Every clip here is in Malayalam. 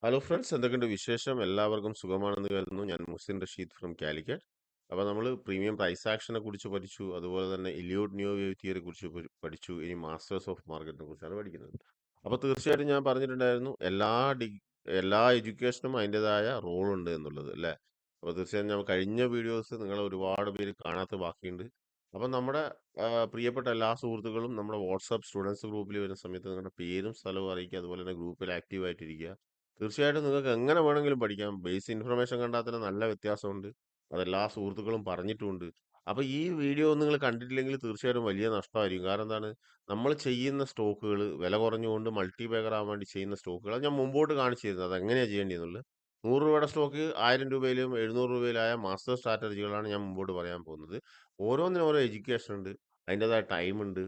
ഹലോ ഫ്രണ്ട്സ്, എന്തൊക്കെയുണ്ട് വിശേഷം? എല്ലാവർക്കും സുഖമാണെന്ന് കരുതുന്നു. ഞാൻ മുഹ്സിൻ റഷീദ് ഫ്രം കാലിക്കറ്റ്. അപ്പോൾ നമ്മൾ പ്രീമിയം പ്രൈസ് ആക്ഷനെ കുറിച്ച് പഠിച്ചു. അതുപോലെ തന്നെ ഇലിയോഡ് ന്യൂ വേവ് തിയറിയെ കുറിച്ച് പഠിച്ചു. ഇനി മാസ്റ്റേഴ്സ് ഓഫ് മാർക്കറ്റിനെ കുറിച്ചാണ് പഠിക്കുന്നത്. അപ്പോൾ തീർച്ചയായിട്ടും ഞാൻ പറഞ്ഞിട്ടുണ്ടായിരുന്നു എല്ലാ എഡ്യൂക്കേഷനും അതിൻ്റെതായ റോളുണ്ട് എന്നുള്ളത് അല്ലേ? അപ്പോൾ തീർച്ചയായും ഞാൻ കഴിഞ്ഞ വീഡിയോസ് നിങ്ങൾ ഒരുപാട് പേര് കാണാത്ത ബാക്കിയുണ്ട്. അപ്പം നമ്മുടെ പ്രിയപ്പെട്ട എല്ലാ സുഹൃത്തുക്കളും നമ്മുടെ വാട്സാപ്പ് സ്റ്റുഡൻസ് ഗ്രൂപ്പിൽ വരുന്ന സമയത്ത് നിങ്ങളുടെ പേരും സ്ഥലവും അറിയിക്കുക. അതുപോലെ തന്നെ ഗ്രൂപ്പിൽ ആക്റ്റീവ് ആയിട്ടിരിക്കുക. തീർച്ചയായിട്ടും നിങ്ങൾക്ക് എങ്ങനെ വേണമെങ്കിലും പഠിക്കാം. ബേസ് ഇൻഫർമേഷൻ കണ്ടാൽ തന്നെ നല്ല വ്യത്യാസമുണ്ട്. അതെല്ലാ സുഹൃത്തുക്കളും പറഞ്ഞിട്ടുമുണ്ട്. അപ്പൊ ഈ വീഡിയോ നിങ്ങൾ കണ്ടിട്ടില്ലെങ്കിൽ തീർച്ചയായിട്ടും വലിയ നഷ്ടമായിരിക്കും. കാരണം എന്താണ്? നമ്മൾ ചെയ്യുന്ന സ്റ്റോക്കുകൾ വില കുറഞ്ഞുകൊണ്ട് മൾട്ടി ബാഗർ ആവാൻ വേണ്ടി ചെയ്യുന്ന സ്റ്റോക്കുകൾ അത് ഞാൻ മുമ്പോട്ട് കാണിച്ചു തരുന്നത് അത് എങ്ങനെയാണ് ചെയ്യേണ്ടതെന്നുള്ളത്. 100 രൂപയുടെ സ്റ്റോക്ക് 1000 രൂപയിലും 700 രൂപയിലായ മാസ്റ്റർ സ്ട്രാറ്റജികളാണ് ഞാൻ മുമ്പോട്ട് പറയാൻ പോകുന്നത്. ഓരോന്നിനും ഓരോ എഡ്യൂക്കേഷൻ ഉണ്ട്. അതിൻ്റെതായ ടൈം ഉണ്ട്.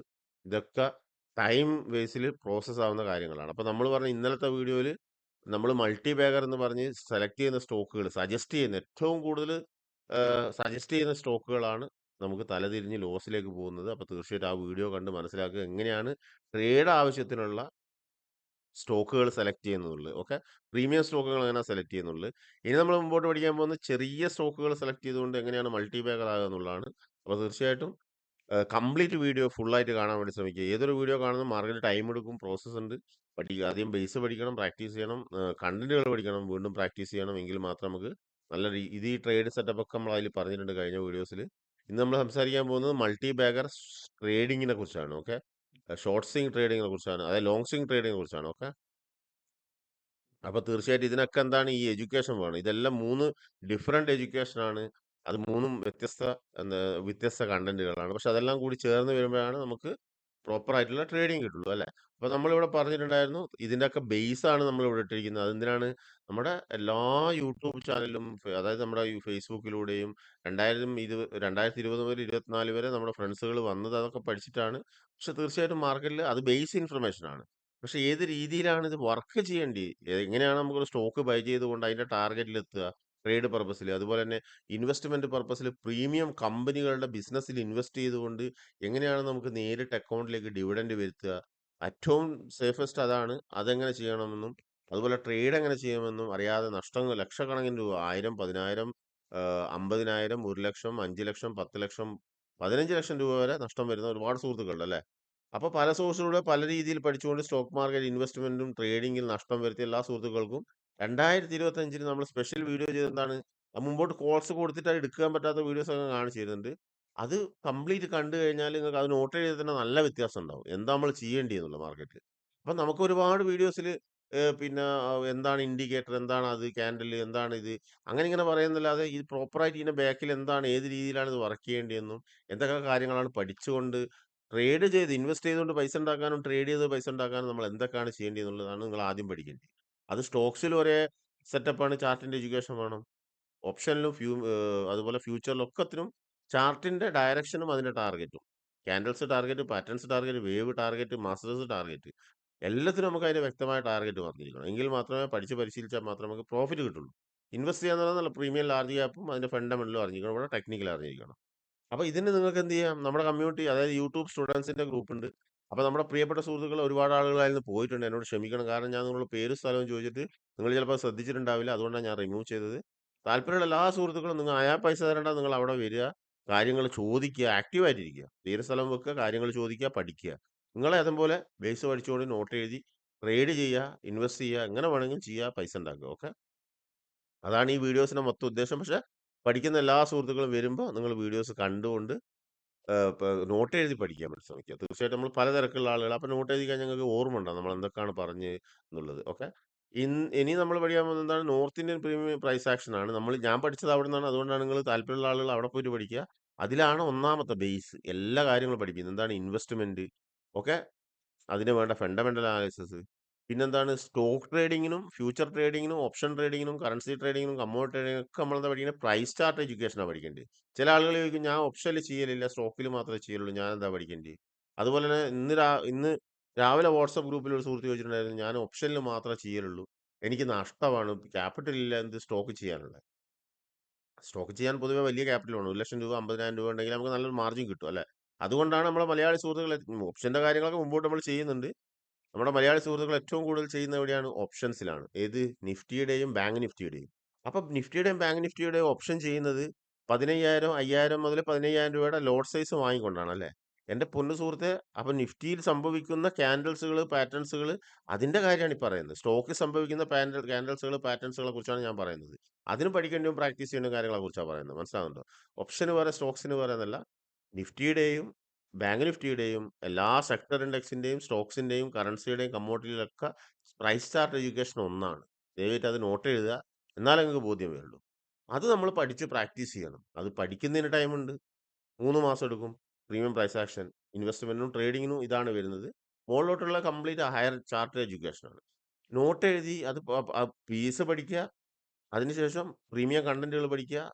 ഇതൊക്കെ ടൈം ബേസിൽ പ്രോസസ്സ് ആവുന്ന കാര്യങ്ങളാണ്. അപ്പൊ നമ്മൾ പറഞ്ഞ ഇന്നലത്തെ വീഡിയോയിൽ നമ്മൾ മൾട്ടി ബാഗർ എന്ന് പറഞ്ഞ് സെലക്ട് ചെയ്യുന്ന സ്റ്റോക്കുകൾ സജസ്റ്റ് ചെയ്യുന്ന ഏറ്റവും കൂടുതൽ സജസ്റ്റ് ചെയ്യുന്ന സ്റ്റോക്കുകളാണ് നമുക്ക് തലതിരിഞ്ഞ് ലോസിലേക്ക് പോകുന്നത്. അപ്പോൾ തീർച്ചയായിട്ടും ആ വീഡിയോ കണ്ട് മനസ്സിലാക്കുക എങ്ങനെയാണ് ട്രേഡ് ആവശ്യത്തിനുള്ള സ്റ്റോക്കുകൾ സെലക്ട് ചെയ്യുന്നുള്ളത്. ഓക്കെ, പ്രീമിയം സ്റ്റോക്കുകൾ എങ്ങനെ സെലക്ട് ചെയ്യുന്നുള്ളത്. ഇനി നമ്മൾ മുമ്പോട്ട് പഠിക്കാൻ പോകുന്ന ചെറിയ സ്റ്റോക്കുകൾ സെലക്ട് ചെയ്തുകൊണ്ട് എങ്ങനെയാണ് മൾട്ടി ബാഗർ ആകുക എന്നുള്ളതാണ്. അപ്പോൾ തീർച്ചയായിട്ടും കംപ്ലീറ്റ് വീഡിയോ ഫുള്ളായിട്ട് കാണാൻ വേണ്ടി ശ്രമിക്കുക. ഏതൊരു വീഡിയോ കാണുന്ന മാർക്കറ്റ് ടൈം എടുക്കും, പ്രോസസ്സ് ഉണ്ട്. പഠിക്കുക. ആദ്യം ബേസ് പഠിക്കണം, പ്രാക്ടീസ് ചെയ്യണം, കണ്ടന്റുകൾ പഠിക്കണം, വീണ്ടും പ്രാക്ടീസ് ചെയ്യണം. എങ്കിൽ മാത്രം നമുക്ക് ഇത് ഈ ട്രേഡ് സെറ്റപ്പ് ഒക്കെ നമ്മൾ അതിൽ പറഞ്ഞിട്ടുണ്ട് കഴിഞ്ഞ വീഡിയോസിൽ. ഇന്ന് നമ്മൾ സംസാരിക്കാൻ പോകുന്നത് മൾട്ടി ബാഗർ ട്രേഡിങ്ങിനെ കുറിച്ചാണ്. ഓക്കെ, ഷോർട്ട് സ്വിംഗ് ട്രേഡിങ്ങിനെ കുറിച്ചാണ്, അതായത് ലോങ് സ്വിംഗ് ട്രേഡിങ്ങിനെ കുറിച്ചാണ്. ഓക്കെ, അപ്പൊ തീർച്ചയായിട്ടും ഇതിനൊക്കെ എന്താണ് ഈ എഡ്യൂക്കേഷൻ വേണം. ഇതെല്ലാം 3 ഡിഫറെന്റ് എഡ്യൂക്കേഷൻ ആണ്. അത് 3ഉം എന്താ വ്യത്യസ്ത കണ്ടന്റുകളാണ്. പക്ഷെ അതെല്ലാം കൂടി ചേർന്ന് വരുമ്പോഴാണ് നമുക്ക് പ്രോപ്പർ ആയിട്ടുള്ള ട്രേഡിംഗ് കിട്ടുള്ളൂ അല്ലേ? അപ്പൊ നമ്മളിവിടെ പറഞ്ഞിട്ടുണ്ടായിരുന്നു ഇതിന്റെയൊക്കെ ബേസ് ആണ് നമ്മൾ ഇവിടെ ഇട്ടിരിക്കുന്നത്. അതെന്തിനാണ്? നമ്മുടെ എല്ലാ യൂട്യൂബ് ചാനലിലും അതായത് നമ്മുടെ ഈ ഫേസ്ബുക്കിലൂടെയും 2020 മുതൽ 24 വരെ നമ്മുടെ ഫ്രണ്ട്സുകൾ വന്നത് അതൊക്കെ പഠിച്ചിട്ടാണ്. പക്ഷെ തീർച്ചയായിട്ടും മാർക്കറ്റിൽ അത് ബേസ് ഇൻഫർമേഷൻ ആണ്. പക്ഷെ ഏത് രീതിയിലാണ് ഇത് വർക്ക് ചെയ്യേണ്ടി? എങ്ങനെയാണ് നമുക്കൊരു സ്റ്റോക്ക് ബൈ ചെയ്തുകൊണ്ട് അതിന്റെ ടാർഗറ്റിലെത്തുക? ട്രേഡ് പർപ്പസിൽ, അതുപോലെ തന്നെ ഇൻവെസ്റ്റ്മെന്റ് പർപ്പസിൽ പ്രീമിയം കമ്പനികളുടെ ബിസിനസ്സിൽ ഇൻവെസ്റ്റ് ചെയ്തുകൊണ്ട് എങ്ങനെയാണ് നമുക്ക് നേരിട്ട് അക്കൗണ്ടിലേക്ക് ഡിവിഡൻഡ് വരുത്തുക? ഏറ്റവും സേഫസ്റ്റ് അതാണ്. അതെങ്ങനെ ചെയ്യണമെന്നും അതുപോലെ ട്രേഡ് എങ്ങനെ ചെയ്യാമെന്നും അറിയാതെ നഷ്ടങ്ങൾ ലക്ഷക്കണക്കിന് രൂപ 1000, 10,000, 50,000, 1,00,000, 5,00,000, 10,00,000, 15,00,000 രൂപ വരെ നഷ്ടം വരുന്ന ഒരുപാട് സുഹൃത്തുക്കളുണ്ട് അല്ലേ? അപ്പൊ പല സോഴ്സിലൂടെ പല രീതിയിൽ പഠിച്ചുകൊണ്ട് സ്റ്റോക്ക് മാർക്കറ്റ് ഇൻവെസ്റ്റ്മെന്റും ട്രേഡിംഗിൽ നഷ്ടം വരുത്തിയ എല്ലാ സുഹൃത്തുക്കൾക്കും 2025 നമ്മൾ സ്പെഷ്യൽ വീഡിയോ ചെയ്തെന്താണ്, മുമ്പോട്ട് കോഴ്സ് കൊടുത്തിട്ട് അത് എടുക്കാൻ പറ്റാത്ത വീഡിയോസ് ഒക്കെ കാണിച്ചു തരുന്നുണ്ട്. അത് കംപ്ലീറ്റ് കണ്ടു കഴിഞ്ഞാൽ നിങ്ങൾക്ക് അത് നോട്ട് ചെയ്ത് തന്നെ നല്ല വ്യത്യാസം ഉണ്ടാവും എന്താ നമ്മൾ ചെയ്യേണ്ടി എന്നുള്ള മാർക്കറ്റ്. അപ്പൊ നമുക്ക് ഒരുപാട് വീഡിയോസിൽ പിന്നെ എന്താണ് ഇൻഡിക്കേറ്റർ, എന്താണ് അത് ക്യാൻഡിൽ, എന്താണ് ഇത്, അങ്ങനെ ഇങ്ങനെ പറയുന്നല്ലാതെ ഇത് പ്രോപ്പറായിട്ട് ഇതിന്റെ ബാക്കിൽ എന്താണ്, ഏത് രീതിയിലാണ് ഇത് വർക്ക് ചെയ്യേണ്ടതെന്നും എന്തൊക്കെ കാര്യങ്ങളാണ് പഠിച്ചുകൊണ്ട് ട്രേഡ് ചെയ്ത് ഇൻവെസ്റ്റ് ചെയ്തുകൊണ്ട് പൈസ ഉണ്ടാക്കാനും ട്രേഡ് ചെയ്ത് പൈസ ഉണ്ടാക്കാനും നമ്മൾ എന്തൊക്കെയാണ് ചെയ്യേണ്ടത് എന്നുള്ളതാണ് നിങ്ങൾ ആദ്യം പഠിക്കേണ്ടത്. അത് സ്റ്റോക്സിൽ ഒരേ സെറ്റപ്പാണ്. ചാർട്ടിന്റെ എഡ്യൂക്കേഷൻ വേണം. ഓപ്ഷനിലും അതുപോലെ ഫ്യൂച്ചറിലും ഒക്കത്തിനും ചാർട്ടിന്റെ ഡയറക്ഷനും അതിന്റെ ടാർഗറ്റും, candles target, patterns target, wave target, masters target, എല്ലാത്തിനും നമുക്ക് അതിന്റെ വ്യക്തമായ ടാർഗറ്റ് പറഞ്ഞിരിക്കണം. എങ്കിൽ മാത്രമേ പഠിച്ച് പരിശീലിച്ചാൽ മാത്രമേ നമുക്ക് പ്രോഫിറ്റ് കിട്ടുള്ളൂ. ഇൻവെസ്റ്റ് ചെയ്യാന്നുള്ളത് പ്രീമിയം ലാർജ് ക്യാപ്പും അതിന്റെ ഫണ്ടമെന്റലും അറിഞ്ഞിരിക്കണം, ഇവിടെ ടെക്നിക്കൽ അറിഞ്ഞിരിക്കണം. അപ്പൊ ഇതിന് നിങ്ങൾക്ക് എന്ത് ചെയ്യാം? നമ്മുടെ കമ്മ്യൂണിറ്റി, അതായത് യൂട്യൂബ് സ്റ്റുഡൻസിന്റെ ഗ്രൂപ്പ് ഉണ്ട്. അപ്പൊ നമ്മുടെ പ്രിയപ്പെട്ട സുഹൃത്തുക്കൾ ഒരുപാട് ആളുകൾ അതിൽ നിന്ന് പോയിട്ടുണ്ട്. എന്നോട് ക്ഷമിക്കണം. കാരണം ഞാൻ നിങ്ങളുടെ പേരും സ്ഥലവും ചോദിച്ചിട്ട് നിങ്ങൾ ചിലപ്പോൾ ശ്രദ്ധിച്ചിട്ടുണ്ടാവില്ല. അതുകൊണ്ടാണ് ഞാൻ റിമൂവ് ചെയ്തത്. താല്പര്യമുള്ള എല്ലാ സുഹൃത്തുക്കളും നിങ്ങൾ അയാൾ പൈസ തരേണ്ട, നിങ്ങൾ അവിടെ വരിക, കാര്യങ്ങൾ ചോദിക്കുക, ആക്റ്റീവ് ആയിട്ടിരിക്കുക, പേര് സ്ഥലം വെക്കുക, കാര്യങ്ങൾ ചോദിക്കുക, പഠിക്കുക. നിങ്ങളെ അതുപോലെ ബേസ് പഠിച്ചുകൊണ്ട് നോട്ട് എഴുതി ട്രേഡ് ചെയ്യുക, ഇൻവെസ്റ്റ് ചെയ്യുക, എങ്ങനെ വേണമെങ്കിലും ചെയ്യുക, പൈസ ഉണ്ടാക്കുക. ഓക്കെ, അതാണ് ഈ വീഡിയോസിന്റെ മൊത്തം ഉദ്ദേശം. പക്ഷെ പഠിക്കുന്ന എല്ലാ സുഹൃത്തുക്കളും വരുമ്പോൾ നിങ്ങൾ വീഡിയോസ് കണ്ടുകൊണ്ട് നോട്ട് എഴുതി പഠിക്കാൻ വേണ്ടി ശ്രമിക്കുക. തീർച്ചയായിട്ടും നമ്മൾ പലതരത്തിലുള്ള ആളുകൾ. അപ്പൊ നോട്ട് എഴുതി കഴിഞ്ഞാൽ നിങ്ങൾക്ക് ഓർമ്മ ഉണ്ടാവും നമ്മൾ എന്തൊക്കെയാണ് പറഞ്ഞ് എന്നുള്ളത്. ഓക്കെ, ഇനി നമ്മൾ പഠിക്കാൻ പോകുന്നത് എന്താണ്? North Indian premium price action ആണ്. ഞാൻ പഠിച്ചത് അവിടെ നിന്നാണ്. അതുകൊണ്ടാണ് നിങ്ങൾ താല്പര്യമുള്ള ആളുകൾ അവിടെ പോയിട്ട് പഠിക്കുക. അതിലാണ് ഒന്നാമത്തെ ബേസ് എല്ലാ കാര്യങ്ങളും പഠിക്കുന്നത്. എന്താണ് ഇൻവെസ്റ്റ്മെന്റ്, ഓക്കെ, അതിന് വേണ്ട ഫണ്ടമെന്റൽ അനാലിസിസ്. പിന്നെന്താണ് സ്റ്റോക്ക് ട്രേഡിങ്ങിനും ഫ്യൂച്ചർ ട്രേഡിങ്ങിനും ഓപ്ഷൻ ട്രേഡിങ്ങിനും കറൻസി ട്രേഡിങ്ങിനും കമ്മോഡിറ്റി ട്രേഡിങ്ങിനും ഒക്കെ നമ്മളെന്താ പഠിക്കുന്നത്? പ്രൈസ് ചാർട്ട് എഡ്യൂക്കേഷനാണ് പഠിക്കേണ്ടത്. ചില ആളുകൾ ചോദിക്കും ഞാൻ ഓപ്ഷനിൽ ചെയ്യലില്ല, സ്റ്റോക്കിൽ മാത്രമേ ചെയ്യലുള്ളൂ, ഞാൻ എന്താ പഠിക്കേണ്ടത്? അതുപോലെ തന്നെ ഇന്ന് രാവിലെ വാട്സപ്പ് ഗ്രൂപ്പിൽ ഒരു സുഹൃത്ത് ചോദിച്ചിട്ടുണ്ടായിരുന്നു, ഞാൻ ഓപ്ഷനിൽ മാത്രമേ ചെയ്യലുള്ളൂ, എനിക്ക് നഷ്ടമാണ്, ക്യാപിറ്റൽ ഇല്ല, എന്ത് സ്റ്റോക്ക് ചെയ്യാനുള്ളത്? സ്റ്റോക്ക് ചെയ്യാൻ പൊതുവെ വലിയ ക്യാപിറ്റൽ വേണം. 1,00,000 രൂപ, 50,000 രൂപ ഉണ്ടെങ്കിൽ നമുക്ക് നല്ലൊരു മാർജിൻ കിട്ടും അല്ലെ? അതുകൊണ്ടാണ് നമ്മളെ മലയാളി സുഹൃത്തുക്കളെ ഓപ്ഷന്റെ കാര്യങ്ങളൊക്കെ മുമ്പോട്ട് നമ്മൾ ചെയ്യുന്നുണ്ട്. നമ്മുടെ മലയാളി സുഹൃത്തുക്കൾ ഏറ്റവും കൂടുതൽ ചെയ്യുന്നത് എവിടെയാണ്? ഓപ്ഷൻസിലാണ്. ഏത്? നിഫ്റ്റിയുടെയും ബാങ്ക് നിഫ്റ്റിയുടെയും. അപ്പം നിഫ്റ്റിയുടെയും ബാങ്ക് നിഫ്റ്റിയുടെയും ഓപ്ഷൻ ചെയ്യുന്നത് 15,000, 5,000 മുതൽ 15,000 രൂപയുടെ ലോട്ട് സൈസ് വാങ്ങിക്കൊണ്ടാണ് അല്ലേ? എന്റെ പൊന്നു സുഹൃത്തെ, അപ്പം നിഫ്റ്റിയിൽ സംഭവിക്കുന്ന ക്യാൻഡിൽസുകൾ, പാറ്റേൺസുകൾ, അതിന്റെ കാര്യമാണ് ഈ പറയുന്നത്. സ്റ്റോക്കിൽ സംഭവിക്കുന്ന ക്യാൻഡിൽസുകൾ, പാറ്റേൺസുകളെ കുറിച്ചാണ് ഞാൻ പറയുന്നത്. അതിന് പഠിക്കേണ്ടതും പ്രാക്ടീസ് ചെയ്യേണ്ട കാര്യങ്ങളെ കുറിച്ചാണ് പറയുന്നത്. മനസ്സിലാവുന്നുണ്ടോ? ഓപ്ഷന് വേറെ, സ്റ്റോക്സിന് വേറെ എന്നല്ല. നിഫ്റ്റിയുടെയും ബാങ്ക് നിഫ്റ്റിയുടെയും എല്ലാ സെക്ടർ ഇൻഡെക്സിന്റെയും സ്റ്റോക്സിന്റെയും കറൻസിയുടെയും കമ്മോഡിറ്റിയിലൊക്കെ പ്രൈസ് ചാർട്ട് എഡ്യൂക്കേഷൻ ഒന്നാണ്. ദയവായിട്ട് അത് നോട്ട് എഴുതുക. എന്നാലേ നിങ്ങൾക്ക് ബോധ്യം വരുള്ളൂ. അത് നമ്മൾ പഠിച്ച് പ്രാക്ടീസ് ചെയ്യണം. അത് പഠിക്കുന്നതിന് ടൈമുണ്ട്. 3 മാസം എടുക്കും. പ്രീമിയം പ്രൈസ് ആക്ഷൻ, ഇൻവെസ്റ്റ്മെന്റിനും ട്രേഡിങ്ങിനും ഇതാണ് വരുന്നത്. മുകളിലോട്ടുള്ള കംപ്ലീറ്റ് ഹയർ ചാർട്ട് എഡ്യൂക്കേഷൻ ആണ്. നോട്ട് എഴുതി അത് പീസ് പഠിക്കുക. അതിനുശേഷം പ്രീമിയം കണ്ടന്റുകൾ പഠിക്കുക.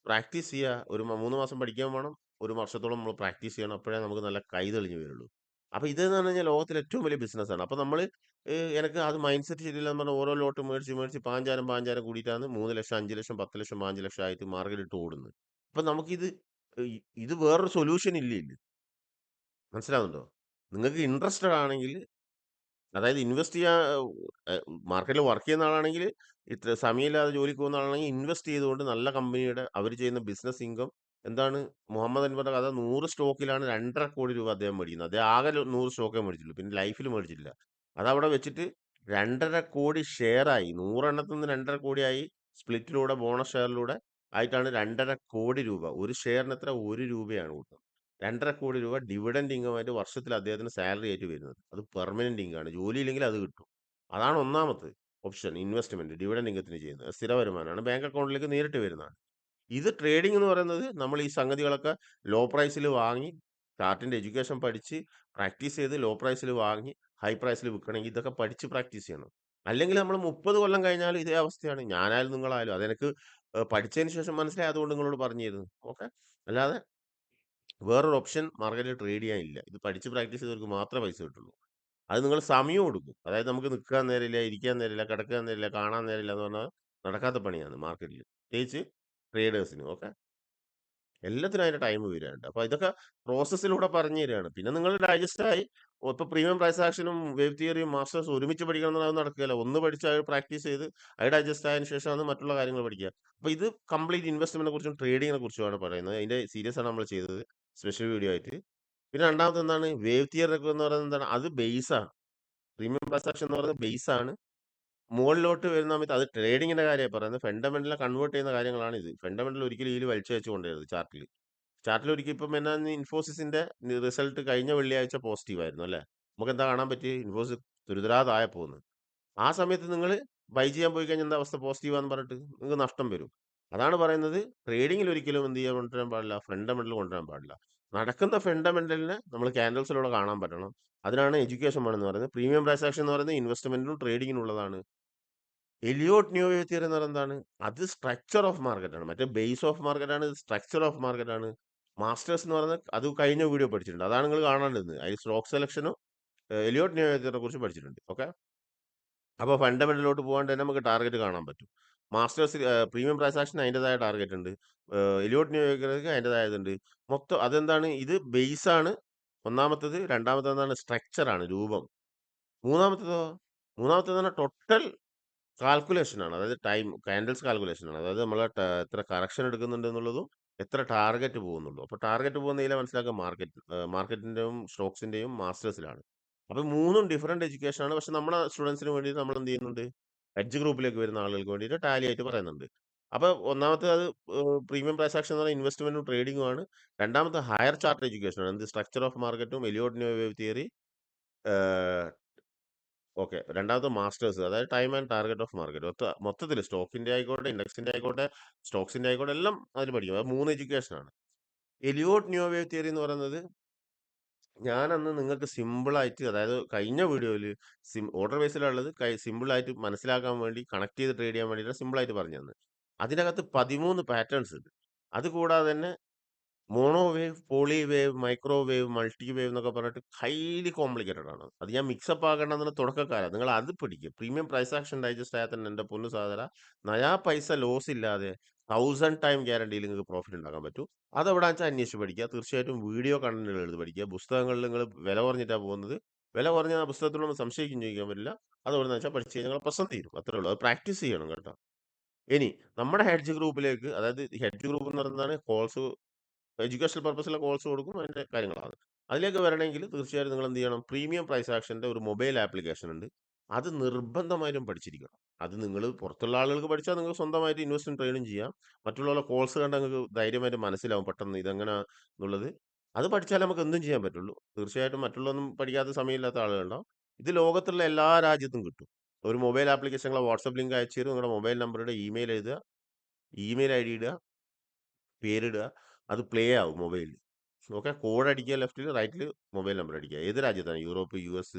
പ്രാക്ടീസ് ചെയ്യുക. ഒരു 3 മാസം പഠിക്കാൻ വേണം. 1 വർഷത്തോളം നമ്മൾ പ്രാക്ടീസ് ചെയ്യണം. അപ്പോഴേ നമുക്ക് നല്ല കൈ തെളിഞ്ഞു വരുള്ളൂ. അപ്പൊ ഇതെന്ന് പറഞ്ഞു കഴിഞ്ഞാൽ ലോകത്തിലെ ഏറ്റവും വലിയ ബിസിനസ്സാണ്. അപ്പൊ നമ്മൾ എനിക്ക് അത് മൈൻഡ് സെറ്റ് ശരിയില്ലെന്ന് പറഞ്ഞാൽ ഓരോ ലോട്ട് മേടിച്ച് മേടിച്ച് 5,000 കൂടിയിട്ടാണ് 3 ലക്ഷം, 5 ലക്ഷം, 10 ലക്ഷം, 5 ലക്ഷം ആയിട്ട് മാർക്കറ്റ് ഇട്ട് ഓടുന്നത്. അപ്പൊ നമുക്കിത് ഇത് വേറൊരു സൊല്യൂഷൻ ഇല്ലേ? മനസ്സിലാവുന്നുണ്ടോ? നിങ്ങൾക്ക് ഇൻട്രസ്റ്റഡ് ആണെങ്കിൽ, അതായത് ഇൻവെസ്റ്റ് ചെയ്യാൻ മാർക്കറ്റിൽ വർക്ക് ചെയ്യുന്ന ആളാണെങ്കിൽ, ഇത്ര സമയമില്ലാതെ ജോലിക്ക് പോകുന്ന ആളാണെങ്കിൽ ഇൻവെസ്റ്റ് ചെയ്തുകൊണ്ട് നല്ല കമ്പനിയുടെ അവർ ചെയ്യുന്ന ബിസിനസ് ഇൻകം എന്താണ്? മുഹമ്മദ് അൻവറിന്റെ കഥ, 100 സ്റ്റോക്കിലാണ് 2.5 കോടി രൂപ അദ്ദേഹം മേടിക്കുന്നത്. അദ്ദേഹം ആകെ 100 സ്റ്റോക്കേ മേടിച്ചിട്ടുള്ളൂ, പിന്നെ ലൈഫിൽ മേടിച്ചിട്ടില്ല. അതവിടെ വെച്ചിട്ട് 2.5 കോടി ഷെയറായി, 100 എണ്ണത്തിൽ നിന്ന് 2.5 കോടിയായി. സ്പ്ലിറ്റിലൂടെ, ബോണസ് ഷെയറിലൂടെ ആയിട്ടാണ് 2.5 കോടി രൂപ. ഒരു ഷെയറിന് എത്ര? 1 രൂപയാണ് കൂട്ടുന്നത്. 2.5 കോടി രൂപ ഡിവിഡൻഡ് ഇൻകമായിട്ട് വർഷത്തിൽ അദ്ദേഹത്തിന് സാലറി ആയിട്ട് വരുന്നത്. അത് പെർമനന്റ് ഇൻകം ആണ്. ജോലിയില്ലെങ്കിൽ അത് കിട്ടും. അതാണ് ഒന്നാമത്തെ ഓപ്ഷൻ. ഇൻവെസ്റ്റ്മെന്റ് ഡിവിഡൻഡ് ഇൻകത്തിന് ചെയ്യുന്നത് സ്ഥിര വരുമാനമാണ്, ബാങ്ക് അക്കൗണ്ടിലേക്ക് നേരിട്ട് വരുന്നതാണ്. ഇത് ട്രേഡിംഗ് എന്ന് പറയുന്നത് നമ്മൾ ഈ സംഗതികളൊക്കെ ലോ പ്രൈസിൽ വാങ്ങി, ചാർട്ടിന്റെ എഡ്യൂക്കേഷൻ പഠിച്ച് പ്രാക്ടീസ് ചെയ്ത് ലോ പ്രൈസിൽ വാങ്ങി ഹൈ പ്രൈസിൽ വിൽക്കണമെങ്കിൽ ഇതൊക്കെ പഠിച്ച് പ്രാക്ടീസ് ചെയ്യണം. അല്ലെങ്കിൽ നമ്മൾ 30 കൊല്ലം കഴിഞ്ഞാലും ഇതേ അവസ്ഥയാണ്. ഞാനായാലും നിങ്ങളായാലും. അതെനിക്ക് പഠിച്ചതിന് ശേഷം മനസ്സിലായി, അതുകൊണ്ട് നിങ്ങളോട് പറഞ്ഞു തരുന്നു. ഓക്കെ? അല്ലാതെ വേറൊരു ഓപ്ഷൻ മാർക്കറ്റിൽ ട്രേഡ് ചെയ്യാനില്ല. ഇത് പഠിച്ച് പ്രാക്ടീസ് ചെയ്തവർക്ക് മാത്രമേ പൈസ കിട്ടുള്ളൂ. അത് നിങ്ങൾ സമയം കൊടുക്കും. അതായത് നമുക്ക് നിൽക്കാൻ നേരമില്ല, ഇരിക്കാൻ നേരമില്ല, കിടക്കാൻ നേരമില്ല, കാണാൻ നേരമില്ല എന്ന് പറഞ്ഞാൽ നടക്കാത്ത പണിയാണ് മാർക്കറ്റിൽ. പ്രത്യേകിച്ച് ട്രേഡേഴ്സിന്. ഓക്കെ? എല്ലാത്തിനും അതിന്റെ ടൈം വരാനുണ്ട്. അപ്പൊ ഇതൊക്കെ പ്രോസസ്സിലൂടെ പറഞ്ഞു തരികയാണ്. പിന്നെ നിങ്ങൾ ഡൈജസ്റ്റ് ആയി. ഇപ്പൊ പ്രീമിയം പ്രൈസ് ആക്ഷനും വേവ് തിയറിയും മാസ്റ്റേഴ്സ് ഒരുമിച്ച് പഠിക്കണം എന്ന് അത് നടക്കുകയില്ല. ഒന്ന് പഠിച്ച് അത് പ്രാക്ടീസ് ചെയ്ത് അത് ഡൈജസ്റ്റ് ആയതിനു ശേഷമാണ് മറ്റുള്ള കാര്യങ്ങൾ പഠിക്കുക. അപ്പൊ ഇത് കംപ്ലീറ്റ് ഇൻവെസ്റ്റ്മെന്റിനെ കുറിച്ചും ട്രേഡിങ്ങിനെ കുറിച്ചുമാണ് പറയുന്നത്. അതിന്റെ സീരീസ് ആണ് നമ്മൾ ചെയ്തത്, സ്പെഷ്യൽ വീഡിയോ ആയിട്ട്. പിന്നെ രണ്ടാമത്തെ എന്താണ്? വേവ് തിയറി ഒക്കെ എന്ന് പറയുന്നത് എന്താണ്? അത് ബേസ് ആണ്. പ്രീമിയം പ്രൈസ് ആക്ഷൻ എന്ന് പറയുന്നത് ബേസ് ആണ്. മുകളിലോട്ട് വരുന്ന സമയത്ത് അത് ട്രേഡിങ്ങിന്റെ കാര്യമാണ് പറയുന്നത്. ഫണ്ടമെന്റലിനെ കൺവേർട്ട് ചെയ്യുന്ന കാര്യങ്ങളാണ് ഇത്. ഫണ്ടമെന്റൽ ഒരിക്കലും ഇതിൽ വലിച്ചു വെച്ച് കൊണ്ടുവരരുത് ചാർട്ടിൽ. ചാർട്ടിൽ ഒരിക്കൽ ഇപ്പം എന്നാ ഇൻഫോസിസിന്റെ റിസൾട്ട് കഴിഞ്ഞ വെള്ളിയാഴ്ച പോസിറ്റീവ് ആയിരുന്നു അല്ലേ? നമുക്ക് എന്താ കാണാൻ പറ്റി? ഇൻഫോസിസ് തുരിതരാ താഴെ പോകുന്നു. ആ സമയത്ത് നിങ്ങൾ ബൈ ചെയ്യാൻ പോയി കഴിഞ്ഞാൽ എന്താ അവസ്ഥ? പോസിറ്റീവ് ആണെന്ന് പറഞ്ഞിട്ട് നിങ്ങൾക്ക് നഷ്ടം വരും. അതാണ് പറയുന്നത്. ട്രേഡിങ്ങിൽ ഒരിക്കലും എന്ത് ചെയ്യാൻ കൊണ്ടുവരാൻ പാടില്ല? ഫണ്ടമെന്റൽ കൊണ്ടുവരാൻ പാടില്ല. നടക്കുന്ന ഫണ്ടമെന്റലിനെ നമ്മൾ ക്യാൻഡൽസിലൂടെ കാണാൻ പറ്റണം. അതിനാണ് എഡ്യൂക്കേഷൻ വേണമെന്ന് പറയുന്നത്. പ്രീമിയം ട്രാൻസാക്ഷൻ എന്ന് പറയുന്നത് ഇൻവെസ്റ്റ്മെന്റിനും ട്രേഡിങ്ങിനുള്ളതാണ്. എലിയോട്ട് ന്യൂ വേവ് തിയറി എന്ന് പറയുന്നത് എന്താണ്? അത് സ്ട്രക്ചർ ഓഫ് മാർക്കറ്റ് ആണ്. മറ്റേ ബേസ് ഓഫ് മാർക്കറ്റ് ആണ്, ഇത് സ്ട്രക്ചർ ഓഫ് മാർക്കറ്റ് ആണ്. മാസ്റ്റേഴ്സ് എന്ന് പറയുന്നത് അത് കഴിഞ്ഞ വീഡിയോ പഠിച്ചിട്ടുണ്ട്. അതാണ് നിങ്ങൾ കാണേണ്ടത്. അതിൽ സ്റ്റോക്ക് സെലക്ഷനും എലിയോട്ട് ന്യൂ വേവ് തിയറിനെ കുറിച്ച് പഠിച്ചിട്ടുണ്ട്. ഓക്കെ? അപ്പോൾ ഫണ്ടമെന്റലിലോട്ട് പോകാണ്ട് തന്നെ നമുക്ക് ടാർഗറ്റ് കാണാൻ പറ്റും. മാസ്റ്റേഴ്സ് പ്രീമിയം ട്രാൻസാക്ഷൻ അതിൻ്റെതായ ടാർഗറ്റ് ഉണ്ട്. എലിയോട്ട് ന്യൂ വേവ് തിയറിക്ക് അതിൻ്റെതായതുണ്ട്. മൊത്തം അതെന്താണ്? ഇത് ബേസ് ആണ് ഒന്നാമത്തത്. രണ്ടാമത്തത് എന്താണ്? സ്ട്രക്ചർ ആണ്, രൂപം. മൂന്നാമത്തതോ? മൂന്നാമത്തേതാണ് ടോട്ടൽ കാൽക്കുലേഷൻ ആണ്. അതായത് ടൈം കാൻഡിൽസ് കാൽക്കുലേഷൻ ആണ്. അതായത് നമ്മൾ എത്ര കറക്ഷൻ എടുക്കുന്നുണ്ട് എന്നുള്ളതും എത്ര ടാർഗറ്റ് പോകുന്നുള്ളൂ. അപ്പോൾ ടാർഗറ്റ് പോകുന്നതിലെ മനസ്സിലാക്കുക മാർക്കറ്റിന്റെയും സ്റ്റോക്സിന്റെയും മാസ്റ്റേഴ്സിലാണ്. അപ്പോൾ മൂന്നും ഡിഫറെന്റ് എഡ്യൂക്കേഷൻ ആണ്. പക്ഷെ നമ്മുടെ സ്റ്റുഡൻസിന് വേണ്ടി നമ്മൾ എന്ത് ചെയ്യുന്നുണ്ട്? എഡ്ജ് ഗ്രൂപ്പിലേക്ക് വരുന്ന ആളുകൾക്ക് വേണ്ടിയിട്ട് ടാലി ആയിട്ട് പറയുന്നുണ്ട്. അപ്പോൾ ഒന്നാമത്തെ അത് പ്രീമിയം ട്രാൻസാക്ഷൻ എന്ന് പറയുന്നത് ഇൻവെസ്റ്റ്മെന്റും ട്രേഡിംഗും ആണ്. രണ്ടാമത്തെ ഹയർ ചാർട്ട് എഡ്യൂക്കേഷൻ ആണ്. എന്ത്? സ്ട്രക്ചർ ഓഫ് മാർക്കറ്റും Elliott new wave theory. Okay. രണ്ടാമത്തെ മാസ്റ്റേഴ്സ്, അതായത് time and target of market. മൊത്തത്തിൽ സ്റ്റോക്കിന്റെ ആയിക്കോട്ടെ, ഇൻഡെക്സിന്റെ ആയിക്കോട്ടെ, സ്റ്റോക്സിന്റെ ആയിക്കോട്ടെ, എല്ലാം അതിൽ പഠിക്കും. അത് 3 എഡ്യൂക്കേഷൻ ആണ്. എലിയോട്ട് ന്യൂ വേവ് തിയറി എന്ന് പറയുന്നത് ഞാൻ അന്ന് നിങ്ങൾക്ക് സിമ്പിൾ ആയിട്ട്, അതായത് കഴിഞ്ഞ വീഡിയോയിൽ ഓർഡർ ബേസിലുള്ളത് സിമ്പിൾ ആയിട്ട് മനസ്സിലാക്കാൻ വേണ്ടി, കണക്ട് ചെയ്ത് ട്രേഡ് ചെയ്യാൻ വേണ്ടിയിട്ട് സിമ്പിൾ ആയിട്ട് പറഞ്ഞു തന്നെ. അതിനകത്ത് 13 പാറ്റേൺസ് ഉണ്ട്. അതുകൂടാതെ തന്നെ mono wave, poly wave, microwave, multi wave എന്നൊക്കെ പറഞ്ഞിട്ട് ഹൈലി കോംപ്ലിക്കേറ്റഡ് ആണ്. അത് ഞാൻ മിക്സപ്പ് ആകേണ്ടെന്നുള്ള തുടക്കക്കാരാണ്. നിങ്ങൾ അത് പഠിക്കുക. പ്രീമിയം പ്രൈസ് ആക്ഷൻ ഡൈജസ്റ്റ് ആയാൽ തന്നെ എൻ്റെ പൊന്നു സാധന നയാ പൈസ ലോസ് ഇല്ലാതെ 1000 ടൈം ഗ്യാരണ്ടിയിൽ നിങ്ങൾക്ക് പ്രോഫിറ്റ് ഉണ്ടാക്കാൻ പറ്റും. അതെവിടെ വെച്ചാൽ അന്വേഷിച്ച് പഠിക്കുക. തീർച്ചയായിട്ടും വീഡിയോ കണ്ടന്റുകൾ എടുത്ത് പഠിക്കുക. പുസ്തകങ്ങളിൽ നിങ്ങൾ വില കുറഞ്ഞിട്ടാണ് പോകുന്നത്. വില കുറഞ്ഞ ആ പുസ്തകത്തിലൊന്നും സംശയിക്കും ചോദിക്കാൻ പറ്റില്ല. അത് എവിടെന്ന് വെച്ചാൽ പഠിച്ചു കഴിഞ്ഞാൽ നിങ്ങളെ പ്രശ്നം തീരും. അത്രേ ഉള്ളൂ. അത് പ്രാക്ടീസ് ചെയ്യണം കേട്ടോ. ഇനി നമ്മുടെ ഹെഡ്ജ് ഗ്രൂപ്പിലേക്ക്, അതായത് ഹെഡ്ജ് ഗ്രൂപ്പ് എന്ന് പറയുന്നതാണ് കോൾസ്, എഡ്യൂക്കേഷണൽ പർപ്പസിലുള്ള കോഴ്സ് കൊടുക്കും, അതിന്റെ കാര്യങ്ങളാണ്. അതിലേക്ക് വരണമെങ്കിൽ തീർച്ചയായും നിങ്ങൾ എന്ത് ചെയ്യണം? പ്രീമിയം പ്രൈസ് ആക്ഷന്റെ ഒരു മൊബൈൽ ആപ്ലിക്കേഷൻ ഉണ്ട്. അത് നിർബന്ധമായും പഠിച്ചിരിക്കണം. അത് നിങ്ങൾ പുറത്തുള്ള ആളുകൾക്ക് പഠിച്ചാൽ നിങ്ങൾക്ക് സ്വന്തമായിട്ട് ഇൻവെസ്റ്റും ട്രേഡും ചെയ്യാം. മറ്റുള്ള കോഴ്സ് കണ്ട് നിങ്ങൾക്ക് ധൈര്യമായിട്ട് മനസ്സിലാവും പെട്ടെന്ന് ഇതെങ്ങനെ എന്നുള്ളത്. അത് പഠിച്ചാൽ നമുക്ക് എന്തും ചെയ്യാൻ പറ്റുള്ളൂ. തീർച്ചയായിട്ടും മറ്റുള്ളതൊന്നും പഠിക്കാത്ത സമയമില്ലാത്ത ആളുകളുണ്ടാവും. ഇത് ലോകത്തുള്ള എല്ലാ രാജ്യത്തും കിട്ടും. ഒരു മൊബൈൽ ആപ്ലിക്കേഷൻ നിങ്ങളെ വാട്സപ്പ് ലിങ്ക് അയച്ചു തരും. നിങ്ങളുടെ മൊബൈൽ നമ്പറുടെ ഇമെയിൽ എഴുതുക, ഇമെയിൽ ഐ ഡി ഇടുക, പേരിടുക. അത് പ്ലേ ആവും മൊബൈലിൽ. ഓക്കെ, കോഡ് അടിക്കുക, ലെഫ്റ്റിൽ റൈറ്റിൽ മൊബൈൽ നമ്പർ അടിക്കുക. ഏത് രാജ്യത്താണ്, യൂറോപ്പ്, US,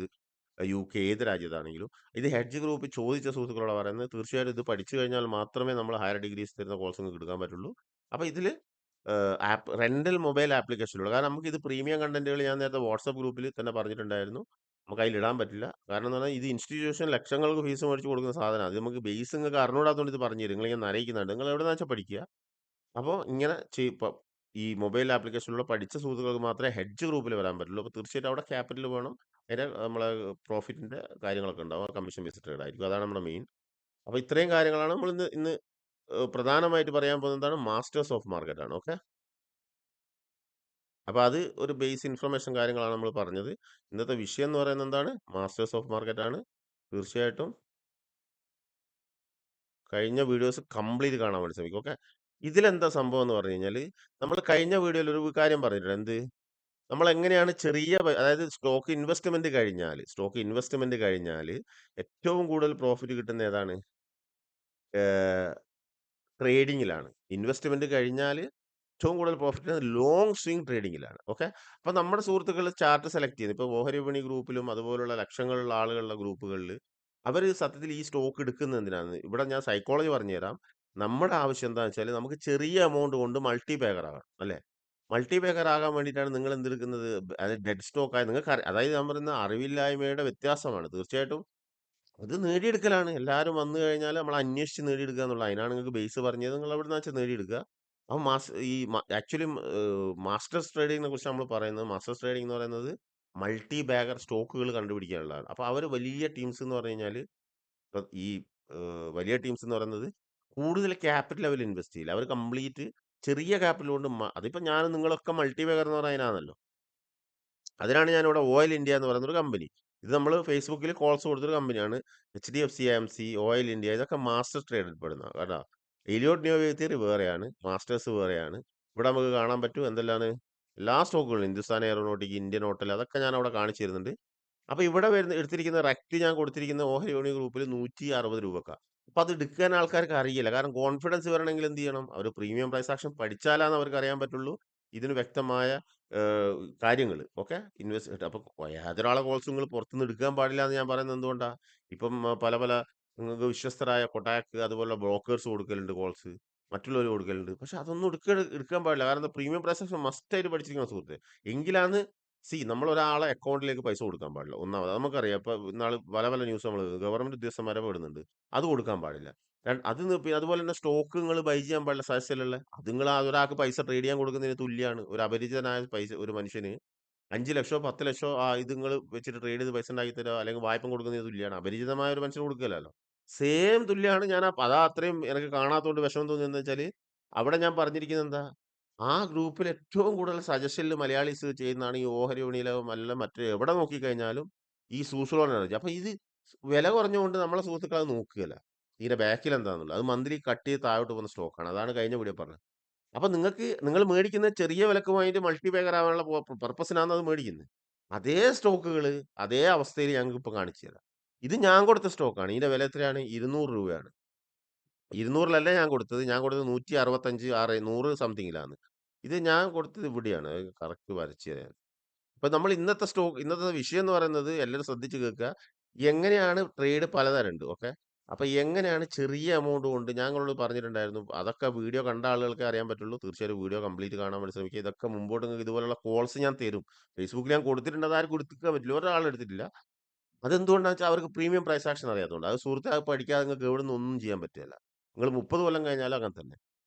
UK, ഏത് രാജ്യത്താണെങ്കിലും. ഇത് ഹെഡ്ജ് ഗ്രൂപ്പ് ചോദിച്ച സുഹൃത്തുക്കളോട് പറയുന്നത്. തീർച്ചയായിട്ടും ഇത് പഠിച്ചു കഴിഞ്ഞാൽ മാത്രമേ നമ്മൾ ഹയർ ഡിഗ്രീസ് തരുന്ന കോഴ്സ് നിങ്ങൾക്ക് എടുക്കാൻ പറ്റുള്ളൂ. അപ്പോൾ ഇതിൽ ആപ്പ് റെന്റൽ മൊബൈൽ ആപ്ലിക്കേഷനുള്ളൂ. കാരണം നമുക്ക് ഇത് പ്രീമിയം കണ്ടന്റുകൾ ഞാൻ നേരത്തെ വാട്സപ്പ് ഗ്രൂപ്പിൽ തന്നെ പറഞ്ഞിട്ടുണ്ടായിരുന്നു. നമുക്ക് അതിൽ ഇടാൻ പറ്റില്ല. കാരണം എന്ന് പറഞ്ഞാൽ ഇത് ഇൻസ്റ്റിറ്റ്യൂഷൻ ലക്ഷങ്ങൾക്ക് ഫീസ് മേടിച്ച് കൊടുക്കുന്ന സാധനമാണ്. അത് നമുക്ക് ബേസ് നിങ്ങൾക്ക് അറിഞ്ഞൂടാത്തതുകൊണ്ട് ഇത് പറഞ്ഞു തരും. നിങ്ങളിങ്ങനെ നരയിക്കുന്നുണ്ട്. നിങ്ങൾ എവിടെ വെച്ചാൽ പഠിക്കുക. അപ്പോൾ ഇങ്ങനെ ഇപ്പം ഈ മൊബൈൽ ആപ്ലിക്കേഷനിലൂടെ പഠിച്ച സുഹൃത്തുക്കൾക്ക് മാത്രമേ ഹെഡ്ജ് ഗ്രൂപ്പിൽ വരാൻ പറ്റുള്ളൂ. അപ്പോൾ തീർച്ചയായിട്ടും അവിടെ ക്യാപിറ്റൽ വേണം. അതിന്റെ നമ്മളെ പ്രോഫിറ്റിന്റെ കാര്യങ്ങളൊക്കെ ഉണ്ടാവും. കമ്മീഷൻ ബേസ്ഡ് ട്രേഡ് ആയിരിക്കും. അതാണ് നമ്മുടെ മെയിൻ. അപ്പോൾ ഇത്രയും കാര്യങ്ങളാണ് നമ്മൾ ഇന്ന് ഇന്ന് പ്രധാനമായിട്ട് പറയാൻ പോകുന്നതാണ് മാസ്റ്റേഴ്സ് ഓഫ് മാർക്കറ്റ് ആണ്. ഓക്കെ, അപ്പോൾ അത് ഒരു ബേസ് ഇൻഫർമേഷൻ കാര്യങ്ങളാണ് നമ്മൾ പറഞ്ഞത്. ഇന്നത്തെ വിഷയം എന്ന് പറയുന്നത് എന്താണ്? മാസ്റ്റേഴ്സ് ഓഫ് മാർക്കറ്റ് ആണ്. തീർച്ചയായിട്ടും കഴിഞ്ഞ വീഡിയോസ് കംപ്ലീറ്റ് കാണാൻ വേണ്ടി ശ്രമിക്കും. ഓക്കെ, ഇതിലെന്താ സംഭവം എന്ന് പറഞ്ഞു കഴിഞ്ഞാൽ, നമ്മൾ കഴിഞ്ഞ വീഡിയോയിൽ ഒരു കാര്യം പറഞ്ഞിട്ടുണ്ട്. എന്ത്? നമ്മൾ എങ്ങനെയാണ് ചെറിയ അതായത് സ്റ്റോക്ക് ഇൻവെസ്റ്റ്മെന്റ് കഴിഞ്ഞാൽ ഏറ്റവും കൂടുതൽ പ്രോഫിറ്റ് കിട്ടുന്ന ഏതാണ്? ട്രേഡിങ്ങിലാണ്. ഇൻവെസ്റ്റ്മെന്റ് കഴിഞ്ഞാൽ ഏറ്റവും കൂടുതൽ പ്രോഫിറ്റ് ലോങ് സ്വിംഗ് ട്രേഡിങ്ങിലാണ്. ഓക്കെ, അപ്പൊ നമ്മുടെ സുഹൃത്തുക്കൾ ചാർട്ട് സെലക്ട് ചെയ്യുന്നത് ഇപ്പോൾ ഓഹരി വിപണി ഗ്രൂപ്പിലും അതുപോലുള്ള ലക്ഷങ്ങളുള്ള ആളുകളുടെ ഗ്രൂപ്പുകളിൽ അവർ സത്യത്തിൽ ഈ സ്റ്റോക്ക് എടുക്കുന്നത് എന്തിനാണ്? ഇവിടെ ഞാൻ സൈക്കോളജി പറഞ്ഞുതരാം. നമ്മുടെ ആവശ്യം എന്താണെന്ന് വെച്ചാൽ നമുക്ക് ചെറിയ എമൗണ്ട് കൊണ്ട് മൾട്ടി ബാഗർ ആകാം, അല്ലെ? മൾട്ടി ബാഗർ ആകാൻ വേണ്ടിയിട്ടാണ് നിങ്ങൾ എന്തെടുക്കുന്നത്? അത് ഡെഡ് സ്റ്റോക്ക് ആയി നിങ്ങൾക്ക് അതായത് ഞാൻ പറയുന്ന അറിവില്ലായ്മയുടെ വ്യത്യാസമാണ്. തീർച്ചയായിട്ടും അത് നേടിയെടുക്കലാണ്. എല്ലാവരും വന്നു കഴിഞ്ഞാൽ നമ്മൾ അന്വേഷിച്ച് നേടിയെടുക്കുക എന്നുള്ളത്. അതിനാണ് നിങ്ങൾക്ക് ബേസ് പറഞ്ഞത്. നിങ്ങൾ എവിടെ നിന്ന് വെച്ചാൽ നേടിയെടുക്കുക. അപ്പം ആക്ച്വലി മാസ്റ്റേഴ്സ് ട്രേഡിങ്ങിനെ കുറിച്ച് നമ്മൾ പറയുന്നത്, മാസ്റ്റേഴ്സ് ട്രേഡിംഗ് എന്ന് പറയുന്നത് മൾട്ടി ബാഗർ സ്റ്റോക്കുകൾ കണ്ടുപിടിക്കാനുള്ളതാണ്. അപ്പോൾ അവർ വലിയ ടീംസ് എന്ന് പറഞ്ഞു കഴിഞ്ഞാൽ ഈ വലിയ ടീംസ് എന്ന് പറയുന്നത് കൂടുതൽ ക്യാപിറ്റൽ ലെവൽ ഇൻവെസ്റ്റ് ചെയ്യില്ല. അവർ കംപ്ലീറ്റ് ചെറിയ ക്യാപിറ്റൽ കൊണ്ട് അതിപ്പോൾ ഞാനും നിങ്ങളൊക്കെ മൾട്ടി ബാഗർ എന്ന് പറയുന്നതാണല്ലോ. അതിനാണ് ഞാനിവിടെ ഓയിൽ ഇന്ത്യ എന്ന് പറയുന്ന ഒരു കമ്പനി. ഇത് നമ്മൾ ഫേസ്ബുക്കിൽ കോൾസ് കൊടുത്തൊരു കമ്പനിയാണ്. HDFC AMC, ഓയിൽ ഇന്ത്യ, ഇതൊക്കെ മാസ്റ്റർ ട്രേഡിൽ പെടുന്ന കേട്ടോ. എലിയോട്ട് ന്യൂ തിയറി വേറെയാണ്, മാസ്റ്റേഴ്സ് വേറെയാണ്. ഇവിടെ നമുക്ക് കാണാൻ പറ്റും എന്തെല്ലാണ് എല്ലാ സ്റ്റോക്കുകളും, ഹിന്ദുസ്ഥാൻ എയറോനോട്ടിക്, ഇന്ത്യൻ ഹോട്ടൽ, അതൊക്കെ ഞാൻ അവിടെ കാണിച്ചു തരുന്നുണ്ട്. അപ്പൊ ഇവിടെ വരുന്ന എടുത്തിരിക്കുന്ന റെക്ട് ഞാൻ കൊടുത്തിരിക്കുന്ന ഓഹരി യൂണി ഗ്രൂപ്പിൽ 160 രൂപക്കാണ്. അപ്പൊ അത് എടുക്കാൻ ആൾക്കാർക്ക് അറിയില്ല. കാരണം കോൺഫിഡൻസ് വരണമെങ്കിൽ എന്ത് ചെയ്യണം? അവർ പ്രീമിയം പ്രൈസ് ആക്ഷൻ പഠിച്ചാലാണ് അവർക്ക് അറിയാൻ പറ്റുള്ളൂ ഇതിന് വ്യക്തമായ കാര്യങ്ങൾ. ഓക്കെ, ഇൻവെസ്റ്റ് അപ്പൊ ഏതൊരാളെ കോൾസ് നിങ്ങൾ പുറത്തുനിന്ന് എടുക്കാൻ പാടില്ല എന്ന് ഞാൻ പറയുന്നത് എന്തുകൊണ്ടാ? ഇപ്പം പല പല നിങ്ങൾക്ക് വിശ്വസ്തരായ കൊട്ടാക്ക് അതുപോലെ ബ്രോക്കേഴ്സ് കൊടുക്കലുണ്ട് കോൾസ്, മറ്റുള്ളവർ കൊടുക്കലുണ്ട്. പക്ഷെ അതൊന്നും എടുക്കാൻ പാടില്ല. കാരണം പ്രീമിയം പ്രൈസ് ആക്ഷൻ മസ്റ്റ് ആയിട്ട് പഠിച്ചിരിക്കണം സുഹൃത്തെ. എങ്കിലാണ് നമ്മൾ ഒരാളെ അക്കൗണ്ടിലേക്ക് പൈസ കൊടുക്കാൻ പാടില്ല. ഒന്നാമത് അത് നമുക്കറിയാം. ഇപ്പൊ ഇന്നാള് പല പല ന്യൂസ് നമ്മൾ ഗവൺമെന്റ് ഉദ്യോഗസ്ഥന്മാരെ പെടുന്നുണ്ട്. അത് കൊടുക്കാൻ പാടില്ല. പിന്നെ അതുപോലെ തന്നെ സ്റ്റോക്ക് നിങ്ങൾ ബൈ ചെയ്യാൻ പാടില്ല സജഷനിലുള്ള. അത് നിങ്ങൾ ഒരാൾക്ക് പൈസ ട്രേഡ് ചെയ്യാൻ കൊടുക്കുന്നതിന് തുല്യമാണ്. ഒരു അപരിചിതനായ ഒരു മനുഷ്യന് 5 ലക്ഷമോ 10 ലക്ഷമോ ഇത് നിങ്ങൾ വെച്ചിട്ട് ട്രേഡ് ചെയ്ത് പൈസ ഉണ്ടാക്കി തരാം അല്ലെങ്കിൽ വായ്പ കൊടുക്കുന്നതിന് തുല്യമാണ്. അപരിചിതമായ ഒരു മനുഷ്യന് കൊടുക്കില്ലല്ലോ. സെയിം തുല്യമാണ്. ഞാൻ അതാ അത്രയും എനിക്ക് കാണാത്തതുകൊണ്ട് വിഷമം തോന്നിയെന്ന് വെച്ചാൽ അവിടെ ഞാൻ പറഞ്ഞിരിക്കുന്നത് എന്താ? ആ ഗ്രൂപ്പിൽ ഏറ്റവും കൂടുതൽ സജഷനിൽ മലയാളീസ് ചെയ്യുന്നതാണ് ഈ ഓഹരി വിപണിയിലോ അല്ല മറ്റേ എവിടെ നോക്കിക്കഴിഞ്ഞാലും ഈ സൂസലോൺ എനർജി. അപ്പൊ ഇത് വില കുറഞ്ഞുകൊണ്ട് നമ്മളെ സുഹൃത്തുക്കൾ അത് നോക്കുകയില്ല. ഇതിന്റെ ബാക്കിൽ എന്താണെന്നുള്ളത് അത് മന്ത്ലി കട്ട് ചെയ്ത് താഴോട്ട് പോകുന്ന സ്റ്റോക്കാണ്. അതാണ് കഴിഞ്ഞ വീഡിയോ പറഞ്ഞത്. അപ്പൊ നിങ്ങൾ മേടിക്കുന്ന ചെറിയ വിലക്ക് വാങ്ങിയിട്ട് മൾട്ടി ബാഗർ ആവാനുള്ള പർപ്പസിനാണ് അത് മേടിക്കുന്നത്. അതേ സ്റ്റോക്കുകൾ അതേ അവസ്ഥയിൽ ഞങ്ങൾക്ക് ഇപ്പൊ കാണിച്ചു തരാം. ഇത് ഞാൻ കൊടുത്ത സ്റ്റോക്കാണ്. ഇതിന്റെ വില എത്രയാണ്? 200 രൂപയാണ്. 200-ലല്ല ഞാൻ കൊടുത്തത്. ഞാൻ കൊടുത്തത് 165, 100 സംതിങ്ങിലാണ്. ഇത് ഞാൻ കൊടുത്തത് ഇവിടെയാണ്. കറക്റ്റ് വരച്ച് തരാം. അപ്പൊ നമ്മൾ ഇന്നത്തെ വിഷയം എന്ന് പറയുന്നത് എല്ലാവരും ശ്രദ്ധിച്ച് കേൾക്കുക. എങ്ങനെയാണ് ട്രേഡ് പലതരമുണ്ട്. ഓക്കെ, അപ്പൊ എങ്ങനെയാണ് ചെറിയ എമൗണ്ട് കൊണ്ട് ഞാൻ നിങ്ങളോട് പറഞ്ഞിട്ടുണ്ടായിരുന്നു. അതൊക്കെ വീഡിയോ കണ്ട ആളുകൾക്ക് അറിയാൻ പറ്റുള്ളൂ. തീർച്ചയായും വീഡിയോ കംപ്ലീറ്റ് കാണാൻ വേണ്ടി ശ്രമിക്കുക. ഇതൊക്കെ മുമ്പോട്ട് നിങ്ങൾക്ക് ഇതുപോലുള്ള കോൾസ് ഞാൻ തരും. ഫേസ്ബുക്കിൽ ഞാൻ കൊടുത്തിട്ടുണ്ട്. അത് ആർക്കും എടുത്തിക്കാൻ പറ്റില്ല. ഒരാൾ എടുത്തിട്ടില്ല. അതെന്തുകൊണ്ടാണെന്ന് വെച്ചാൽ അവർക്ക് പ്രീമിയം പ്രൈസ് ആക്ഷൻ അറിയാത്തതുകൊണ്ട്. അത് സുഹൃത്തെ അത് പഠിക്കാതെ നിങ്ങൾക്ക് എവിടെ നിന്ന് ഒന്നും ചെയ്യാൻ പറ്റില്ല. നിങ്ങൾ 30 കൊല്ലം കഴിഞ്ഞാലും അങ്ങനെ തന്നെ.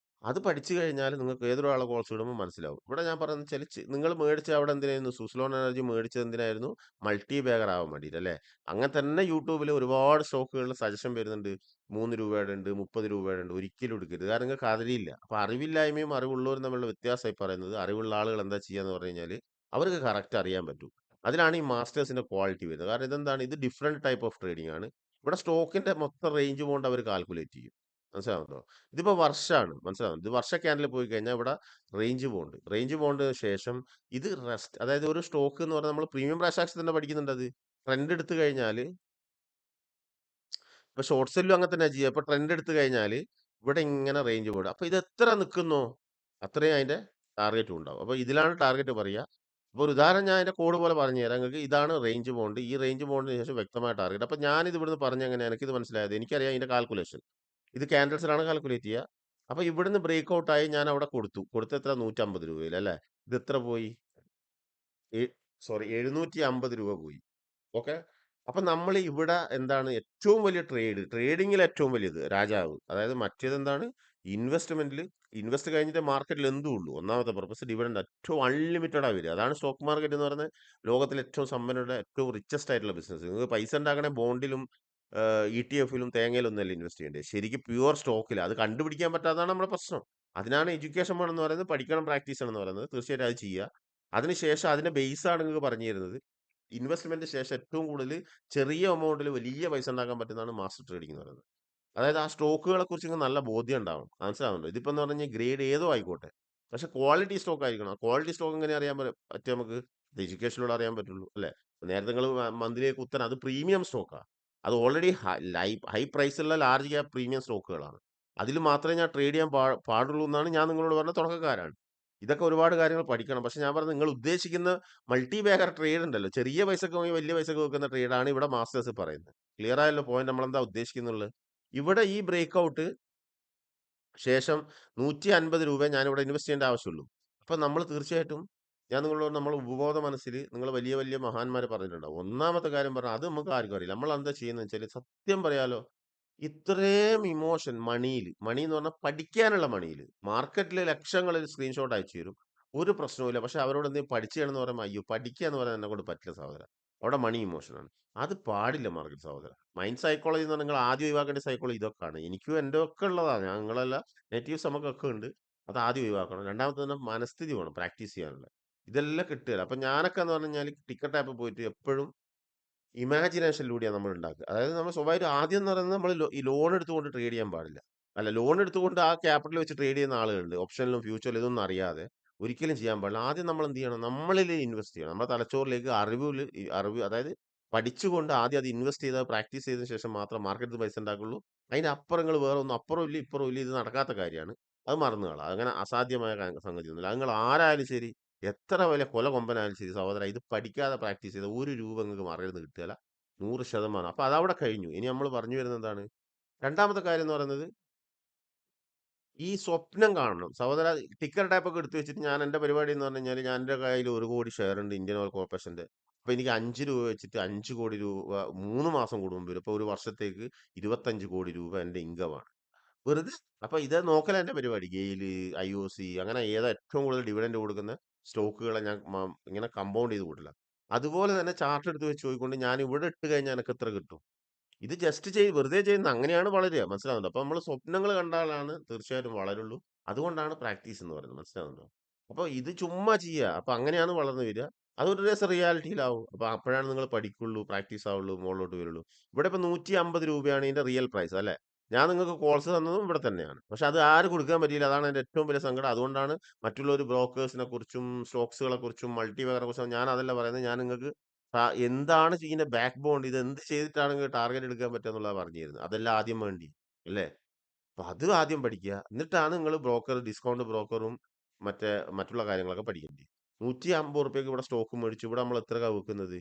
അത് പഠിച്ചു കഴിഞ്ഞാൽ നിങ്ങൾക്ക് ഏതൊരാളെ കോഴ്സ് വിടുമ്പോൾ മനസ്സിലാവും. ഇവിടെ ഞാൻ പറയുന്നത് വെച്ചാൽ നിങ്ങൾ മേടിച്ച അവിടെ എന്തിനായിരുന്നു സുസ്ലോൺ എനർജി മേടിച്ചത് എന്തിനായിരുന്നു? മൾട്ടി ബാഗർ ആവാൻ വേണ്ടിയിട്ട് അല്ലേ? അങ്ങനെ തന്നെ യൂട്യൂബിൽ ഒരുപാട് സ്റ്റോക്കുകളിൽ സജഷൻ വരുന്നുണ്ട്. 3 രൂപയുടെ ഉണ്ട്, 30 രൂപയുടെ ഉണ്ട്. ഒരിക്കലും എടുക്കരുത്. കാരണം നിങ്ങൾക്ക് അറിയില്ല. അപ്പൊ അറിവില്ലായ്മയും അറിവുള്ളവരും തമ്മിലുള്ള വ്യത്യാസമായി പറയുന്നത്, അറിവുള്ള ആളുകൾ എന്താ ചെയ്യാന്ന് പറഞ്ഞു കഴിഞ്ഞാൽ അവർക്ക് കറക്റ്റ് അറിയാൻ പറ്റും. അതിലാണ് ഈ മാസ്റ്റേഴ്സിന്റെ ക്വാളിറ്റി വരുന്നത്. കാരണം ഇതെന്താണ്, ഇത് ഡിഫറെന്റ് ടൈപ്പ് ഓഫ് ട്രേഡിംഗ് ആണ്. ഇവിടെ സ്റ്റോക്കിന്റെ മൊത്തം റേഞ്ച് കൊണ്ട് അവർ കാൽക്കുലേറ്റ് ചെയ്യും. മനസ്സിലാവുന്നുണ്ടോ? ഇതിപ്പോ വർഷമാണ്, മനസ്സിലാവുന്നത്. ഇത് വർഷ ക്യാൻഡിൽ പോയി കഴിഞ്ഞാൽ ഇവിടെ റേഞ്ച് ബോണ്ടിന് ശേഷം ഇത് റെസ്റ്റ്, അതായത് ഒരു സ്റ്റോക്ക് എന്ന് പറഞ്ഞാൽ നമ്മൾ പ്രീമിയം പ്രാശാക്ഷൻ തന്നെ പഠിക്കുന്നുണ്ട്. അത് ട്രെൻഡ് എടുത്തു കഴിഞ്ഞാൽ ഇപ്പൊ ഷോർട്ട് സെല്ലും അങ്ങനെ തന്നെ ചെയ്യുക. ഇപ്പൊ ട്രെൻഡ് എടുത്തു കഴിഞ്ഞാൽ ഇവിടെ ഇങ്ങനെ റേഞ്ച് ബോണ്ട്, അപ്പൊ ഇത് എത്ര നിൽക്കുന്നോ അത്രയും അതിന്റെ ടാർഗറ്റും ഉണ്ടാവും. അപ്പൊ ഇതിലാണ് ടാർഗറ്റ് പറയുക. അപ്പൊ ഒരു ഉദാഹരണം ഞാൻ അതിന്റെ കോഡ് പോലെ പറഞ്ഞു തരാം നിങ്ങൾക്ക്. ഇതാണ് റേഞ്ച് ബോണ്ട്. ഈ റേഞ്ച് ബോണ്ടിന് ശേഷം വ്യക്തമായ ടാർഗറ്റ്. അപ്പൊ ഞാനിത് ഇവിടുന്ന് പറഞ്ഞ എങ്ങനെ എനിക്കിത് മനസ്സിലായത്? എനിക്കറിയാം ഇതിന്റെ കാൽക്കുലേഷൻ. ഇത് ക്യാൻഡൽസിലാണ് കാൽക്കുലേറ്റ് ചെയ്യുക. അപ്പൊ ഇവിടുന്ന് ബ്രേക്ക് ഔട്ട് ആയി ഞാൻ അവിടെ കൊടുത്ത എത്ര? 150 രൂപയിൽ അല്ലേ? ഇത് എത്ര പോയി? സോറി, 750 രൂപ പോയി. ഓക്കെ. അപ്പൊ നമ്മൾ ഇവിടെ എന്താണ് ഏറ്റവും വലിയ ട്രേഡിങ്ങിൽ ഏറ്റവും വലിയത് രാജാവ്. അതായത് മറ്റേത് എന്താണ്? ഇൻവെസ്റ്റ്മെന്റിൽ ഇൻവെസ്റ്റ് കഴിഞ്ഞിട്ട് മാർക്കറ്റിൽ എന്തും ഉള്ളൂ. ഒന്നാമത്തെ പർപ്പസ് ഡിവിഡൻഡ് ഏറ്റവും അൺലിമിറ്റഡ് ആ വരിക. അതാണ് സ്റ്റോക്ക് മാർക്കറ്റ് എന്ന് പറയുന്നത്. ലോകത്തിലെ ഏറ്റവും സമ്പന്നരുടെ ഏറ്റവും റിച്ചസ്റ്റ് ആയിട്ടുള്ള ബിസിനസ്. നിങ്ങൾക്ക് പൈസ ഉണ്ടാക്കണേ ബോണ്ടിലും ETF-ലും തേങ്ങയിലും ഒന്നല്ല ഇൻവെസ്റ്റ് ചെയ്യേണ്ടത്. ശരിക്കും പ്യുവർ സ്റ്റോക്കിൽ. അത് കണ്ടുപിടിക്കാൻ പറ്റാത്തതാണ് നമ്മുടെ പ്രശ്നം. അതിനാണ് എഡ്യൂക്കേഷൻ വേണമെന്ന് പറയുന്നത്, പഠിക്കണം, പ്രാക്ടീസ് ചെയ്യണം എന്ന് പറയുന്നത്. തീർച്ചയായിട്ടും അത് ചെയ്യുക. അതിനുശേഷം അതിന്റെ ബേസ് ആണ് നിങ്ങൾക്ക് പറഞ്ഞു തരുന്നത്. ഇൻവെസ്റ്റ്മെന്റ് ശേഷം ഏറ്റവും കൂടുതൽ ചെറിയ എമൗണ്ടിൽ വലിയ പൈസ ഉണ്ടാക്കാൻ പറ്റുന്നതാണ് മാസ്റ്റർ ട്രേഡിംഗ് എന്ന് പറയുന്നത്. അതായത് ആ സ്റ്റോക്കുകളെ കുറിച്ച് നിങ്ങൾക്ക് നല്ല ബോധ്യം ഉണ്ടാവണം. മനസ്സിലാവുന്നുണ്ടോ? ഇതിപ്പോ എന്ന് പറഞ്ഞാൽ ഗ്രേഡ് ഏതോ ആയിക്കോട്ടെ, പക്ഷെ ക്വാളിറ്റി സ്റ്റോക്ക് ആയിരിക്കണം. ക്വാളിറ്റി സ്റ്റോക്ക് എങ്ങനെ അറിയാൻ പറ്റും നമുക്ക്? എഡ്യൂക്കേഷനിലൂടെ അറിയാൻ പറ്റുള്ളൂ അല്ലേ? നേരത്തെ നിങ്ങൾ മന്ത്ലി കുത്തൻ, അത് പ്രീമിയം സ്റ്റോക്കാണ്. അത് ഓൾറെഡി ഹൈ പ്രൈസുള്ള ലാർജ് ക്യാപ് പ്രീമിയം സ്റ്റോക്കുകളാണ്. അതിൽ മാത്രമേ ഞാൻ ട്രേഡ് ചെയ്യാൻ പാടുള്ളൂ എന്നാണ് ഞാൻ നിങ്ങളോട് പറഞ്ഞ തുടക്കക്കാരാണ്. ഇതൊക്കെ ഒരുപാട് കാര്യങ്ങൾ പഠിക്കണം. പക്ഷെ ഞാൻ പറഞ്ഞത്, നിങ്ങൾ ഉദ്ദേശിക്കുന്ന മൾട്ടി ബാഗർ ട്രേഡ് ഉണ്ടല്ലോ, ചെറിയ പൈസക്ക് വാങ്ങി വലിയ പൈസക്ക് വെക്കുന്ന ട്രേഡാണ് ഇവിടെ മാസ്റ്റേഴ്സ് പറയുന്നത്. ക്ലിയർ ആയല്ലോ പോയിന്റ്? നമ്മളെന്താ ഉദ്ദേശിക്കുന്നുള്ളത്? ഇവിടെ ഈ ബ്രേക്ക് ഔട്ട് ശേഷം 150 രൂപ ഞാനിവിടെ ഇൻവെസ്റ്റ് ചെയ്യേണ്ട ആവശ്യമുള്ളൂ. അപ്പൊ നമ്മൾ തീർച്ചയായിട്ടും, ഞാൻ നിങ്ങളോട് നമ്മൾ ഉപബോധ മനസ്സിൽ നിങ്ങൾ വലിയ വലിയ മഹാന്മാർ പറഞ്ഞിട്ടുണ്ടാവും. ഒന്നാമത്തെ കാര്യം പറഞ്ഞാൽ അത് നമുക്ക് ആർക്കും അറിയില്ല. നമ്മൾ എന്താ ചെയ്യുന്നത് വെച്ചാൽ, സത്യം പറയാലോ, ഇത്രയും ഇമോഷൻ മണി എന്ന് പറഞ്ഞാൽ പഠിക്കാനുള്ള മണിയിൽ മാർക്കറ്റിൽ ലക്ഷങ്ങളിൽ സ്ക്രീൻഷോട്ട് അയച്ചു തരും. ഒരു പ്രശ്നവുമില്ല. പക്ഷെ അവരോട് എന്തെങ്കിലും പഠിക്കുകയാണെന്ന് പറയുമ്പോൾ, അയ്യോ പഠിക്കുക എന്ന് പറയാൻ എന്നെ കൊണ്ട് പറ്റില്ല സഹോദര. അവിടെ മണി ഇമോഷനാണ്. അത് പാടില്ല മാർക്കറ്റ് സഹോദര. മൈൻഡ് സൈക്കോളജി എന്ന് പറഞ്ഞാൽ നിങ്ങൾ ആദ്യം ഒഴിവാക്കേണ്ട സൈക്കോളജി ഇതൊക്കെയാണ്. എനിക്കും എൻ്റെ ഒക്കെ ഉള്ളതാണ്. ഞങ്ങളല്ല നെറ്റീവ്സ് നമുക്കൊക്കെ ഉണ്ട്. അത് ആദ്യം ഒഴിവാക്കണം. രണ്ടാമത്തെ തന്നെ മനസ്ഥിതി വേണം പ്രാക്ടീസ് ചെയ്യാനുള്ള. ഇതെല്ലാം കിട്ടുകയില്ല. അപ്പൊ ഞാനൊക്കെ എന്ന് പറഞ്ഞു കഴിഞ്ഞാൽ ടിക്കറ്റ് ആപ്പ് പോയിട്ട് എപ്പോഴും ഇമാജിനേഷനിലൂടെയാണ് നമ്മൾ ഉണ്ടാക്കുക. അതായത് നമ്മൾ സ്വഭാവമായിട്ട് ആദ്യം എന്ന് പറയുന്നത് നമ്മൾ ഈ ലോൺ എടുത്തുകൊണ്ട് ട്രേഡ് ചെയ്യാൻ പാടില്ല. അല്ല, ലോൺ എടുത്തുകൊണ്ട് ആ ക്യാപിറ്റൽ വെച്ച് ട്രേഡ് ചെയ്യുന്ന ആളുകളുണ്ട്. ഓപ്ഷനിലും ഫ്യൂച്ചറിലും ഇതൊന്നും അറിയാതെ ഒരിക്കലും ചെയ്യാൻ പാടില്ല. ആദ്യം നമ്മൾ എന്ത് ചെയ്യണം? നമ്മളിൽ ഇൻവെസ്റ്റ് ചെയ്യണം. നമ്മുടെ തലച്ചോറിലേക്ക് അറിവ്, അതായത് പഠിച്ചുകൊണ്ട് ആദ്യം അത് ഇൻവെസ്റ്റ് ചെയ്ത് പ്രാക്ടീസ് ചെയ്തതിനു ശേഷം മാത്രം മാർക്കറ്റിൽ പൈസ ഉണ്ടാക്കുള്ളൂ. അതിന്റെ അപ്പുറങ്ങൾ വേറെ ഒന്നും അപ്പുറം ഇല്ല ഇപ്പുറം ഇല്ല. ഇത് നടക്കാത്ത കാര്യമാണ്. അത് മറന്നു കളാം. അങ്ങനെ അസാധ്യമായ സംഗതി ഒന്നുമില്ല. അത് നിങ്ങൾ ആരായാലും ശരി, എത്ര വലിയ കൊല കൊമ്പനായാലും ശരി സഹോദര, ഇത് പഠിക്കാതെ പ്രാക്ടീസ് ചെയ്ത ഒരു രൂപ നിങ്ങൾക്ക് മാർക്കറ്റിൽ നിന്ന് കിട്ടുകയില്ല. 100%. അപ്പൊ അതവിടെ കഴിഞ്ഞു. ഇനി നമ്മൾ പറഞ്ഞു വരുന്നത് എന്താണ്? രണ്ടാമത്തെ കാര്യം എന്ന് പറയുന്നത്, ഈ സ്വപ്നം കാണണം സഹോദര. ടിക്കർ ടാപ്പ് ഒക്കെ എടുത്തു വെച്ചിട്ട് ഞാൻ എന്റെ പരിപാടി എന്ന് പറഞ്ഞു കഴിഞ്ഞാൽ, ഞാൻ എന്റെ കയ്യിൽ 1 കോടി ഷെയർ ഉണ്ട് ഇന്ത്യൻ ഓയിൽ കോർപ്പറേഷന്റെ. അപ്പൊ എനിക്ക് 5 രൂപ വെച്ചിട്ട് 5 കോടി രൂപ 3 മാസം കൂടുമ്പോൾ വരും. അപ്പൊ ഒരു വർഷത്തേക്ക് 25 കോടി രൂപ എന്റെ ഇൻകം. വെറുതെ. അപ്പൊ ഇത് നോക്കല എന്റെ പരിപാടി. ഗെയില്, IOC, അങ്ങനെ ഏതാ ഏറ്റവും കൂടുതൽ ഡിവിഡൻഡ് കൊടുക്കുന്ന സ്റ്റോക്കുകളെ ഞാൻ ഇങ്ങനെ കമ്പൗണ്ട് ചെയ്ത് കൂട്ടില്ല. അതുപോലെ തന്നെ ചാർട്ട് എടുത്ത് വെച്ച് നോക്കിക്കൊണ്ട് ഞാൻ ഇവിടെ ഇട്ട് കഴിഞ്ഞാൽ എനിക്ക് എത്ര കിട്ടും? ഇത് ജസ്റ്റ് വെറുതെ ചെയ്യുന്ന, അങ്ങനെയാണ് വളരുക. മനസ്സിലാവുന്നുണ്ടോ? അപ്പൊ നമ്മൾ സ്വപ്നങ്ങൾ കണ്ടാലാണ് തീർച്ചയായിട്ടും വളരുള്ളൂ. അതുകൊണ്ടാണ് പ്രാക്ടീസ് എന്ന് പറയുന്നത്. മനസ്സിലാവുന്നുണ്ടോ? അപ്പൊ ഇത് ചുമ്മാ ചെയ്യുക. അപ്പൊ അങ്ങനെയാണ് വളർന്നു വരിക. അതൊരു ദിവസം റിയാലിറ്റിയിലാവും. അപ്പൊ അപ്പോഴാണ് നിങ്ങൾ പഠിക്കുള്ളൂ, പ്രാക്ടീസ് ആവുള്ളൂ, മുകളിലോട്ട് വരുള്ളൂ. ഇവിടെ ഇപ്പൊ 150 രൂപയാണ് ഇതിന്റെ റിയൽ പ്രൈസ് അല്ലെ? ഞാൻ നിങ്ങൾക്ക് കോൾസ് തന്നതും ഇവിടെ തന്നെയാണ്. പക്ഷെ അത് ആര് കൊടുക്കാൻ പറ്റിയില്ല. അതാണ് എന്റെ ഏറ്റവും വലിയ സങ്കടം. അതുകൊണ്ടാണ് മറ്റുള്ള ബ്രോക്കേഴ്സിനെ കുറിച്ചും സ്റ്റോക്സുകളെ കുറിച്ചും മൾട്ടിബാഗറെ കുറിച്ചും ഞാൻ അതല്ല പറയുന്നത്. ഞാൻ നിങ്ങൾക്ക് എന്താണ് ഇതിന്റെ ബാക്ക് ബോണ്ട്, ഇത് എന്ത് ചെയ്തിട്ടാണ് ടാർഗറ്റ് എടുക്കാൻ പറ്റുക എന്നുള്ളത് പറഞ്ഞു തരുന്നത്. അതെല്ലാം ആദ്യം വേണ്ടി അല്ലേ? അപ്പൊ അത് ആദ്യം പഠിക്കുക. എന്നിട്ടാണ് നിങ്ങൾ ഡിസ്കൗണ്ട് ബ്രോക്കറും മറ്റുള്ള കാര്യങ്ങളൊക്കെ പഠിക്കേണ്ടത്. 150 റുപ്യക്ക് ഇവിടെ സ്റ്റോക്ക് മേടിച്ചു. ഇവിടെ നമ്മൾ എത്ര വെക്കുന്നത്?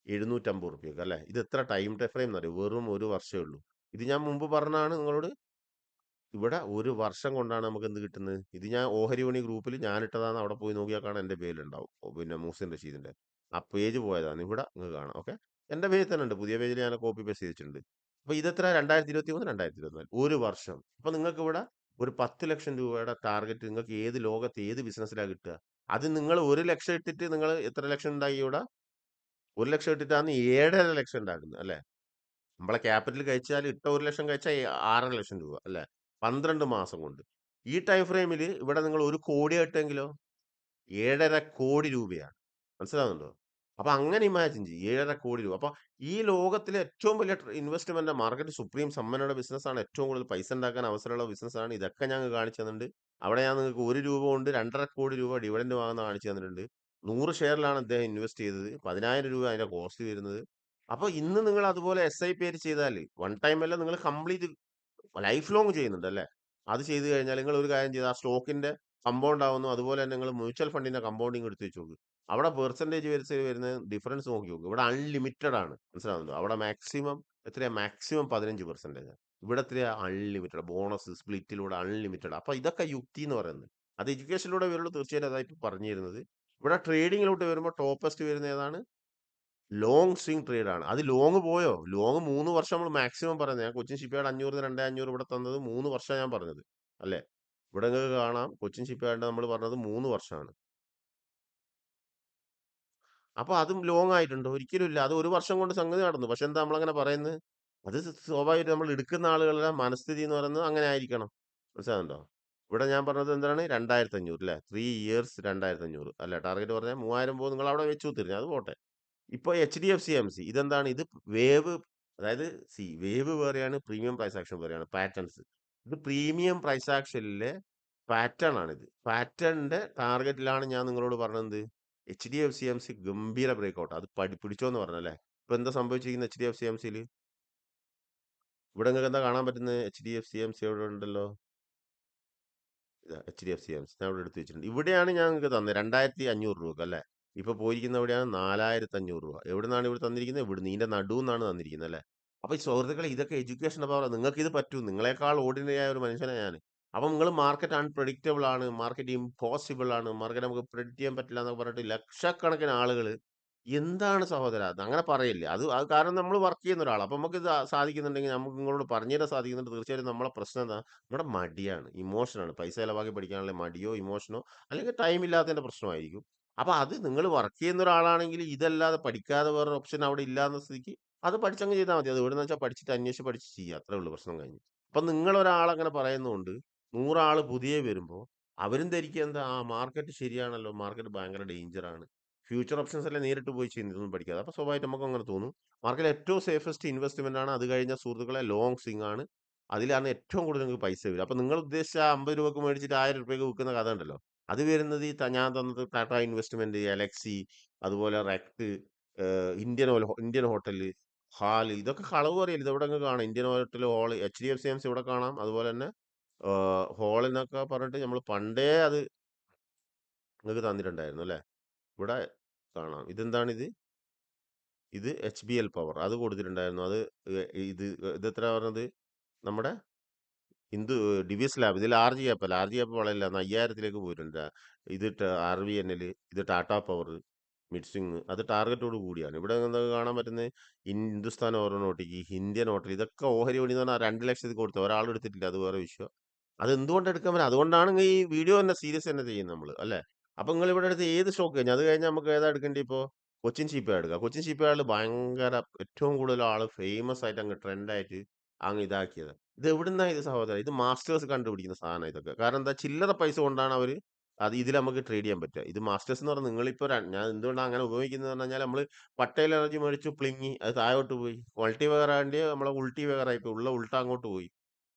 750 റുപ്യക്ക് അല്ലെ? ഇത് എത്ര ടൈം ഫ്രെയിം എന്നറിയോ? വെറും ഒരു വർഷമേ ഉള്ളൂ. ഇത് ഞാൻ മുമ്പ് പറഞ്ഞാണ് നിങ്ങളോട്. ഇവിടെ ഒരു വർഷം കൊണ്ടാണ് നമുക്ക് എന്ത് കിട്ടുന്നത്? ഇത് ഞാൻ ഓഹരി വിപണി ഗ്രൂപ്പിൽ ഞാൻ ഇട്ടതാണ്. അവിടെ പോയി നോക്കിയാൽ കാണാൻ എന്റെ പേരുണ്ടാവും. പിന്നെ മൂസിൻ റഷീദിന്റെ ആ പേജ് പോയതാണ്. ഇവിടെ നിങ്ങൾക്ക് കാണാം. ഓക്കെ. എന്റെ പേജിൽ തന്നെ ഉണ്ട്. പുതിയ പേജിൽ ഞാൻ കോപ്പി പേസ്റ്റ് ചെയ്തിട്ടുണ്ട്. അപ്പൊ ഇതെത്ര? 2023, 2024 ഒരു വർഷം. അപ്പൊ നിങ്ങൾക്ക് ഇവിടെ ഒരു 10 ലക്ഷം രൂപയുടെ ടാർഗറ്റ് നിങ്ങൾക്ക് ഏത് ലോകത്ത് ഏത് ബിസിനസ്സിലാണ് കിട്ടുക? അത് നിങ്ങൾ 1 ലക്ഷം ഇട്ടിട്ട് നിങ്ങൾ എത്ര ലക്ഷം ഉണ്ടാക്കി ഇവിടെ? 1 ലക്ഷം ഇട്ടിട്ടാണ് 7.5 ലക്ഷം ഉണ്ടാക്കുന്നത് അല്ലേ? നമ്മളെ ക്യാപിറ്റൽ കഴിച്ചാൽ ഇട്ട 1 ലക്ഷം കഴിച്ചാൽ 6.5 ലക്ഷം രൂപ അല്ലേ? 12 മാസം കൊണ്ട്. ഈ ടൈം ഫ്രെയിമിൽ ഇവിടെ നിങ്ങൾ 1 കോടി ഇട്ടെങ്കിലോ 7.5 കോടി രൂപയാണ്. മനസ്സിലാവുന്നുണ്ടോ? അപ്പൊ അങ്ങനെ ഇമാജിൻ ചെയ്യ്. 7.5 കോടി രൂപ. അപ്പൊ ഈ ലോകത്തിലെ ഏറ്റവും വലിയ ഇൻവെസ്റ്റ്മെന്റ് മാർക്കറ്റ് സുപ്രീം സമ്പന്നയുടെ ബിസിനസ്സാണ്. ഏറ്റവും കൂടുതൽ പൈസ ഉണ്ടാക്കാൻ അവസരമുള്ള ബിസിനസ്സാണ്. ഇതൊക്കെ ഞങ്ങൾക്ക് കാണിച്ചു തന്നിട്ടുണ്ട്. അവിടെ ഞാൻ നിങ്ങൾക്ക് 1 രൂപ കൊണ്ട് 2.5 കോടി രൂപ ഡിവിഡൻഡ് വാങ്ങുന്ന കാണിച്ചു തന്നിട്ടുണ്ട്. 100 ഷെയറിലാണ് അദ്ദേഹം ഇൻവെസ്റ്റ് ചെയ്തത്. 10,000 രൂപ അതിന്റെ കോസ്റ്റ് വരുന്നത്. അപ്പൊ ഇന്ന് നിങ്ങൾ അതുപോലെ SIP ആയിട്ട് ചെയ്താൽ വൺ ടൈം അല്ല, നിങ്ങൾ കംപ്ലീറ്റ് ലൈഫ് ലോങ് ചെയ്യുന്നുണ്ട് അല്ലേ? അത് ചെയ്ത് കഴിഞ്ഞാൽ നിങ്ങൾ ഒരു കാര്യം ചെയ്ത് ആ സ്റ്റോക്കിന്റെ കമ്പൗണ്ട് ആവുന്നു. അതുപോലെ തന്നെ നിങ്ങൾ മ്യൂച്വൽ ഫണ്ടിന്റെ കമ്പൗണ്ടിങ് എടുത്ത് വെച്ച് നോക്ക്. അവിടെ പെർസെന്റേജ് വരുന്ന ഡിഫറൻസ് നോക്കി നോക്ക്. ഇവിടെ അൺലിമിറ്റഡ് ആണ്. മനസ്സിലാവുന്നുണ്ടോ? അവിടെ മാക്സിമം എത്രയാ? മാക്സിമം 15%. ഇവിടെ എത്രയാ? അൺലിമിറ്റഡ്. ബോണസ് സ്പ്ലിറ്റിലൂടെ അൺലിമിറ്റഡ്. അപ്പൊ ഇതൊക്കെ യുക്തി എന്ന് പറയുന്നത്. അത് എഡ്യൂക്കേഷനിലൂടെ വരുള്ളൂ. തീർച്ചയായിട്ടും അതായിട്ട് പറഞ്ഞു തരുന്നത്. ഇവിടെ ട്രേഡിങ്ങിലോട്ട് വരുമ്പോൾ ടോപ്പസ്റ്റ് വരുന്ന ഏതാണ്? ലോങ് സ്വിംഗ് ട്രേഡ് ആണ്. അത് ലോങ് പോയോ? ലോങ് 3 വർഷം നമ്മൾ മാക്സിമം പറയുന്നത്. ഞാൻ കൊച്ചിൻ ഷിപ്പ്യാർഡ് 500 2500 ഇവിടെ തന്നത് 3 വർഷം ഞാൻ പറഞ്ഞത്. അല്ലേ? ഇവിടെ നിങ്ങൾക്ക് കാണാം കൊച്ചിൻ ഷിപ്പ്യാർഡ് നമ്മൾ പറഞ്ഞത് 3 വർഷമാണ്. അപ്പൊ അതും ലോങ് ആയിട്ടുണ്ടോ? ഒരിക്കലും ഇല്ല. അത് 1 വർഷം കൊണ്ട് സംഗതി നടന്നു. പക്ഷെ എന്താ നമ്മളങ്ങനെ പറയുന്നത്? അത് സ്വാഭാവികമായിട്ടും നമ്മൾ എടുക്കുന്ന ആളുകളുടെ മനസ്ഥിതി എന്ന് പറയുന്നത് അങ്ങനെ ആയിരിക്കണം. മനസ്സിലാകുന്നുണ്ടോ? ഇവിടെ ഞാൻ പറഞ്ഞത് എന്താണ്? 2500 അല്ലേ? 3 ഇയേഴ്സ് 2500 അല്ലേ? ടാർഗറ്റ് പറഞ്ഞാൽ 3000 പോകും. നിങ്ങൾ അവിടെ വെച്ചു തീർന്നു. അത് പോട്ടെ. ഇപ്പൊ HDFC AMC ഇതെന്താണ്? ഇത് വേവ്, അതായത് വേവ് വേറെയാണ്, പ്രീമിയം പ്രൈസ് ആക്ഷൻ വേറെയാണ്. പാറ്റേൺസ്. ഇത് പ്രീമിയം പ്രൈസ് ആക്ഷനിലെ പാറ്റേൺ ആണിത്. പാറ്റേണിന്റെ ടാർഗറ്റിലാണ് ഞാൻ നിങ്ങളോട് പറഞ്ഞത്. HDFC AMC ഗംഭീര ബ്രേക്ക്ഔട്ട്. അത് പിടിച്ചോന്ന് പറഞ്ഞല്ലേ? ഇപ്പൊ എന്താ സംഭവിച്ചിരിക്കുന്നത് HDFC AMCയിൽ? ഇവിടെ നിങ്ങൾക്ക് എന്താ കാണാൻ പറ്റുന്നത്? HDFC AMC ഇവിടെ ഉണ്ടല്ലോ. HDFC AMC ഞാൻ ഇവിടെ എടുത്ത് വെച്ചിട്ടുണ്ട്. ഇവിടെയാണ് ഞാൻ നിങ്ങൾക്ക് തന്നത് 2500 രൂപ അല്ലേ? ഇപ്പൊ പോയിരിക്കുന്ന എവിടെയാണ്? 4500 രൂപ. എവിടുന്നാണ് ഇവിടെ തന്നിരിക്കുന്നത്? ഇവിടുന്ന്. ഇതിന്റെ നടുവെന്നാണ് തന്നിരിക്കുന്നത് അല്ലേ? അപ്പൊ ഈ സുഹൃത്തുക്കളെ, ഇതൊക്കെ എഡ്യൂക്കേഷൻ പവർ. നിങ്ങൾക്ക് ഇത് പറ്റും. നിങ്ങളെക്കാൾ ഓർഡിനറി ആയ ഒരു മനുഷ്യനാണ് ഞാൻ. അപ്പൊ നിങ്ങൾ മാർക്കറ്റ് അൺപ്രഡിക്റ്റബിൾ ആണ്, മാർക്കറ്റ് ഇമ്പോസിബിൾ ആണ്, മാർക്കറ്റ് നമുക്ക് പ്രെഡിക്റ്റ് ചെയ്യാൻ പറ്റില്ല എന്നൊക്കെ പറഞ്ഞിട്ട് ലക്ഷക്കണക്കിന് ആളുകൾ എന്താണ് സഹോദരാ? അത് അങ്ങനെ പറയില്ലേ? അത് അത് കാരണം നമ്മൾ വർക്ക് ചെയ്യുന്ന ഒരാളാണ്. അപ്പൊ നമുക്ക് ഇത് സാധിക്കുന്നുണ്ടെങ്കിൽ, നമുക്ക് നിങ്ങളോട് പറഞ്ഞു തരാൻ സാധിക്കുന്നുണ്ട്. തീർച്ചയായിട്ടും നമ്മളെ പ്രശ്നം എന്താ? നമ്മുടെ മടിയാണ്, ഇമോഷനാണ്. പൈസ ചെലവാക്കി പഠിക്കാനുള്ള മടിയോ ഇമോഷനോ അല്ലെങ്കിൽ ടൈം ഇല്ലാത്തതിന്റെ പ്രശ്നമായിരിക്കും. അപ്പൊ അത് നിങ്ങൾ വർക്ക് ചെയ്യുന്ന ഒരാളാണെങ്കിൽ ഇതല്ലാതെ പഠിക്കാതെ വേറൊരു ഓപ്ഷൻ അവിടെ ഇല്ലാന്ന സ്ഥിതിക്ക് അത് പഠിച്ചങ്ങ് ചെയ്താൽ മതി. അത് എവിടെന്ന് വെച്ചാൽ പഠിച്ചിട്ട് അന്വേഷിച്ച് പഠിച്ച് ചെയ്യുക. അത്രേ ഉള്ളൂ. പ്രശ്നം കഴിഞ്ഞു. അപ്പൊ നിങ്ങൾ ഒരാളങ്ങനെ പറയുന്നതുകൊണ്ട് 100 ആള് പുതിയ വരുമ്പോൾ അവരും ധരിക്കുക എന്താ? ആ, മാർക്കറ്റ് ശരിയാണല്ലോ, മാർക്കറ്റ് ഭയങ്കര ഡേഞ്ചറാണ്. ഫ്യൂച്ചർ ഓപ്ഷൻസ് എല്ലാം നേരിട്ട് പോയി ചെയ്യുന്നത്, ഇതൊന്നും പഠിക്കാതെ. അപ്പൊ സ്വാഭാവികമായിട്ട് നമുക്ക് അങ്ങനെ തോന്നും. മാർക്കറ്റിൽ ഏറ്റവും സേഫസ്റ്റ് ഇൻവെസ്റ്റ്മെന്റ് ആണ്. അത് കഴിഞ്ഞ സുഹൃത്തുക്കളെ ലോങ് സ്വിംഗ് ആണ്. അതിലാണ് ഏറ്റവും കൂടുതൽ നിങ്ങൾക്ക് പൈസ വരും. അപ്പൊ നിങ്ങൾ ഉദ്ദേശിച്ച 50 രൂപക്ക് മേടിച്ചിട്ട് 1000 രൂപയ്ക്ക് വിൽക്കുന്ന കഥ ഉണ്ടല്ലോ. അത് വരുന്നത് ഈ ഞാൻ തന്നത് ടാറ്റ ഇൻവെസ്റ്റ്മെന്റ്, എലക്സി, അതുപോലെ റെക്ട്, ഇന്ത്യൻ ഹോട്ടൽ, ഹാല്, ഇതൊക്കെ കളവ് പറയല്ല. ഇത് ഇവിടെ അങ്ങ് കാണാം. ഇന്ത്യൻ ഹോട്ടൽ, ഹോൾ, HDFC AMC ഇവിടെ കാണാം. അതുപോലെ തന്നെ ഹോൾ എന്നൊക്കെ പറഞ്ഞിട്ട് നമ്മൾ പണ്ടേ അത് നിങ്ങൾക്ക് തന്നിട്ടുണ്ടായിരുന്നു അല്ലേ? ഇവിടെ കാണാം. ഇതെന്താണിത്? ഇത് HBL പവർ. അത് കൊടുത്തിട്ടുണ്ടായിരുന്നു. അത് ഇത് ഇതെത്ര പറഞ്ഞത്? നമ്മുടെ ഡിവിസ് ലാബ്. ഇതിൽ ആർജി ആപ്പ് അല്ല. ആർജി ആപ്പ് വളരില്ല. 5000ത്തിലേക്ക് പോയിട്ടുണ്ട്. ഇത് RVNL, ഇത് ടാറ്റ പവർ, മിഡ്സിങ്. അത് ടാർഗറ്റോട് കൂടിയാണ്. ഇവിടെ നിങ്ങൾക്ക് കാണാൻ പറ്റുന്നത് ഹിന്ദുസ്ഥാൻ ഓറോനോട്ടിക്, ഇന്ത്യൻ ഹോട്ടൽ. ഇതൊക്കെ ഓഹരി വിപണി എന്ന് പറഞ്ഞാൽ 2 ലക്ഷത്തിൽ കൊടുത്തു. ഒരാൾ എടുത്തിട്ടില്ല. അത് വേറെ വിഷയം. അത് എന്തുകൊണ്ട് എടുക്കാൻ പറ്റും? അതുകൊണ്ടാണ് ഈ വീഡിയോ തന്നെ സീരീസ് തന്നെ ചെയ്യുന്നത് നമ്മൾ അല്ലേ? അപ്പൊ നിങ്ങൾ ഇവിടെ എടുത്ത് ഏത് സ്റ്റോക്ക് കഴിഞ്ഞു? അത് കഴിഞ്ഞാൽ നമുക്ക് ഏതാ എടുക്കേണ്ടി? ഇപ്പോൾ കൊച്ചിൻ ഷിപ്പ്യാർഡ് എടുക്കുക. കൊച്ചിൻ ഷിപ്പ്യാർഡിൽ ഭയങ്കര ഏറ്റവും കൂടുതൽ ആള് ഫേമസ് ആയിട്ട് അങ്ങ് ട്രെൻഡായിട്ട് അങ്ങ് ഇതാക്കിയത്. ഇത് എവിടുന്നാ ഇത് സഹോദരൻ? ഇത് മാസ്റ്റേഴ്സ് കണ്ടുപിടിക്കുന്ന സാധനം ഇതൊക്കെ. കാരണം എന്താ? ചില്ലറ പൈസ കൊണ്ടാണ് അവര് അത് ഇതിൽ നമുക്ക് ട്രേഡ് ചെയ്യാൻ പറ്റുക. ഇത് മാസ്റ്റേഴ്സ് എന്ന് പറഞ്ഞാൽ നിങ്ങളിപ്പോ ഞാൻ എന്തുകൊണ്ടാണ് അങ്ങനെ ഉപയോഗിക്കുന്നത് എന്ന് പറഞ്ഞാൽ, നമ്മൾ പട്ടേൽ എനർജി മേടിച്ചു പ്ലിങ്ങി അത് താഴോട്ട് പോയി. ക്വാളിറ്റി വെയർ ആണ്ട് നമ്മളെ ഉൾട്ടി വെയർ ആയിപ്പോയി. ഉള്ള ഉൾട്ട അങ്ങോട്ട് പോയി.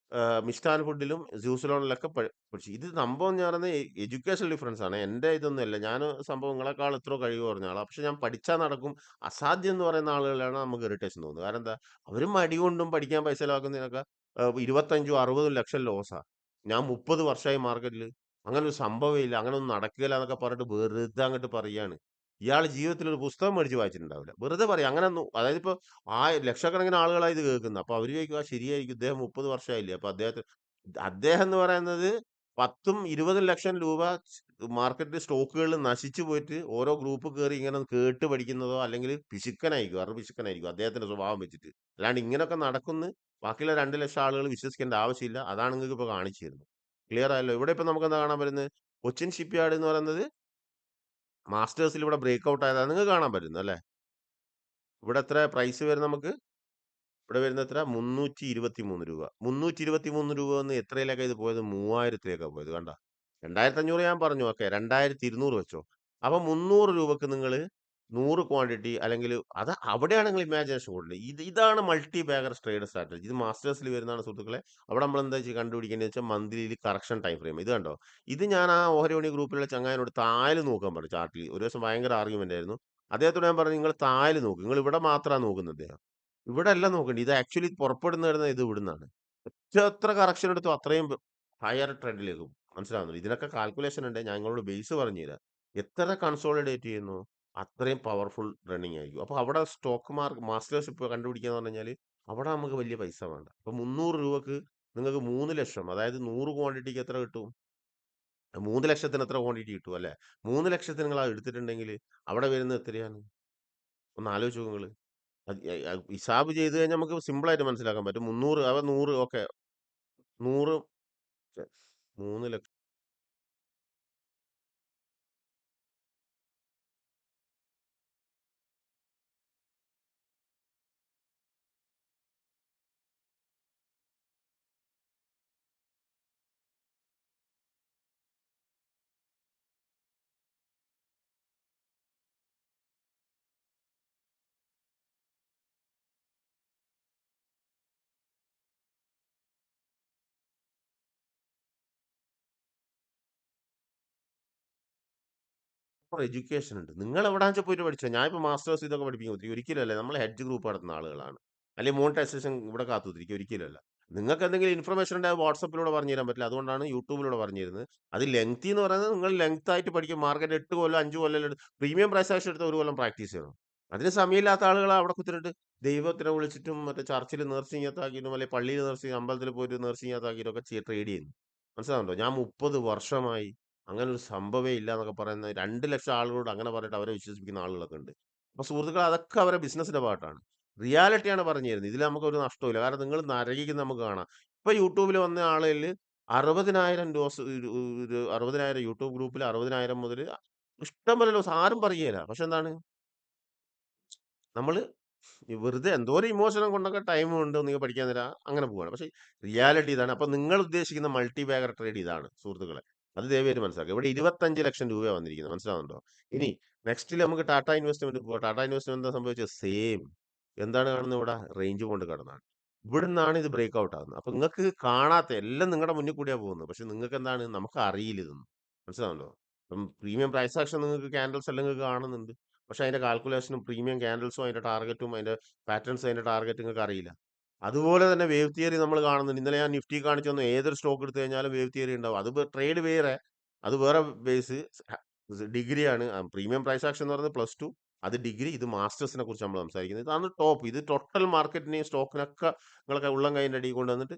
മിഷ്ടാൻ ഫുഡിലും സൂസിലോണിലൊക്കെ പഠിച്ചു. ഇത് സംഭവം എന്ന് പറയുന്നത് എഡ്യൂക്കേഷൻ ഡിഫറൻസ് ആണ്. എന്റെ ഇതൊന്നുമല്ല. ഞാൻ സംഭവം നിങ്ങളെക്കാൾ എത്രയോ കഴിവ് പറഞ്ഞ ആളാണ്. പക്ഷെ ഞാൻ പഠിച്ചാൽ നടക്കും. അസാധ്യം എന്ന് പറയുന്ന ആളുകളാണ് നമുക്ക് ഇറിറ്റേഷൻ തോന്നുന്നത്. കാരണം എന്താ? അവരും മടി കൊണ്ടും പഠിക്കാൻ പൈസ ചെലവാക്കുന്നതിനൊക്കെ 25ഉം 60ഉം ലക്ഷം ലോസാ. ഞാൻ 30 വർഷമായി മാർക്കറ്റിൽ. അങ്ങനെ ഒരു സംഭവം ഇല്ല, അങ്ങനെ ഒന്നും നടക്കില്ല എന്നൊക്കെ പറഞ്ഞിട്ട് വെറുതെ അങ്ങോട്ട് പറയാണ്. ഇയാൾ ജീവിതത്തിൽ ഒരു പുസ്തകം മേടിച്ച് വായിച്ചിട്ടുണ്ടാവില്ല. വെറുതെ പറയാം. അങ്ങനെ ഒന്നും, അതായത് ഇപ്പൊ ലക്ഷക്കണക്കിന് ആളുകളാണ് ഇത് കേൾക്കുന്നത്. അപ്പൊ അവര് ചോദിക്കും, ആ ശരിയായിരിക്കും, ഇദ്ദേഹം 30 വർഷമായില്ലേ, അപ്പൊ അദ്ദേഹം എന്ന് പറയുന്നത് 10ഉം 20ഉം ലക്ഷം രൂപ മാർക്കറ്റ് സ്റ്റോക്കുകളിൽ നശിച്ചു പോയിട്ട് ഓരോ ഗ്രൂപ്പ് കയറി ഇങ്ങനെ കേട്ട് പഠിക്കുന്നതോ അല്ലെങ്കിൽ പിശുക്കനായിരിക്കും, അറു പിശുക്കനായിരിക്കും അദ്ദേഹത്തിന്റെ സ്വഭാവം വെച്ചിട്ട്. അല്ലാണ്ട് ഇങ്ങനെയൊക്കെ നടക്കുന്നു ബാക്കിയുള്ള 2 ലക്ഷം ആളുകൾ വിശ്വസിക്കേണ്ട ആവശ്യമില്ല. അതാണ് നിങ്ങൾക്ക് ഇപ്പൊ കാണിച്ചു തരുന്നത്. ക്ലിയർ ആയല്ലോ. ഇവിടെ ഇപ്പൊ നമുക്ക് എന്താ കാണാൻ പറ്റുന്നത്? കൊച്ചിൻ ഷിപ്പ്യാർഡ് എന്ന് പറയുന്നത് മാസ്റ്റേഴ്സിൽ ഇവിടെ ബ്രേക്ക് ഔട്ട് ആയതാണ് നിങ്ങൾക്ക് കാണാൻ പറ്റുന്നത് അല്ലേ? ഇവിടെ എത്ര പ്രൈസ് വരും നമുക്ക്? ഇവിടെ വരുന്നത് എത്ര? 323 രൂപ. 323 രൂപ എന്ന് എത്രയിലേക്കാ ഇത് പോയത്? 3000ത്തിലേക്കാ പോയത്. കണ്ടോ? 2500 ഞാൻ പറഞ്ഞു. ഓക്കെ. 2200 വെച്ചോ. അപ്പൊ 300 രൂപക്ക് നിങ്ങള് 100 ക്വാണ്ടിറ്റി അല്ലെങ്കിൽ അത് അവിടെയാണ് നിങ്ങൾ ഇമാജിനേഷൻ കൂടുതൽ. ഇതാണ് മൾട്ടി ബാഗർ ട്രേഡ് സ്ട്രാറ്റജി. ഇത് മാസ്റ്റേഴ്സിൽ വരുന്നതാണ് സുഹൃത്തുക്കളെ. അവിടെ നമ്മൾ എന്താ കണ്ടുപിടിക്കേണ്ടത് വെച്ചാൽ മന്ത്ലിയിൽ കറക്ഷൻ ടൈം ഫ്രെയിം. ഇത് കണ്ടോ? ഇത് ഞാൻ ആ ഓഹരി മണി ഗ്രൂപ്പിലുള്ള ചങ്ങായിനോട് താഴെ നോക്കാൻ പറഞ്ഞു ചാർട്ടിൽ. ഒരു ദിവസം ഭയങ്കര ആർഗ്യുമെന്റ് ആയിരുന്നു. അദ്ദേഹത്തോട് ഞാൻ പറഞ്ഞു നിങ്ങൾ താഴെ നോക്ക്. നിങ്ങൾ ഇവിടെ മാത്രമാണ് നോക്കുന്നത് അദ്ദേഹം. ഇവിടെ അല്ല നോക്കണ്ടേ. ഇത് ആക്ച്വലി പുറപ്പെടുന്ന ഇത് ഇവിടുന്നാണ്. എത്ര കറക്ഷൻ എടുത്തോ അത്രയും ഹയർ ട്രെൻഡിലേക്ക് പോകും. മനസ്സിലാവുന്നുണ്ടോ? ഇതിനൊക്കെ കാൽക്കുലേഷൻ ഉണ്ട്. ഞാൻ നിങ്ങളോട് ബേസ് പറഞ്ഞുതരാം. എത്ര കൺസോളിഡേറ്റ് ചെയ്യുന്നു അത്രയും പവർഫുൾ റണ്ണിങ് ആയിരിക്കും. അപ്പൊ അവിടെ സ്റ്റോക്ക് മാസ്റ്റേഴ്സ് ഇപ്പൊ കണ്ടുപിടിക്കാന്ന് പറഞ്ഞു കഴിഞ്ഞാൽ അവിടെ നമുക്ക് വലിയ പൈസ വേണ്ട. അപ്പൊ 300 രൂപക്ക് നിങ്ങൾക്ക് 3 ലക്ഷം, അതായത് 100 ക്വാണ്ടിറ്റിക്ക് എത്ര കിട്ടും? 3 ലക്ഷത്തിന് എത്ര ക്വാണ്ടിറ്റി കിട്ടും അല്ലെ? 3 ലക്ഷത്തിന് നിങ്ങൾ അത് എടുത്തിട്ടുണ്ടെങ്കിൽ അവിടെ വരുന്നത് എത്രയാണ്? ഒന്ന് ആലോചിച്ച് നോക്ക് നിങ്ങള്. ഹിസാബ് ചെയ്ത് കഴിഞ്ഞാൽ നമുക്ക് സിമ്പിൾ ആയിട്ട് മനസ്സിലാക്കാൻ പറ്റും. 300 അവ 100 ഓക്കെ. 100 3 ലക്ഷം എഡ്യൂക്കേഷൻ ഉണ്ട്. നിങ്ങൾ എവിടാ വെച്ചാൽ പോയിട്ട് പഠിച്ചോ. ഞാൻ ഇപ്പൊ മാസ്റ്റേഴ്സ് ഇതൊക്കെ പഠിപ്പിക്കും ഒരിക്കലല്ലേ. നമ്മൾ ഹെഡ്ജ് ഗ്രൂപ്പ് നടത്തുന്ന ആളുകളാണ്. അല്ലെങ്കിൽ മോണിറ്റൈസേഷൻ ഇവിടെ കാത്തുത്തിരിക്കും ഒരിക്കലല്ല. നിങ്ങൾക്ക് എന്തെങ്കിലും ഇൻഫർമേഷൻ ഉണ്ടെങ്കിൽ വാട്സപ്പിലൂടെ പറഞ്ഞു തരാൻ പറ്റില്ല. അതുകൊണ്ടാണ് യൂട്യൂബിലൂടെ പറഞ്ഞു തരുന്നത്. അത് ലെങ്തി എന്ന് പറയുന്നത് നിങ്ങൾ ലെങ്ത് ആയിട്ട് പഠിക്കും. മാർക്കറ്റ് 8 കൊല്ലം 5 കൊല്ലം പ്രീമിയം പ്രൈസ് ആക്ഷൻ എടുത്ത 1 കൊല്ലം പ്രാക്ടീസ് ചെയ്യണം. അതിന് സമയമില്ലാത്ത ആളുകൾ അവിടെ കുത്തിട്ട് ദൈവത്തിനെ വിളിച്ചിട്ടും മറ്റേ ചർച്ചിൽ നേർച്ചയാത്താക്കിയിട്ടും അല്ലെങ്കിൽ പള്ളിയിൽ നേർച്ച അമ്പലത്തിൽ പോയിട്ട് നേർച്ചയാത്താക്കിയിട്ടും ഒക്കെ ട്രേഡ് ചെയ്യുന്നു. മനസ്സിലാവുന്നുണ്ടോ? ഞാൻ 30 വർഷമായി അങ്ങനെ ഒരു സംഭവമേ ഇല്ല എന്നൊക്കെ പറയുന്ന 2 ലക്ഷം ആളുകളോട് അങ്ങനെ പറഞ്ഞിട്ട് അവരെ വിശ്വസിപ്പിക്കുന്ന ആളുകളൊക്കെ ഉണ്ട്. അപ്പൊ സുഹൃത്തുക്കളെ അതൊക്കെ അവരെ ബിസിനസിന്റെ പാർട്ടാണ്. റിയാലിറ്റിയാണ് പറഞ്ഞു തരുന്നത്. ഇതിൽ നമുക്ക് ഒരു നഷ്ടമില്ല. കാരണം നിങ്ങൾ നരകിക്കുന്ന നമുക്ക് കാണാം. ഇപ്പൊ യൂട്യൂബിൽ വന്ന ആളുകളിൽ 60,000 ഡോസ്, ഒരു 60,000 യൂട്യൂബ് ഗ്രൂപ്പിൽ 60,000 മുതൽ ഇഷ്ടം പോലെ ഡോസ് ആരും പറയുകയില്ല. പക്ഷെ എന്താണ് നമ്മള് വെറുതെ എന്തോരം ഇമോഷനും കൊണ്ടൊക്കെ ടൈം കൊണ്ട് നിങ്ങൾ പഠിക്കാൻ തരാം അങ്ങനെ പോവാണ്. പക്ഷെ റിയാലിറ്റി ഇതാണ്. അപ്പൊ നിങ്ങൾ ഉദ്ദേശിക്കുന്ന മൾട്ടി ബാഗർ ട്രേഡ് ഇതാണ് സുഹൃത്തുക്കളെ. അത് ദയവായിട്ട് മനസ്സിലാക്കുക. ഇവിടെ 25 ലക്ഷം രൂപയാണ് വന്നിരിക്കുന്നത്. മനസ്സിലാവുന്നുണ്ടോ? ഇനി നെക്സ്റ്റിൽ നമുക്ക് ടാറ്റ ഇൻവെസ്റ്റ്മെന്റ് പോവാം. ടാറ്റ ഇൻവെസ്റ്റ്മെന്റ് എന്താ സംഭവിച്ചത്? സെയിം. എന്താണ് കാണുന്നത് ഇവിടെ? റേഞ്ച് കൊണ്ട് കടന്നാണ്. ഇവിടുന്നാണ് ഇത് ബ്രേക്ക് ഔട്ട് ആകുന്നത്. അപ്പൊ നിങ്ങൾക്ക് കാണാത്ത എല്ലാം നിങ്ങളുടെ മുന്നിൽ കൂടിയാ പോകുന്നത്. പക്ഷെ നിങ്ങൾക്ക് എന്താണ്? നമുക്ക് അറിയില്ല ഇതൊന്നും. മനസ്സിലാവുന്നുണ്ടോ? ഇപ്പം പ്രീമിയം പ്രൈസ് ആക്ഷൻ നിങ്ങൾക്ക് ക്യാൻഡൽസ് എല്ലാം നിങ്ങൾക്ക് കാണുന്നുണ്ട്. പക്ഷെ അതിന്റെ കാൽക്കുലേഷനും പ്രീമിയം ക്യാൻഡൽസും അതിന്റെ ടാർഗറ്റും അതിന്റെ പാറ്റേൺസ് അതിന്റെ ടാർഗറ്റ് നിങ്ങൾക്ക് അറിയില്ല. അതുപോലെ തന്നെ വേവ് തിയറി നമ്മൾ കാണുന്നുണ്ട്. ഇന്നലെ ഞാൻ നിഫ്റ്റി കാണിച്ചു തന്നു. ഏതൊരു സ്റ്റോക്ക് എടുത്തു കഴിഞ്ഞാലും വേവ് തിയറി ഉണ്ടാവും. അത് ട്രേഡ് വേറെ, അത് വേറെ ബേസ് ഡിഗ്രിയാണ്. പ്രീമിയം പ്രൈസ് ആക്ഷൻ എന്ന് പറയുന്നത് +2, അത് ഡിഗ്രി. ഇത് മാസ്റ്റേഴ്സിനെ കുറിച്ച് നമ്മൾ സംസാരിക്കുന്നത്. ഇതാണ് ടോപ്പ്. ഇത് ടോട്ടൽ മാർക്കറ്റിനെയും സ്റ്റോക്കിനൊക്കെ നിങ്ങൾക്ക് ഉള്ളം കൈൻ്റെ അടി കൊണ്ടുവന്നിട്ട്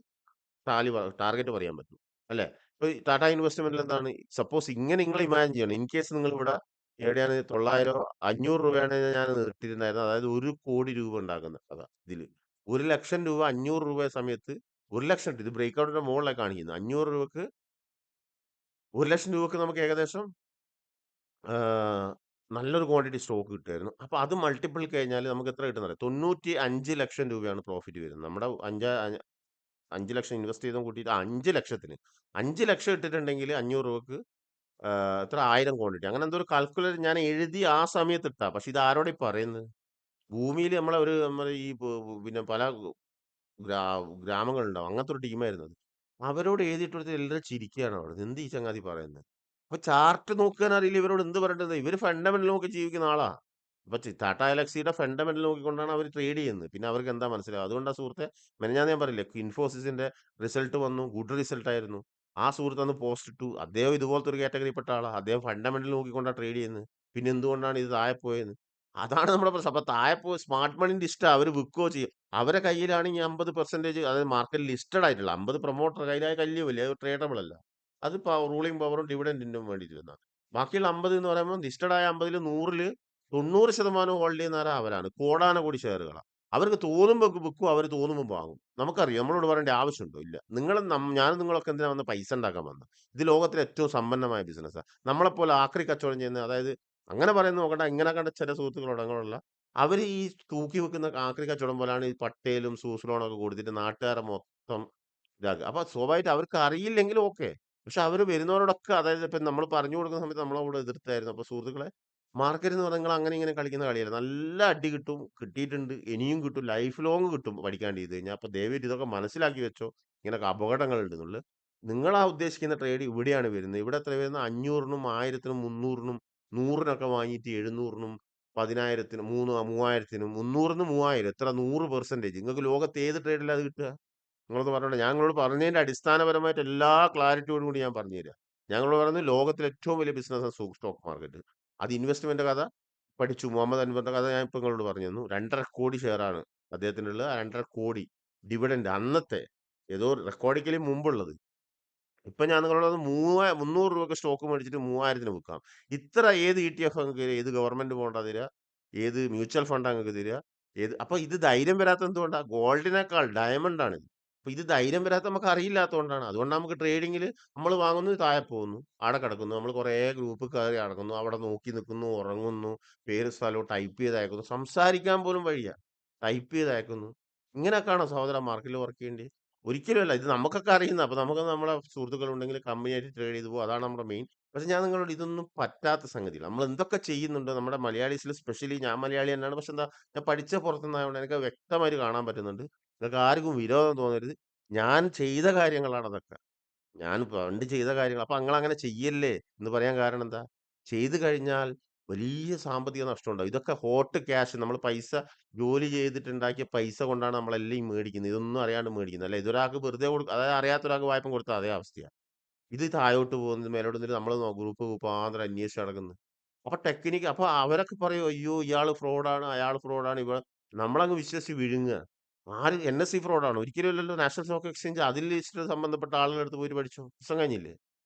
ടാർഗറ്റ് പറയാൻ പറ്റും അല്ലെ? ഇപ്പൊ ഈ ടാറ്റ ഇൻവെസ്റ്റ്മെന്റിൽ എന്താണ്? സപ്പോസ് ഇങ്ങനെ നിങ്ങൾ ഇമാജിൻ ചെയ്യണം. ഇൻ കേസ് നിങ്ങൾ ഇവിടെ എവിടെയാണ് 900 500 രൂപയാണ് ഞാൻ ഇട്ടിരുന്നായിരുന്നത്. അതായത് 1 കോടി രൂപ ഉണ്ടാക്കുന്ന കഥ ഇതില്. 1 ലക്ഷം രൂപ 500 രൂപ സമയത്ത് 1 ലക്ഷം ഇത് ബ്രേക്ക് ഔട്ടിന്റെ മുകളിലാണ് കാണിക്കുന്നത്. 500 രൂപക്ക് 1 ലക്ഷം രൂപക്ക് നമുക്ക് ഏകദേശം നല്ലൊരു ക്വാണ്ടിറ്റി സ്റ്റോക്ക് കിട്ടുമായിരുന്നു. അപ്പൊ അത് മൾട്ടിപ്പിൾ കഴിഞ്ഞാൽ നമുക്ക് എത്ര കിട്ടുന്നത്? 95 ലക്ഷം രൂപയാണ് പ്രോഫിറ്റ് വരുന്നത്. നമ്മുടെ 5 ലക്ഷം ഇൻവെസ്റ്റ് ചെയ്തും കൂട്ടിയിട്ട് 5 ലക്ഷത്തിന് 5 ലക്ഷം ഇട്ടിട്ടുണ്ടെങ്കിൽ 500 രൂപക്ക് എത്ര 1000 ക്വാണ്ടിറ്റി അങ്ങനെ എന്തോ ഒരു കാൽക്കുലേറ്റ് ഞാൻ എഴുതി ആ സമയത്ത് ഇട്ടാ. പക്ഷെ ഇത് ആരോടെ പറയുന്നത്? ഭൂമിയിൽ നമ്മളെ ഒരു നമ്മുടെ ഈ പിന്നെ പല ഗ്രാ ഗ്രാമങ്ങളുണ്ടാവും. അങ്ങനത്തെ ഒരു ടീമായിരുന്നു അത്. അവരോട് എഴുതിയിട്ട് കൊടുത്ത് എല്ലാവരും ചിരിക്കുകയാണ് അവിടെ. എന്ത് ഈ ചങ്ങാതി പറയുന്നത്? അപ്പൊ ചാർട്ട് നോക്കാൻ അറിയില്ല ഇവരോട് എന്ത് പറയേണ്ടത്? ഇവര് ഫണ്ടമെന്റൽ നോക്കി ജീവിക്കുന്ന ആളാ. അപ്പൊ ടാറ്റ എലക്സിയുടെ ഫണ്ടമെന്റൽ നോക്കിക്കൊണ്ടാണ് അവർ ട്രേഡ് ചെയ്യുന്നത്. പിന്നെ അവർക്ക് എന്താ മനസ്സിലാവും? അതുകൊണ്ടാ സുഹൃത്തെ മെനഞ്ഞാന്ന് ഞാൻ പറഞ്ഞില്ലേ ഇൻഫോസിസിന്റെ റിസൾട്ട് വന്നു. ഗുഡ് റിസൾട്ട് ആയിരുന്നു. ആ സുഹൃത്ത് അന്ന് പോസ്റ്റ് ഇട്ടു. അദ്ദേഹം ഇതുപോലത്തെ ഒരു കാറ്റഗറിപ്പെട്ട ആളാ. അദ്ദേഹം ഫണ്ടമെന്റൽ നോക്കിക്കൊണ്ടാണ് ട്രേഡ് ചെയ്യുന്നത്. പിന്നെ എന്തുകൊണ്ടാണ് ഇത് താഴെ പോയത്? അതാണ് നമ്മുടെ പ്രശ്നം. അപ്പൊ താഴെ പോയി സ്മാർട്ട് മണിന്റെ ഇഷ്ടം അവര് വിൽക്കുകയോ ചെയ്യും. അവരെ കയ്യിലാണ് ഈ 50% അതായത് മാർക്കറ്റ് ലിസ്റ്റഡ് ആയിട്ടുള്ള 50 പ്രൊമോട്ടർ കയ്യിലായ കല്ലുമില്ല. അത് ട്രേഡബിൾ അല്ല. അത് റൂളിംഗ് പവറും ഡിവിഡൻഡിനും വേണ്ടിയിട്ട് വരുന്നതാണ്. ബാക്കിയുള്ള 50 എന്ന് പറയുമ്പോൾ ലിസ്റ്റഡ് ആയ 50ൽ 100ൽ 90% ഹോൾഡ് ചെയ്യുന്നവരാ അവരാണ്. കോടാന കോടി ഷെയറുകളാണ്. അവർക്ക് തോന്നുമ്പോ വിക്കും, അവര് തോന്നുമ്പോ വാങ്ങും. നമുക്കറിയാം. നമ്മളോട് പറയേണ്ട ആവശ്യമുണ്ടോ? ഇല്ല. ഞാനും നിങ്ങളൊക്കെ എന്തിനാ വന്ന് പൈസ ഉണ്ടാക്കാൻ വന്നത്? ഇത് ലോകത്തിലെ ഏറ്റവും സമ്പന്നമായ ബിസിനസ്സാ. നമ്മളെപ്പോലെ ആക്രി കച്ചവടം ചെയ്യുന്ന അതായത് അങ്ങനെ പറയുന്നത് നോക്കണ്ട. ഇങ്ങനെ കണ്ട ചില സുഹൃത്തുക്കളുണ്ട് അങ്ങനെയുള്ള. അവര് ഈ തൂക്കി വിക്കുന്ന ആക്രി കച്ചവടം പോലാണ് ഈ പട്ടേലും സൂസ് ലോണൊക്കെ കൊടുത്തിട്ട് നാട്ടുകാരെ മൊത്തം ഇതാക്കുക. അപ്പൊ സ്വാഭാവികമായിട്ട് അവർക്ക് അറിയില്ലെങ്കിൽ ഓക്കെ. പക്ഷെ അവര് വരുന്നവരോടൊക്കെ അതായത് ഇപ്പൊ നമ്മൾ പറഞ്ഞു കൊടുക്കുന്ന സമയത്ത് നമ്മളവിടെ എതിർത്തായിരുന്നു. അപ്പൊ സുഹൃത്തുക്കളെ മാർക്കറ്റ് എന്ന് പറഞ്ഞാൽ നിങ്ങൾ അങ്ങനെ ഇങ്ങനെ കളിക്കുന്ന കളിയല്ല. നല്ല അടി കിട്ടും. കിട്ടിയിട്ടുണ്ട്. ഇനിയും കിട്ടും. ലൈഫ് ലോങ് കിട്ടും പഠിക്കാണ്ട് ചെയ്ത് കഴിഞ്ഞാൽ. അപ്പൊ ദയവായിട്ട് ഇതൊക്കെ മനസ്സിലാക്കി വെച്ചോ. ഇങ്ങനൊക്കെ അപകടങ്ങളുണ്ടെന്നുള്ളത്. നിങ്ങളാ ഉദ്ദേശിക്കുന്ന ട്രേഡ് ഇവിടെയാണ് വരുന്നത്. ഇവിടെ എത്ര വരുന്നത് 500നും 1000നും 300നും 100നൊക്കെ വാങ്ങിയിട്ട് 700നും 10,000നും 3000നും 300ന്ന് 3000 എത്ര 100% നിങ്ങൾക്ക് ലോകത്ത് ഏത് ട്രേഡിലാ അത് കിട്ടുക? നിങ്ങളൊന്ന് പറഞ്ഞോട്ടെ. ഞാൻ നിങ്ങളോട് പറഞ്ഞതിന്റെ അടിസ്ഥാനപരമായിട്ട് എല്ലാ ക്ലാരിറ്റിയോടും കൂടി ഞാൻ പറഞ്ഞു തരാം. ഞങ്ങളോട് പറയുന്നത് ലോകത്തിലെ ഏറ്റവും വലിയ ബിസിനസ്സാണ് സ്റ്റോക്ക് മാർക്കറ്റ്. അത് ഇൻവെസ്റ്റ്മെന്റ് കഥ പഠിച്ചു. മുഹമ്മദ് അൻവറിന്റെ കഥ ഞാൻ ഇപ്പൊ നിങ്ങളോട് പറഞ്ഞു തന്നു. 2.5 കോടി ഷെയറാണ് അദ്ദേഹത്തിനുള്ളത്. 2.5 കോടി ഡിവിഡൻഡ് അന്നത്തെ ഏതോ റെക്കോർഡിക്കലി മുമ്പുള്ളത്. ഇപ്പൊ ഞാൻ നിങ്ങളോട് 300 രൂപയ്ക്ക് സ്റ്റോക്ക് മേടിച്ചിട്ട് 3000ത്തിന് വിൽക്കാം. ഇത്ര ഏത് ETF നിങ്ങൾക്ക് തരിക? ഏത് ഗവൺമെന്റ് ബോണ്ടാ തരിക? ഏത് മ്യൂച്വൽ ഫണ്ടാ നിങ്ങൾക്ക് തരിക? അപ്പൊ ഇത് ധൈര്യം വരാത്തത് എന്തുകൊണ്ടാ? ഗോൾഡിനേക്കാൾ ഡയമണ്ട് ആണ് ഇത്. അപ്പൊ ഇത് ധൈര്യം വരാത്ത നമുക്ക് അറിയില്ലാത്തതുകൊണ്ടാണ്. അതുകൊണ്ട് നമുക്ക് ട്രേഡിങ്ങിൽ നമ്മൾ വാങ്ങുന്നു, താഴെ പോകുന്നു, ആടെ കിടക്കുന്നു. നമ്മൾ കുറേ ഗ്രൂപ്പ് കയറി നടക്കുന്നു, അവിടെ നോക്കി നിൽക്കുന്നു, ഉറങ്ങുന്നു, പേര് സ്ഥലവും ടൈപ്പ് ചെയ്ത് അയക്കുന്നു. സംസാരിക്കാൻ പോലും വഴിയ. ടൈപ്പ് ചെയ്ത് അയക്കുന്നു. ഇങ്ങനെയൊക്കെയാണോ സഹോദര മാർക്കറ്റിൽ വർക്ക് ചെയ്യേണ്ടത്? ഒരിക്കലുമല്ല. ഇത് നമുക്കൊക്കെ അറിയുന്ന. അപ്പൊ നമുക്ക് നമ്മളെ സുഹൃത്തുക്കളുണ്ടെങ്കിൽ കമ്പനിയായിട്ട് ട്രേഡ് ചെയ്തു പോകും. അതാണ് നമ്മുടെ മെയിൻ. പക്ഷെ ഞാൻ നിങ്ങളോട് ഇതൊന്നും പറ്റാത്ത സംഗതികൾ. നമ്മൾ എന്തൊക്കെ ചെയ്യുന്നുണ്ടോ നമ്മുടെ മലയാളീസിൽ സ്പെഷ്യലി ഞാൻ മലയാളി തന്നെയാണ്. പക്ഷെ എന്താ ഞാൻ പഠിച്ച പുറത്തുനിന്നായതുകൊണ്ട് എനിക്ക് വ്യക്തമായിട്ട് കാണാൻ പറ്റുന്നുണ്ട്. നിങ്ങൾക്ക് ആർക്കും വിരോധം തോന്നരുത്. ഞാൻ ചെയ്ത കാര്യങ്ങളാണ് അതൊക്കെ. ഞാൻ പണ്ട് ചെയ്ത കാര്യങ്ങൾ. അപ്പൊ ഇങ്ങളങ്ങനെ ചെയ്യല്ലേ എന്ന് പറയാൻ കാരണം എന്താ? ചെയ്തു കഴിഞ്ഞാൽ വലിയ സാമ്പത്തിക നഷ്ടമുണ്ടാവും. ഇതൊക്കെ ഹോട്ട് ക്യാഷ് നമ്മൾ പൈസ ജോലി ചെയ്തിട്ടുണ്ടാക്കിയ പൈസ കൊണ്ടാണ് നമ്മളെല്ലാം ഈ മേടിക്കുന്നത്. ഇതൊന്നും അറിയാണ്ട് മേടിക്കുന്നത്. അല്ല ഇതൊരാൾക്ക് വെറുതെ അതായത് അറിയാത്ത ഒരാൾക്ക് വായ്പ കൊടുത്താൽ അതേ അവസ്ഥയാ. ഇത് താഴോട്ട് പോകുന്നത് മേലോട്ട് നിന്നിട്ട് നമ്മൾ ഗ്രൂപ്പ് ഗ്രൂപ്പാന്തരം അന്വേഷിച്ച് നടക്കുന്നത്. അപ്പൊ അവരൊക്കെ പറയും അയ്യോ ഇയാള് ഫ്രോഡാണ്, അയാൾ ഫ്രോഡാണ്. നമ്മളങ്ങ് വിശ്വസിച്ച് വിഴുങ്ങുക. ആര് NSE ഫ്രോഡാണോ? ഒരിക്കലും അല്ലല്ലോ. നാഷണൽ സ്റ്റോക്ക് എക്സ്ചേഞ്ച് അതിൽ ലിസ്റ്റിൽ സംബന്ധപ്പെട്ട ആളുകളുടെ അടുത്ത് പോയിട്ട് പഠിച്ചോ. പ്രശ്നം കഴിഞ്ഞില്ലേ?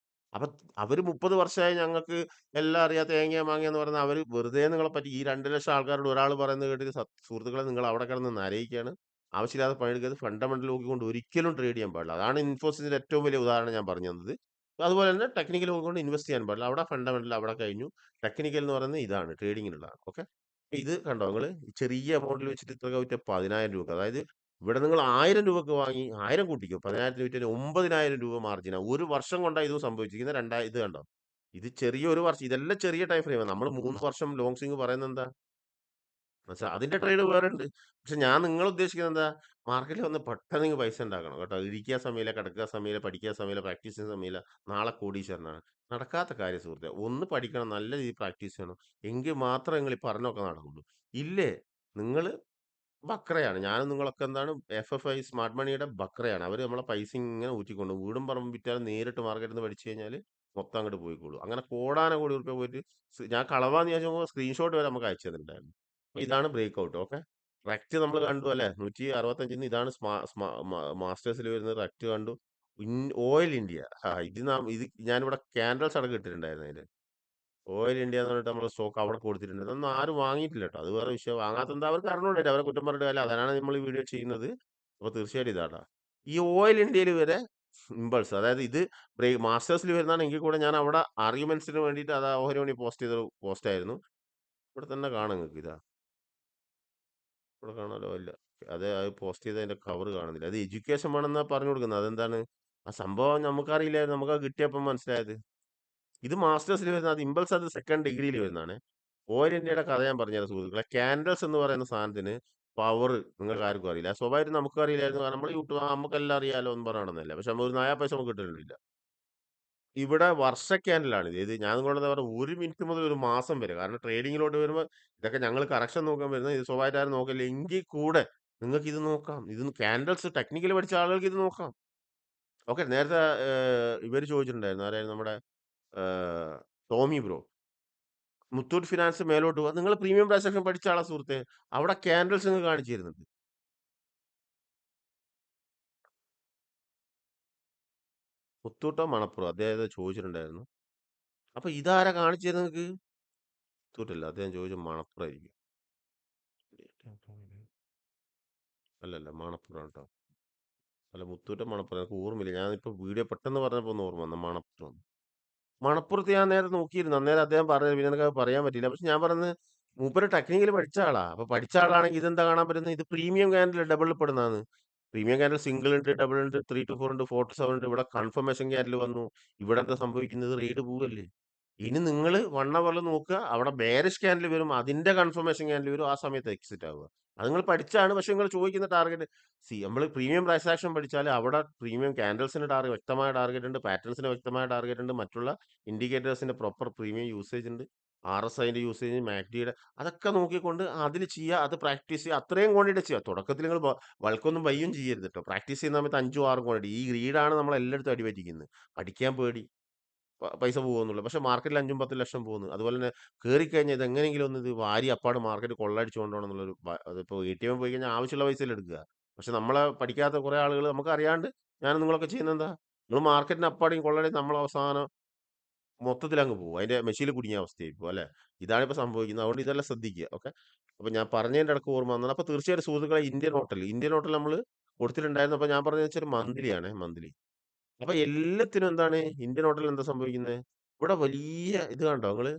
അപ്പൊ അവര് 30 വർഷമായി ഞങ്ങൾക്ക് എല്ലാം അറിയാം തേങ്ങ മാങ്ങ എന്ന് പറയുന്നത് അവര് വെറുതെ നിങ്ങളെ പറ്റി ഈ 2,00,000 ആൾക്കാരോട് ഒരാൾ പറയുന്നത് കേട്ടിട്ട് സുഹൃത്തുക്കളെ നിങ്ങൾ അവിടെ കിടന്ന് നരയിക്കുകയാണ്. ആവശ്യമില്ലാതെ പണിയെടുക്കരുത്. ഫണ്ടമെന്റൽ നോക്കിക്കൊണ്ട് ഒരിക്കലും ട്രേഡ് ചെയ്യാൻ പാടില്ല. അതാണ് ഇൻഫോസിസിന്റെ ഏറ്റവും വലിയ ഉദാഹരണം ഞാൻ പറഞ്ഞു തന്നത്. അതുപോലെ തന്നെ ടെക്നിക്കൽ നോക്കിക്കൊണ്ട് ഇൻവെസ്റ്റ് ചെയ്യാൻ പാടില്ല. അവിടെ ഫണ്ടമെന്റൽ അവിടെ കഴിഞ്ഞു. ടെക്നിക്കൽ എന്ന് പറയുന്നത് ഇതാണ് ട്രേഡിങ്ങിനുള്ളതാണ്. ഓക്കെ. ഇത് കണ്ടോ നിങ്ങള് ചെറിയ എമൗണ്ടിൽ വെച്ചിട്ട് ഇത്ര വിറ്റ 10,000 രൂപ. അതായത് ഇവിടെ നിങ്ങൾ 1000 രൂപക്ക് വാങ്ങി 1000 കൂട്ടിക്കോ 10,000ത്തിന് വിറ്റ് 9,000 രൂപ മാർജിനാ. ഒരു വർഷം കൊണ്ടാ ഇതും സംഭവിച്ചിരിക്കുന്നത്. ഇത് കണ്ടോ? ഇത് ചെറിയ ഒരു വർഷം. ഇതെല്ലാം ചെറിയ ടൈം ഫ്രെയിമാ. നമ്മൾ 3 വർഷം ലോങ് സ്വിങ് പറയുന്നത് എന്താ? അതിന്റെ ട്രേഡ് വേറെ ഉണ്ട്. പക്ഷെ ഞാൻ നിങ്ങൾ ഉദ്ദേശിക്കുന്നത് എന്താ? മാർക്കറ്റിൽ വന്ന് പെട്ടെന്ന് ഇങ്ങ് പൈസ ഉണ്ടാക്കണം കേട്ടോ. ഇരിക്കാൻ സമയമില്ല, കിടക്കാൻ സമയമില്ല, പഠിക്കാൻ സമയമില്ല, പ്രാക്ടീസ് ചെയ്യാൻ സമയമില്ല. നാളെ കോടീശ്വരനാണ്. നടക്കാത്ത കാര്യം സുഹൃത്തേ. ഒന്ന് പഠിക്കണം, നല്ല രീതിയിൽ പ്രാക്ടീസ് ചെയ്യണം. എങ്കിൽ മാത്രമേ നിങ്ങൾ ഈ പറഞ്ഞൊക്കെ നടക്കുള്ളൂ. ഇല്ലേ നിങ്ങൾ ബക്രയാണ്. ഞാനും നിങ്ങളൊക്കെ എന്താണ് FFI സ്മാർട്ട് മണിയുടെ ബക്രയാണ്. അവര് നമ്മളെ പൈസ ഇങ്ങനെ ഊറ്റിക്കൊണ്ട് വീടും പറമ്പും വിറ്റാലും നേരിട്ട് മാർക്കറ്റിൽ നിന്ന് പഠിച്ചു കഴിഞ്ഞാൽ മൊത്തം അങ്ങോട്ട് പോയിക്കോളും. അങ്ങനെ കോടാനകോടി ഉറുപ്പിക പോയിട്ട് ഞാൻ കളവാന്ന് വിചാരിച്ചപ്പോൾ സ്ക്രീൻഷോട്ട് വരെ നമുക്ക് അയച്ചു തന്നിട്ടുണ്ടായിരുന്നു. അപ്പൊ ഇതാണ് ബ്രേക്ക് ഔട്ട്. ഓക്കെ. റെക്റ്റ് നമ്മൾ കണ്ടു അല്ലെ 165 ഇതാണ് മാസ്റ്റേഴ്സിൽ വരുന്നത്. റെക്റ്റ് കണ്ടു. ഓയിൽ ഇന്ത്യ ഇത് ഞാനിവിടെ ക്യാൻഡൽസ് അടക്കം ഇട്ടിട്ടുണ്ടായിരുന്നു അതില്. ഓയിൽ ഇന്ത്യ എന്ന് പറഞ്ഞിട്ട് നമ്മൾ സ്റ്റോക്ക് അവിടെ കൊടുത്തിട്ടുണ്ട്. അതൊന്നും ആരും വാങ്ങിയിട്ടില്ല കേട്ടോ. അത് വേറെ വിഷയം. വാങ്ങാത്തത് അവർക്ക് അറിഞ്ഞൂടാ. അവരെ കുറ്റം പറഞ്ഞിട്ട് കാര്യമില്ല. അതാണ് നമ്മൾ ഈ വീഡിയോ ചെയ്യുന്നത്. അപ്പൊ തീർച്ചയായിട്ടും ഇതാട്ടാ. ഈ ഓയിൽ ഇന്ത്യയിൽ വരെ ഇമ്പൾസ് അതായത് ഇത് മാസ്റ്റേഴ്സിൽ വരുന്നതാണ്. എങ്കിൽ കൂടെ ഞാൻ അവിടെ ആർഗ്യുമെന്റ്സിന് വേണ്ടിയിട്ട് അത് ഓഹരി മണി പോസ്റ്റ് ചെയ്ത പോസ്റ്റ് ആയിരുന്നു. ഇവിടെ തന്നെ കാണാം നിങ്ങൾക്ക് ഇതാ. ഇവിടെ കാണാലോ ഇല്ല. അത് പോസ്റ്റ് ചെയ്തതിന്റെ കവർ കാണുന്നില്ല. അത് എഡ്യൂക്കേഷൻ വേണമെന്നാ പറഞ്ഞു കൊടുക്കുന്നത്. അതെന്താണ്? ആ സംഭവം നമുക്കറിയില്ലായിരുന്നു. നമുക്ക് അത് കിട്ടിയപ്പോൾ മനസ്സിലായത്. ഇത് മാസ്റ്റേഴ്സിൽ വരുന്ന അത് ഇമ്പൾസ് അത് സെക്കൻഡ് ഡിഗ്രിയിൽ വരുന്നതാണ്. ഓയിൽ ഇന്ത്യയുടെ കഥ ഞാൻ പറഞ്ഞുതരാം സുഹൃത്തുക്കളെ. ക്യാൻഡൽസ് എന്ന് പറയുന്ന സാധനത്തിന് പവർ നിങ്ങൾക്ക് ആർക്കും അറിയില്ല. സ്വാഭാവികം നമുക്കും അറിയില്ലായിരുന്നു. കാരണം നമ്മൾ യൂട്യൂബ് നമുക്കെല്ലാം അറിയാലോ എന്ന് പറയണമെന്നില്ല. പക്ഷെ നമ്മൾ ഒരു നയാ പൈസ നമുക്ക് കിട്ടുന്നില്ല. ഇവിടെ വർഷ ക്യാൻഡലാണ് ഇത്. ഞാൻ നിങ്ങളോട് എന്താ പറയുക 1 മിനിറ്റ് മുതൽ 1 മാസം വരെ. കാരണം ട്രേഡിങ്ങിലോട്ട് വരുമ്പോൾ ഇതൊക്കെ ഞങ്ങൾ കറക്ഷൻ നോക്കാൻ വരുന്നത്. ഇത് സ്വാഭാവികമായിട്ട് ആരും നോക്കില്ല. എങ്കിൽ കൂടെ നിങ്ങൾക്ക് ഇത് നോക്കാം. ഇത് ക്യാൻഡൽസ് ടെക്നിക്കൽ പഠിച്ച ആളുകൾക്ക് ഇത് നോക്കാം. ഓക്കെ. നേരത്തെ ഇവര് ചോദിച്ചിട്ടുണ്ടായിരുന്നു. ആരായിരുന്നു നമ്മുടെ ടോമി ബ്രോ. മുത്തൂറ്റ് ഫിനാൻസ് മേലോട്ട് പോവാ. നിങ്ങൾ പ്രീമിയം ട്രാൻസാക്ഷൻ പഠിച്ച ആളാ സുഹൃത്തേ. അവിടെ ക്യാൻഡൽസ് നിങ്ങൾക്ക് കാണിച്ചു തരുന്നുണ്ട്. മുത്തൂറ്റോ മണപ്പുറോ അദ്ദേഹത്തെ ചോദിച്ചിട്ടുണ്ടായിരുന്നു. അപ്പൊ ഇതാരാ കാണിച്ചു തരുന്നത് നിങ്ങൾക്ക്? മുത്തൂറ്റല്ല. അദ്ദേഹം ചോദിച്ചത് മണപ്പുറമായിരിക്കും. അല്ലല്ല, മണപ്പുറം കേട്ടോ. അല്ല, മുത്തൂറ്റ് മണപ്പുറം എനിക്ക് ഓർമ്മയില്ല. ഞാനിപ്പോൾ വീഡിയോ പെട്ടെന്ന് പറഞ്ഞപ്പോൾ ഒന്ന് ഓർമ്മ വന്നു മണപ്പുറം. മണപ്പുറത്ത് ഞാൻ നേരെ നോക്കിയിരുന്നു. അന്നേരം അദ്ദേഹം പറഞ്ഞത് പിന്നെ എനിക്കത് പറയാൻ പറ്റിയില്ല. പക്ഷെ ഞാൻ പറഞ്ഞത് മൂപ്പര് ടെക്നിക്കലി പഠിച്ച ആളാ. അപ്പൊ പഠിച്ച ആളാണെങ്കിൽ ഇതെന്താ കാണാൻ പറ്റുന്നത്? ഇത് പ്രീമിയം ക്യാൻഡിൽ ഡബിളിൽ പെടുന്നതാണ്. പ്രീമിയം ക്യാൻഡിൽ സിംഗിൾ ഉണ്ട്, ഡബിൾ ഉണ്ട്, 3 to 4 ഉണ്ട്, 4 to 7 ഉണ്ട്. ഇവിടെ കൺഫർമേഷൻ ക്യാൻഡിൽ വന്നു. ഇവിടെ എന്താ സംഭവിക്കുന്നത്? റീഡ് പോവല്ലേ. ഇനി നിങ്ങൾ 1 ഹവറിൽ നോക്കുക. അവിടെ ബെയറിഷ് ക്യാൻഡിൽ വരും. അതിന്റെ കൺഫർമേഷൻ ക്യാൻഡിൽ വരും. ആ സമയത്ത് എക്സിറ്റ് ആവുക. അത് നിങ്ങൾ പഠിച്ചാണ്. പക്ഷെ നിങ്ങൾ ചോദിക്കുന്ന ടാർഗറ്റ് നമ്മൾ പ്രീമിയം പ്രൈസ് ആക്ഷൻ പഠിച്ചാൽ അവിടെ പ്രീമിയം ക്യാൻഡൽസിന് വ്യക്തമായ ടാർഗറ്റ് ഉണ്ട്, പാറ്റേൺസിന് വ്യക്തമായ ടാർഗറ്റ് ഉണ്ട്, മറ്റുള്ള ഇൻഡിക്കേറ്റേഴ്സിന്റെ പ്രോപ്പർ പ്രീമിയം യൂസേജ് ഉണ്ട്, RSIന്റെ യൂസേജ്, മാക്ഡിയുടെ അതൊക്കെ നോക്കിക്കൊണ്ട് അതിൽ ചെയ്യുക, അത് പ്രാക്ടീസ് ചെയ്യുക, അത്രയും ക്വാണ്ടിറ്റി ചെയ്യുക. തുടക്കത്തിൽ നിങ്ങൾ ബൾക്കൊന്നും ബയ്യും ചെയ്യരുത് കേട്ടോ. പ്രാക്ടീസ് ചെയ്യുന്ന സമയത്ത് 5ഉം 6ഉം ക്വാണ്ടിറ്റി. ഈ ഗ്രീഡാണ് നമ്മൾ എല്ലായിടത്തും അടിപറ്റിക്കുന്നത്. പഠിക്കാൻ പേടി, പൈസ പോകുന്നുള്ളൂ. പക്ഷെ മാർക്കറ്റിൽ 5ഉം 10 ലക്ഷം പോകുന്നു. അതുപോലെ തന്നെ കയറിക്കഴിഞ്ഞാൽ ഇത് എങ്ങനെയെങ്കിലും ഒന്ന് ഇത് വാരി അപ്പാട് മാർക്കറ്റ് കൊള്ളടിച്ചു കൊണ്ടുപോകണം എന്നുള്ളൊരു അതിപ്പോൾ ATM പോയി കഴിഞ്ഞാൽ ആവശ്യമുള്ള പൈസയിൽ എടുക്കുക. പക്ഷെ നമ്മളെ പഠിക്കാത്ത കുറെ ആളുകൾ നമുക്ക് അറിയാണ്ട് ഞാൻ നിങ്ങളൊക്കെ ചെയ്യുന്നത് എന്താ? നിങ്ങൾ മാർക്കറ്റിന് അപ്പാടെയും കൊള്ളടി നമ്മൾ അവസാനം മൊത്തത്തിൽ അങ്ങ് പോകും. അതിന്റെ മെഷീനിൽ കുടുങ്ങിയ അവസ്ഥയായി പോകും അല്ലെ. ഇതാണ് ഇപ്പൊ സംഭവിക്കുന്നത്. അതുകൊണ്ട് ഇതെല്ലാം ശ്രദ്ധിക്കുക. ഓക്കെ. അപ്പൊ ഞാൻ പറഞ്ഞതിന്റെ ഇടക്ക് ഓർമ്മ വന്നത്. അപ്പൊ തീർച്ചയായിട്ടും സുഹൃത്തുക്കളെ, ഇന്ത്യൻ ഹോട്ടൽ നമ്മൾ കൊടുത്തിട്ടുണ്ടായിരുന്നു. അപ്പൊ ഞാൻ പറഞ്ഞത് വെച്ചാൽ മന്ത്ലി ആണ്, മന്ത്ലി. അപ്പൊ എല്ലാത്തിനും എന്താണ് ഇന്ത്യൻ ഹോട്ടലിൽ എന്താ സംഭവിക്കുന്നത്? ഇവിടെ വലിയ ഇത് കണ്ടോ നിങ്ങള്?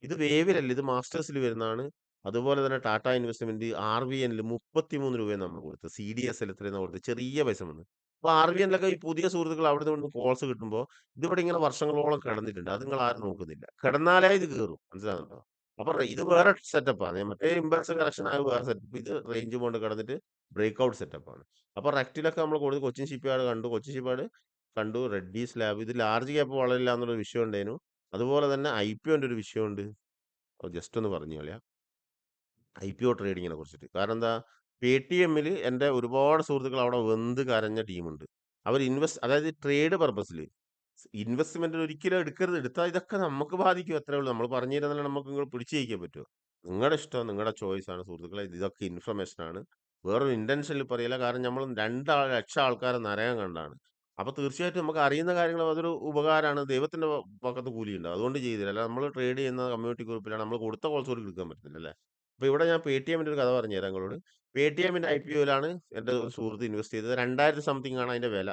ഇത് വേവിലല്ല, ഇത് മാസ്റ്റേഴ്സിൽ വരുന്നതാണ്. അതുപോലെ തന്നെ ടാറ്റ ഇൻവെസ്റ്റ്മെന്റ് RVNൽ 33 രൂപയാണ് നമ്മൾ കൊടുത്തത്. CDSL എത്രയാണ് കൊടുത്തത്? ചെറിയ പൈസ വന്നു. അപ്പൊ RVNലൊക്കെ ഈ പുതിയ സുഹൃത്തുക്കൾ അവിടെ നിന്ന് കോൾസ് കിട്ടുമ്പോൾ ഇതിവിടെ ഇങ്ങനെ വർഷങ്ങളോളം കിടന്നിട്ടുണ്ട്. അത് നിങ്ങൾ ആരും നോക്കുന്നില്ല. കിടന്നാലേ ഇത് കയറും. മനസ്സിലാകുന്നുണ്ടോ? അപ്പൊ ഇത് വേറെ സെറ്റപ്പാണ്. മറ്റേ ഇമ്പൾസ് കറക്ഷൻ ആയ വേറെ സെറ്റപ്പ്. ഇത് റേഞ്ച് കൊണ്ട് കിടന്നിട്ട് ബ്രേക്ക് ഔട്ട് സെറ്റപ്പാണ്. അപ്പൊ റെക്റ്റിലൊക്കെ നമ്മൾ കൊടുത്ത് കൊച്ചിൻ ഷിപ്പ്യാർഡ് കണ്ടു. കൊച്ചിൻ ഷിപ്പ്യാർഡ് കണ്ടു. റെഡ്ഡീസ് ലാബ് ഇത് ലാർജ് ക്യാപ്പ് വളരില്ല എന്നുള്ളൊരു വിഷയം ഉണ്ടായിരുന്നു. അതുപോലെ തന്നെ IPOന്റെ ഒരു വിഷയമുണ്ട്. ജസ്റ്റ് ഒന്ന് പറഞ്ഞു കളയാം. IPO ട്രേഡിങ്ങിനെ കുറിച്ചിട്ട്. കാരണം എന്താ? പേടിഎമ്മിൽ എൻ്റെ ഒരുപാട് സുഹൃത്തുക്കൾ അവിടെ വെന്ത് കരഞ്ഞ ടീമുണ്ട്. അവർ അതായത് ട്രേഡ് പർപ്പസിൽ ഇൻവെസ്റ്റ്മെന്റ് ഒരിക്കലും എടുക്കരുത്. എടുത്താൽ ഇതൊക്കെ നമുക്ക് ബാധിക്കും. അത്രേ ഉള്ളൂ. നമ്മൾ പറഞ്ഞു തരുന്നതല്ല നമുക്ക് നിങ്ങൾ പിടിച്ചു ജയിക്കാൻ പറ്റുമോ? നിങ്ങളുടെ ഇഷ്ടം, നിങ്ങളുടെ ചോയ്സ് ആണ് സുഹൃത്തുക്കളെ. ഇതൊക്കെ ഇൻഫർമേഷൻ ആണ്. വേറൊരു ഇന്റൻഷനിൽ പറയില്ല. കാരണം നമ്മൾ 2 ലക്ഷം ആൾക്കാരെ നരകം കണ്ടാണ്. അപ്പൊ തീർച്ചയായിട്ടും നമുക്ക് അറിയുന്ന കാര്യങ്ങൾ അതൊരു ഉപകാരമാണ്. ദൈവത്തിന്റെ പക്കത്ത് കൂലിയുണ്ട്. അതുകൊണ്ട് ചെയ്തില്ല. അല്ല, നമ്മൾ ട്രേഡ് ചെയ്യുന്ന കമ്മ്യൂണിറ്റി ഗ്രൂപ്പിലാണ്. നമ്മൾ കൊടുത്ത കോൾസ് പോലും എടുക്കാൻ പറ്റുന്നില്ല അല്ലേ. അപ്പൊ ഇവിടെ ഞാൻ പേടിഎമ്മിന്റെ ഒരു കഥ പറഞ്ഞു തരാം നിങ്ങളോട്. പേടിഎമ്മിന്റെ IPOയിലാണ് എന്റെ ഒരു സുഹൃത്ത് ഇൻവെസ്റ്റ് ചെയ്തത്. 2000 സംതിങ് ആണ് അതിന്റെ വില.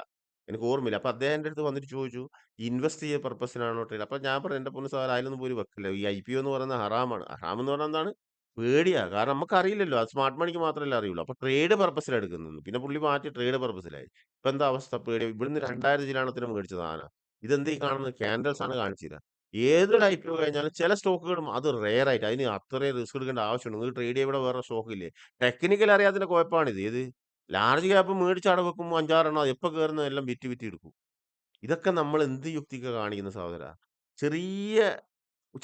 എനിക്ക് ഓർമ്മയില്ല. അപ്പൊ അദ്ദേഹം എന്റെ അടുത്ത് വന്നിട്ട് ചോദിച്ചു, ഇൻവെസ്റ്റ് ചെയ്യ പർപ്പസിനാണോ ട്രേഡ്? അപ്പൊ ഞാൻ പറഞ്ഞു, എന്റെ പൊന്നു സാർ, അതിലൊന്നും പോയി വെക്കില്ല. ഈ IPO എന്ന് പറയുന്നത് ഹറാമാണ്. ഹറാം എന്ന് പറഞ്ഞാൽ എന്താണ്? പേടിയാ. കാരണം നമുക്ക് അറിയില്ലല്ലോ. അത് സ്മാർട്ട് മണിക്ക് മാത്രമല്ലേ അറിയുള്ളൂ. അപ്പൊ ട്രേഡ് പർപ്പസിലാണ് എടുക്കുന്നത്. പിന്നെ പുള്ളി മാറ്റി ട്രേഡ് പർപ്പസിലായി. ഇപ്പൊ എന്താ അവസ്ഥ? പേടി. ഇവിടുന്ന് 2000 ചിലാണത്തിന് മേടിച്ച സാധനം. ഇതെന്ത് ഈ കാണുന്നത്? ക്യാൻഡൽസ് ആണ് കാണിച്ചു തരാം. ഏതൊരു IPO കഴിഞ്ഞാലും ചില സ്റ്റോക്കുകളും അത് റെയർ ആയിട്ട് അതിന് അത്രയും റിസ്ക് എടുക്കേണ്ട ആവശ്യമുണ്ട്. നിങ്ങൾക്ക് ട്രേഡ് ചെയ്യാൻ ഇവിടെ വേറെ സ്റ്റോക്ക് ഇല്ലേ? ടെക്നിക്കൽ അറിയാത്തതിന്റെ കുഴപ്പമാണിത്. ഏത് ലാർജ് ക്യാപ്പ് മേടിച്ച് അവിടെ വെക്കുമ്പോൾ 5-6 എപ്പോൾ കയറുന്ന എല്ലാം വിറ്റ് വിറ്റ് എടുക്കും. ഇതൊക്കെ നമ്മൾ എന്ത് യുക്തിക്കാ കാണിക്കുന്ന സഹോദരാ? ചെറിയ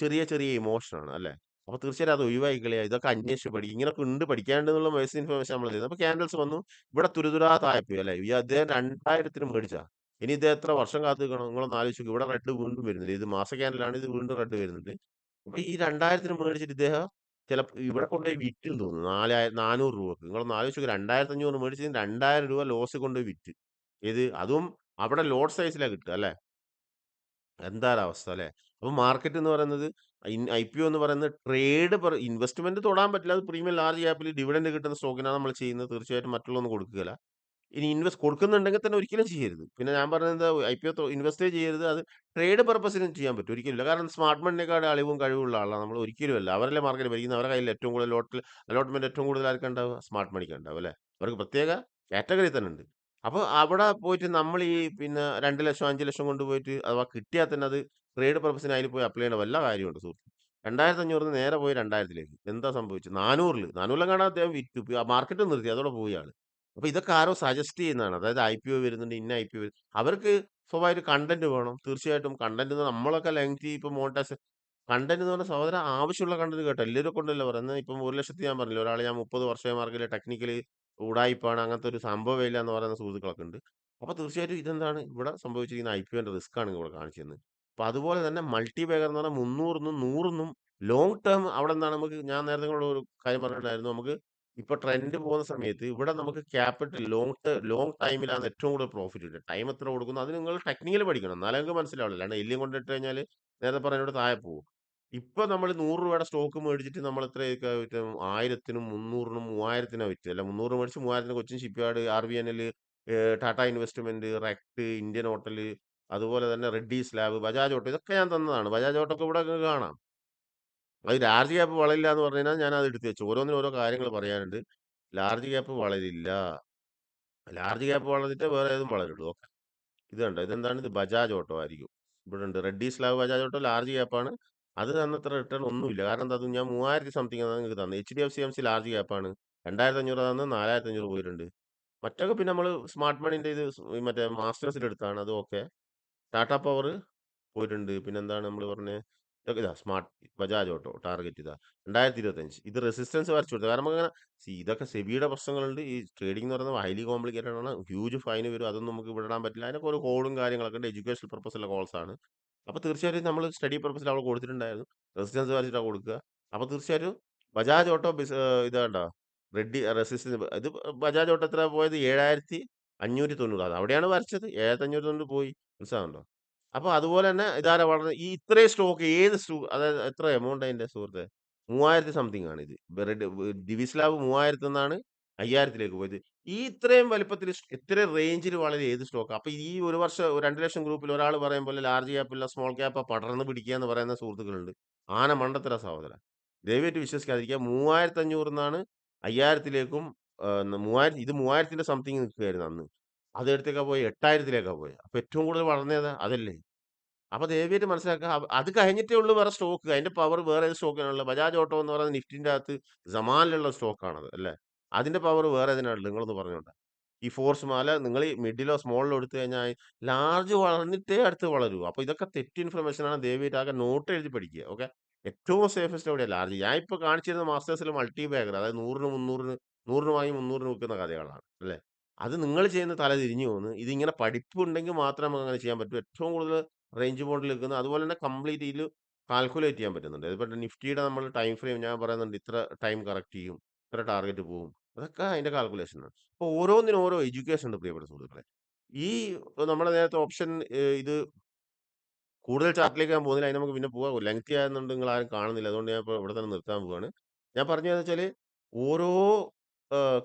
ചെറിയ ചെറിയ ഇമോഷനാണ് അല്ലേ? അപ്പൊ തീർച്ചയായിട്ടും അത് ഒഴിവാക്കി കളയുക. ഇതൊക്കെ അന്വേഷിച്ച് പഠിക്കുക. ഇങ്ങനൊക്കെ ഉണ്ട് പഠിക്കാനുണ്ടെന്നുള്ള ബേസ് ഇൻഫർമേഷൻ നമ്മൾ തരുന്നത്. അപ്പൊ ക്യാൻഡൽസ് വന്നു. ഇവിടെ തുരുതുരാ താഴെപ്പോയി അല്ലേ? ഈ അദ്ദേഹം 2000-ന് മേടിച്ചാ. ഇനി ഇത് എത്ര വർഷം കാത്ത് നിൽക്കണം? നിങ്ങളൊന്ന് ആലോചിച്ച് നോക്ക്. ഇവിടെ റെഡ് വീണ്ടും വരുന്നുണ്ട്. ഇത് മാസ ക്യാൻഡലാണ്. ഇത് വീണ്ടും റെഡ് വരുന്നുണ്ട്. അപ്പൊ ഈ 2000-ന് മേടിച്ചിട്ട് ഇദ്ദേഹം ഇവിടെ കൊണ്ടുപോയി വിറ്റെന്ന് തോന്നുന്നു. 400 രൂപക്ക്. നിങ്ങളൊന്ന് ആലോചിച്ച് നോക്ക്. 2500 മേടിച്ചതിന് 2000 രൂപ ലോസ് കൊണ്ടുപോയി വിറ്റ്. അതും അവിടെ ലോട്ട് സൈസിലാ കിട്ടുക അല്ലേ? എന്താണൊരവസ്ഥ അല്ലേ? അപ്പൊ മാർക്കറ്റ് എന്ന് പറയുന്നത് IPO എന്ന് പറയുന്നത് ഇൻവെസ്റ്റ്മെന്റ് തൊടാൻ പറ്റില്ല. അത് പ്രീമിയം ലാർജ് ക്യാപ്പിൽ ഡിവിഡന്റ് കിട്ടുന്ന സ്റ്റോക്കിനാണ് നമ്മൾ ചെയ്യുന്നത്. തീർച്ചയായിട്ടും മറ്റുള്ളതൊന്നും കൊടുക്കുകയില്ല. ഇനി ഇൻവെസ്റ്റ് കൊടുക്കുന്നുണ്ടെങ്കിൽ തന്നെ ഒരിക്കലും ചെയ്യരുത്. പിന്നെ ഞാൻ പറഞ്ഞത് IPO ഇൻവെസ്റ്റേ ചെയ്യരുത്. അത് ട്രേഡ് പർപ്പസിന് ചെയ്യാൻ പറ്റും. ഒരിക്കലുമില്ല. കാരണം സ്മാർട്ട് മണിനേക്കാൾ അളിവും കഴിവുള്ള ആളാണ് നമ്മൾ. ഒരിക്കലുമല്ല. അവരല്ലേ മാർക്കറ്റ് ഭരിക്കുന്നത്. അവരുടെ കയ്യിൽ ഏറ്റവും കൂടുതൽ അലോട്ട്മെന്റ് ഏറ്റവും കൂടുതൽ ആർക്കാ ഉണ്ടാവുക? സ്മാർട്ട് മണിക്ക് ഉണ്ടാവും അല്ലേ? അവർക്ക് പ്രത്യേക കാറ്റഗറി തന്നെ ഉണ്ട്. അപ്പൊ അവിടെ പോയിട്ട് നമ്മൾ ഈ പിന്നെ 2 ലക്ഷം 5 ലക്ഷം കൊണ്ടുപോയിട്ട് അഥവാ കിട്ടിയാൽ തന്നെ അത് ട്രേഡ് പർപ്പസിന് അതിൽ പോയി അപ്ലൈ ചെയ്യേണ്ട വല്ല കാര്യമുണ്ട് സുഹൃത്ത്? 2500 നേരെ പോയി 2000-ലേക്ക്. എന്താ സംഭവിച്ചത്? 400-ൽ കാണാൻ അദ്ദേഹം വിറ്റു. മാർക്കറ്റ് നിർത്തി. അതോടെ പോയി ആള്. അപ്പൊ ഇതൊക്കെ ആരോ സജസ്റ്റ് ചെയ്യുന്നതാണ്. അതായത് IPO വരുന്നുണ്ട്, ഇന്ന IPO അവർക്ക് സ്വഭാവമായിട്ട് കണ്ടന്റ് വേണം. തീർച്ചയായിട്ടും കണ്ടന്റ് നമ്മളൊക്കെ ലെങ്തി ഇപ്പൊ മോണിറ്റൈസ് കണ്ടന്റ് എന്ന് പറഞ്ഞ സഹോദരൻ ആവശ്യമുള്ള കണ്ടന്റ് കേട്ടോ. എല്ലാവരും കൊണ്ടല്ല പറയുന്നത്. ഇപ്പം 1 ലക്ഷത്തി ഞാൻ പറഞ്ഞില്ല, ഒരാൾ ഞാൻ 30 വർഷമായി മാർക്കറ്റിൽ ടെക്നിക്കലി ഉടായിപ്പാണ്, അങ്ങനത്തെ ഒരു സംഭവം ഇല്ല എന്ന് പറയുന്ന സുഹൃത്തുക്കളൊക്കെ ഉണ്ട്. അപ്പൊ തീർച്ചയായിട്ടും ഇതെന്താണ് ഇവിടെ സംഭവിച്ചിരിക്കുന്ന? IPOന്റെ റിസ്ക് ആണ് ഇവിടെ കാണിച്ചു തന്നത്. അപ്പൊ അതുപോലെ തന്നെ മൾട്ടി ബാഗർ എന്ന് പറഞ്ഞാൽ 300-നും 100-നും ലോങ് ടേം അവിടെ എന്താണ് നമുക്ക്, ഞാൻ നേരത്തെ നിങ്ങളോട് ഒരു കാര്യം പറഞ്ഞിട്ടുണ്ടായിരുന്നു. നമുക്ക് ഇപ്പൊ ട്രെൻഡ് പോകുന്ന സമയത്ത് ഇവിടെ നമുക്ക് ക്യാപിറ്റൽ ലോങ് ടൈമിലാണ് ഏറ്റവും കൂടുതൽ പ്രോഫിറ്റ് കിട്ടുക. ടൈം എത്ര കൊടുക്കുന്നു അത് നിങ്ങൾ ടെക്നിക്കലി പഠിക്കണം. എന്നാലേ നിങ്ങൾക്ക് മനസ്സിലാവുള്ളൂ. അല്ലാണ്ട് എല്ലും കൊണ്ടിട്ട് കഴിഞ്ഞാൽ നേരത്തെ പറഞ്ഞോട് താഴെ പോകും. ഇപ്പൊ നമ്മൾ ₹100 സ്റ്റോക്ക് മേടിച്ചിട്ട് നമ്മൾ എത്രയൊക്കെ വിറ്റത്? 1000-നും 300-നും 3000-നാ വിറ്റത്. അല്ല 300 മേടിച്ച് 3000-ന് Cochin shipyard, RVNL, Tata investment, റെക്ട്, ഇന്ത്യൻ ഹോട്ടൽ, അതുപോലെ തന്നെ റെഡ്ഡീസ് ലാബ്, ബജാജ് ഓട്ടോ ഇതൊക്കെ ഞാൻ തന്നതാണ്. ബജാജ് ഓട്ടോ ഒക്കെ ഇവിടെ ഇങ്ങക്ക് കാണാം. അത് ലാർജ് ക്യാപ്പ് വളരില്ല എന്ന് പറഞ്ഞു കഴിഞ്ഞാൽ ഞാൻ അത് എടുത്ത് വെച്ചു. ഓരോന്നിനും ഓരോ കാര്യങ്ങൾ പറയാനുണ്ട്. ലാർജ് ക്യാപ്പ് വളരില്ല. ലാർജ് ക്യാപ്പ് വളർന്നിട്ടേ വേറെ ഏതും വളരുള്ളൂ. ഇത് കണ്ടോ? ഇതെന്താണ്? ഇത് ബജാജ് ഓട്ടോ ആയിരിക്കും. ഇവിടുണ്ട് Reddy's lab Bajaj auto large ക്യാപ്പാണ്. അത് തന്നത്ര റിട്ടേൺ ഒന്നുമില്ല. കാരണം എന്താ? അത് ഞാൻ 3000 സംതിങ് ആണ് നിങ്ങൾക്ക് തന്നത്. HDFC MC large ക്യാപ്പാണ്. 2500 തന്നത് 4500 പോയിട്ടുണ്ട്. മറ്റൊക്കെ പിന്നെ നമ്മൾ സ്മാർട്ട് മണീന്റെ ഇത് മറ്റേ മാസ്റ്റേഴ്സിൽ എടുത്താണ്. അത് ഓക്കെ. ടാറ്റ പവർ പോയിട്ടുണ്ട്. പിന്നെന്താണ് നമ്മൾ പറഞ്ഞത്? ഇതൊക്കെ ഇതാ സ്മാർട്ട് ബജാജ് ഓട്ടോ ടാർഗറ്റ് ഇതാ 2025 ഇത് റെസിസ്റ്റൻസ് വരച്ചു കൊടുത്തത്. കാരണം നമുക്കങ്ങനെ ഇതൊക്കെ സെബിയുടെ പ്രശ്നങ്ങളുണ്ട്. ഈ ട്രേഡിംഗ് എന്ന് പറയുന്നത് ഹൈലി കോംപ്ലിക്കേറ്റഡ് ആണ്. ഹ്യൂജ് ഫൈൻ വരും. അതൊന്നും നമുക്ക് ഇവിടെ ഇടാൻ പറ്റില്ല. അതിനൊക്കെ ഒരു കോഡും കാര്യങ്ങളൊക്കെ ഉണ്ട്. എഡ്യൂക്കേഷണൽ പർപ്പസുള്ള കോൾസ് ആണ്. അപ്പോൾ തീർച്ചയായിട്ടും നമ്മൾ സ്റ്റഡി പർപ്പസിൽ അവിടെ കൊടുത്തിട്ടുണ്ടായിരുന്നു. റെസിസ്റ്റൻസ് വരച്ചിട്ടാണ് കൊടുക്കുക. അപ്പോൾ തീർച്ചയായിട്ടും ബജാജ് ഓട്ടോ ഇത് കണ്ടോ? റെസിസ്റ്റൻസ് ഇത് ബജാജ് ഓട്ടോ എത്ര പോയത്? 7590. അത് അവിടെയാണ് വരച്ചത്. 7590 പോയി. മനസ്സിലാവുന്നുണ്ടോ? അപ്പൊ അതുപോലെ തന്നെ ഇതാരാ വളരെ ഈ ഇത്രയും സ്റ്റോക്ക് ഏത് അതായത് എത്ര എമൗണ്ട് അതിന്റെ സുഹൃത്തെ? 3000 സംതിങ് ആണ് ഇത്. ഡിവിസ് ലാബ് 3000 നിന്നാണ് 5000ലേക്ക് പോയത്. ഈ ഇത്രയും വലിപ്പത്തിൽ ഇത്രയും റേഞ്ചിൽ വളരെ ഏത് സ്റ്റോക്കാ? അപ്പൊ ഈ ഒരു വർഷം 2,00,000 ഗ്രൂപ്പിൽ ഒരാൾ പറയും പോലെ ലാർജ് ക്യാപ്പില്ല സ്മോൾ ക്യാപ്പാ പടർന്ന് പിടിക്കുക എന്ന് പറയുന്ന സുഹൃത്തുക്കളുണ്ട്. ആന മണ്ടത്തര സഹോദരാ. ദയവായിട്ട് വിശ്വസിക്കാതിരിക്കുക. 3500 ന്നാണ് 5000ലേക്കും 3000 ഇത് 3000ന്റെ സംതിങ് നിൽക്കുകയായിരുന്നു അന്ന്. അത് എടുത്തേക്കാ പോയി 8000ലേക്കാ പോയത്. അപ്പൊ ഏറ്റവും കൂടുതൽ വളർന്നത് അതല്ലേ? അപ്പൊ ദയവായിട്ട് മനസ്സിലാക്കുക. അത് കഴിഞ്ഞിട്ടേ ഉള്ളൂ വേറെ സ്റ്റോക്ക്. അതിന്റെ പവർ വേറെ ഏത് സ്റ്റോക്കിനാണുള്ളത്? ബജാജ് ഓട്ടോ എന്ന് പറയുന്നത് നിഫ്റ്റിന്റെ അകത്ത് സമാനിലുള്ള സ്റ്റോക്കാണത് അല്ലേ? അതിന്റെ പവർ വേറെ ഏതിനാണുള്ളത്? നിങ്ങളൊന്ന് പറഞ്ഞോട്ടെ. ഈ ഫോർസ് മാല നിങ്ങൾ ഈ മിഡിലോ സ്മോളിലോ എടുത്തു കഴിഞ്ഞാൽ ലാർജ് വളർന്നിട്ടേ അടുത്ത് വളരൂ. അപ്പൊ ഇതൊക്കെ തെറ്റ് ഇൻഫർമേഷൻ ആണ്. ദയവായിട്ട് ആകെ നോട്ട് എഴുതി പഠിക്കുക. ഓക്കെ. ഏറ്റവും സേഫസ്റ്റ് എവിടെയാ? ലാർജ്. ഞാൻ ഇപ്പൊ കാണിച്ചിരുന്ന മാസ്റ്റേഴ്സിൽ മൾട്ടി ബാഗർ അതായത് 100-ന് 300-ന് 100-ന് വാങ്ങി 300-ന് വിൽക്കുന്ന കഥകളാണ് അല്ലേ? അത് നിങ്ങൾ ചെയ്യുന്ന തല തിരിഞ്ഞു പോകുന്നു. ഇതിങ്ങനെ പഠിപ്പുണ്ടെങ്കിൽ മാത്രമേ നമുക്ക് അങ്ങനെ ചെയ്യാൻ പറ്റൂ. ഏറ്റവും കൂടുതൽ റേഞ്ച് ബോണ്ടിൽ നിൽക്കുന്നത് അതുപോലെ തന്നെ കംപ്ലീറ്റ് ഇതിൽ കാൽക്കുലേറ്റ് ചെയ്യാൻ പറ്റുന്നുണ്ട്. ഇപ്പൊ നിഫ്റ്റിയുടെ നമ്മൾ ടൈം ഫ്രെയിം ഞാൻ പറയുന്നുണ്ട് ഇത്ര ടൈം കറക്റ്റ് ചെയ്യും, ഇത്ര ടാർഗറ്റ് പോകും. അതൊക്കെ അതിന്റെ കാൽക്കുലേഷൻ ആണ്. അപ്പൊ ഓരോന്നിനും ഓരോ എഡ്യൂക്കേഷൻ ഉണ്ട് പ്രിയപ്പെട്ട സുഹൃത്തുക്കളെ. ഈ നമ്മുടെ നേരത്തെ ഓപ്ഷൻ ഇത് കൂടുതൽ ചാർട്ടിലേക്ക് ഞാൻ പോകുന്നില്ല. അതിന് നമുക്ക് പിന്നെ പോവാം. ലെങ്തി ആയതുകൊണ്ട് നിങ്ങൾ ആരും കാണുന്നില്ല. അതുകൊണ്ട് ഞാൻ ഇപ്പോൾ ഇവിടെ തന്നെ നിർത്താൻ പോവാണ്. ഞാൻ പറഞ്ഞതെന്ന് വെച്ചാല് ഓരോ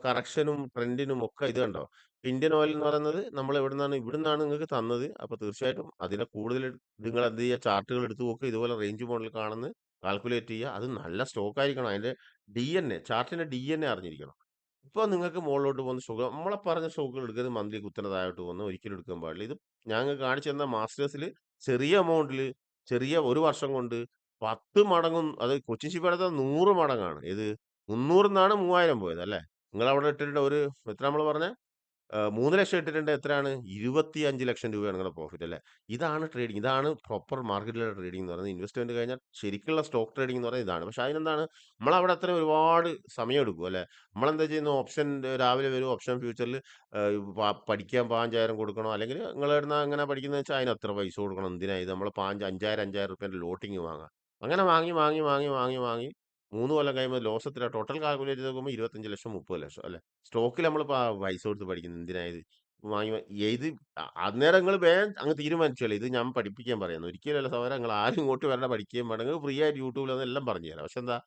കറക്ഷനും ട്രെൻഡിനും ഒക്കെ ഇത് കണ്ടോ? ഇന്ത്യൻ ഓയിൽ എന്ന് പറയുന്നത് നമ്മൾ ഇവിടുന്നാണ് നിങ്ങൾക്ക് തന്നത്. അപ്പൊ തീർച്ചയായിട്ടും അതിനെ കൂടുതൽ നിങ്ങൾ എന്ത് ചെയ്യുക? ചാർട്ടുകൾ എടുത്ത് നോക്കുക. ഇതുപോലെ റേഞ്ച് മോഡൽ കാണുന്നത് കാൽക്കുലേറ്റ് ചെയ്യുക. അത് നല്ല സ്റ്റോക്ക് ആയിരിക്കണം. അതിന്റെ ഡിഎൻഎ ചാർട്ടിന്റെ ഡിഎൻഎ അറിഞ്ഞിരിക്കണം. ഇപ്പൊ നിങ്ങൾക്ക് മുകളിലോട്ട് പോകുന്ന സ്റ്റോക്ക് നമ്മളെ പറഞ്ഞ സ്റ്റോക്കുകൾ എടുക്കരുത്. മന്ത്ലി കുത്തനെ താഴോട്ട് പോകുന്ന ഒരിക്കലും എടുക്കാൻ പാടില്ല. ഇത് ഞങ്ങൾക്ക് കാണിച്ചു തന്ന മാസ്റ്റേഴ്സിൽ ചെറിയ എമൗണ്ടിൽ ചെറിയ ഒരു വർഷം കൊണ്ട് 10 മടങ്ങും അത് കൊച്ചിൻ ഷിപ്പ്യാർഡ് 100 മടങ്ങാണ്. ഇത് 300 ന്നാണ് 3000 പോയത് അല്ലേ? നിങ്ങൾ അവിടെ ഇട്ടിട്ട് ഒരു എത്ര നമ്മൾ പറഞ്ഞേ? 3,00,000 ഇട്ടിട്ടുണ്ട് എത്രയാണ്? 25,00,000 രൂപയാണ് നിങ്ങളുടെ പ്രോഫിറ്റ് അല്ലേ? ഇതാണ് ട്രേഡിംഗ്. ഇതാണ് പ്രോപ്പർ മാർക്കറ്റിലെ ട്രേഡിംഗ് എന്ന് പറയുന്നത്. ഇൻവെസ്റ്റ്മെന്റ് കഴിഞ്ഞാൽ ശരിക്കുള്ള സ്റ്റോക്ക് ട്രേഡിംഗ് എന്ന് പറയുന്നത് ഇതാണ്. പക്ഷെ അതിനെന്താണ് നമ്മളവിടെ അത്രയും ഒരുപാട് സമയം എടുക്കും അല്ലേ? നമ്മളെന്താ ചെയ്യുന്നു? ഓപ്ഷൻ രാവിലെ വരും. ഓപ്ഷൻ ഫ്യൂച്ചറിൽ പഠിക്കാൻ 5,000 കൊടുക്കണോ? അല്ലെങ്കിൽ നിങ്ങൾ എവിടുന്നാ അങ്ങനെ പഠിക്കുന്നത് വെച്ചാൽ അതിന് അത്ര പൈസ കൊടുക്കണം. എന്തിനാ ഇത്? നമ്മൾ 5,000 5,000 ലോട്ടിങ് വാങ്ങാം. അങ്ങനെ വാങ്ങി വാങ്ങി വാങ്ങി വാങ്ങി വാങ്ങി 3 കൊല്ലം കഴിയുമ്പോൾ ലോസ് എത്രയാ? ടോട്ടൽ കാൽക്കുലേറ്റ് ചെയ്ത് നോക്കുമ്പോൾ 25,00,000 30,00,000 അല്ലേ? സ്റ്റോക്കിൽ നമ്മളിപ്പോ പൈസ കൊടുത്ത് പഠിക്കുന്നത് എന്തിനാ ഇത്? വാങ്ങി ഇത് അന്നേരം നിങ്ങൾ വേഗം അങ്ങ് തീരുമാനിച്ചോളെ ഇത് ഞാൻ പഠിപ്പിക്കാൻ പറയുന്നു. ഒരിക്കലല്ല സഹോദരാ നിങ്ങൾ ആരും ഇങ്ങോട്ട് വരണ്ട പഠിക്കുകയും വേണം. നിങ്ങൾക്ക് ഫ്രീ ആയിട്ട് യൂട്യൂബിൽ എല്ലാം പറഞ്ഞു തരാം. പക്ഷെ എന്താ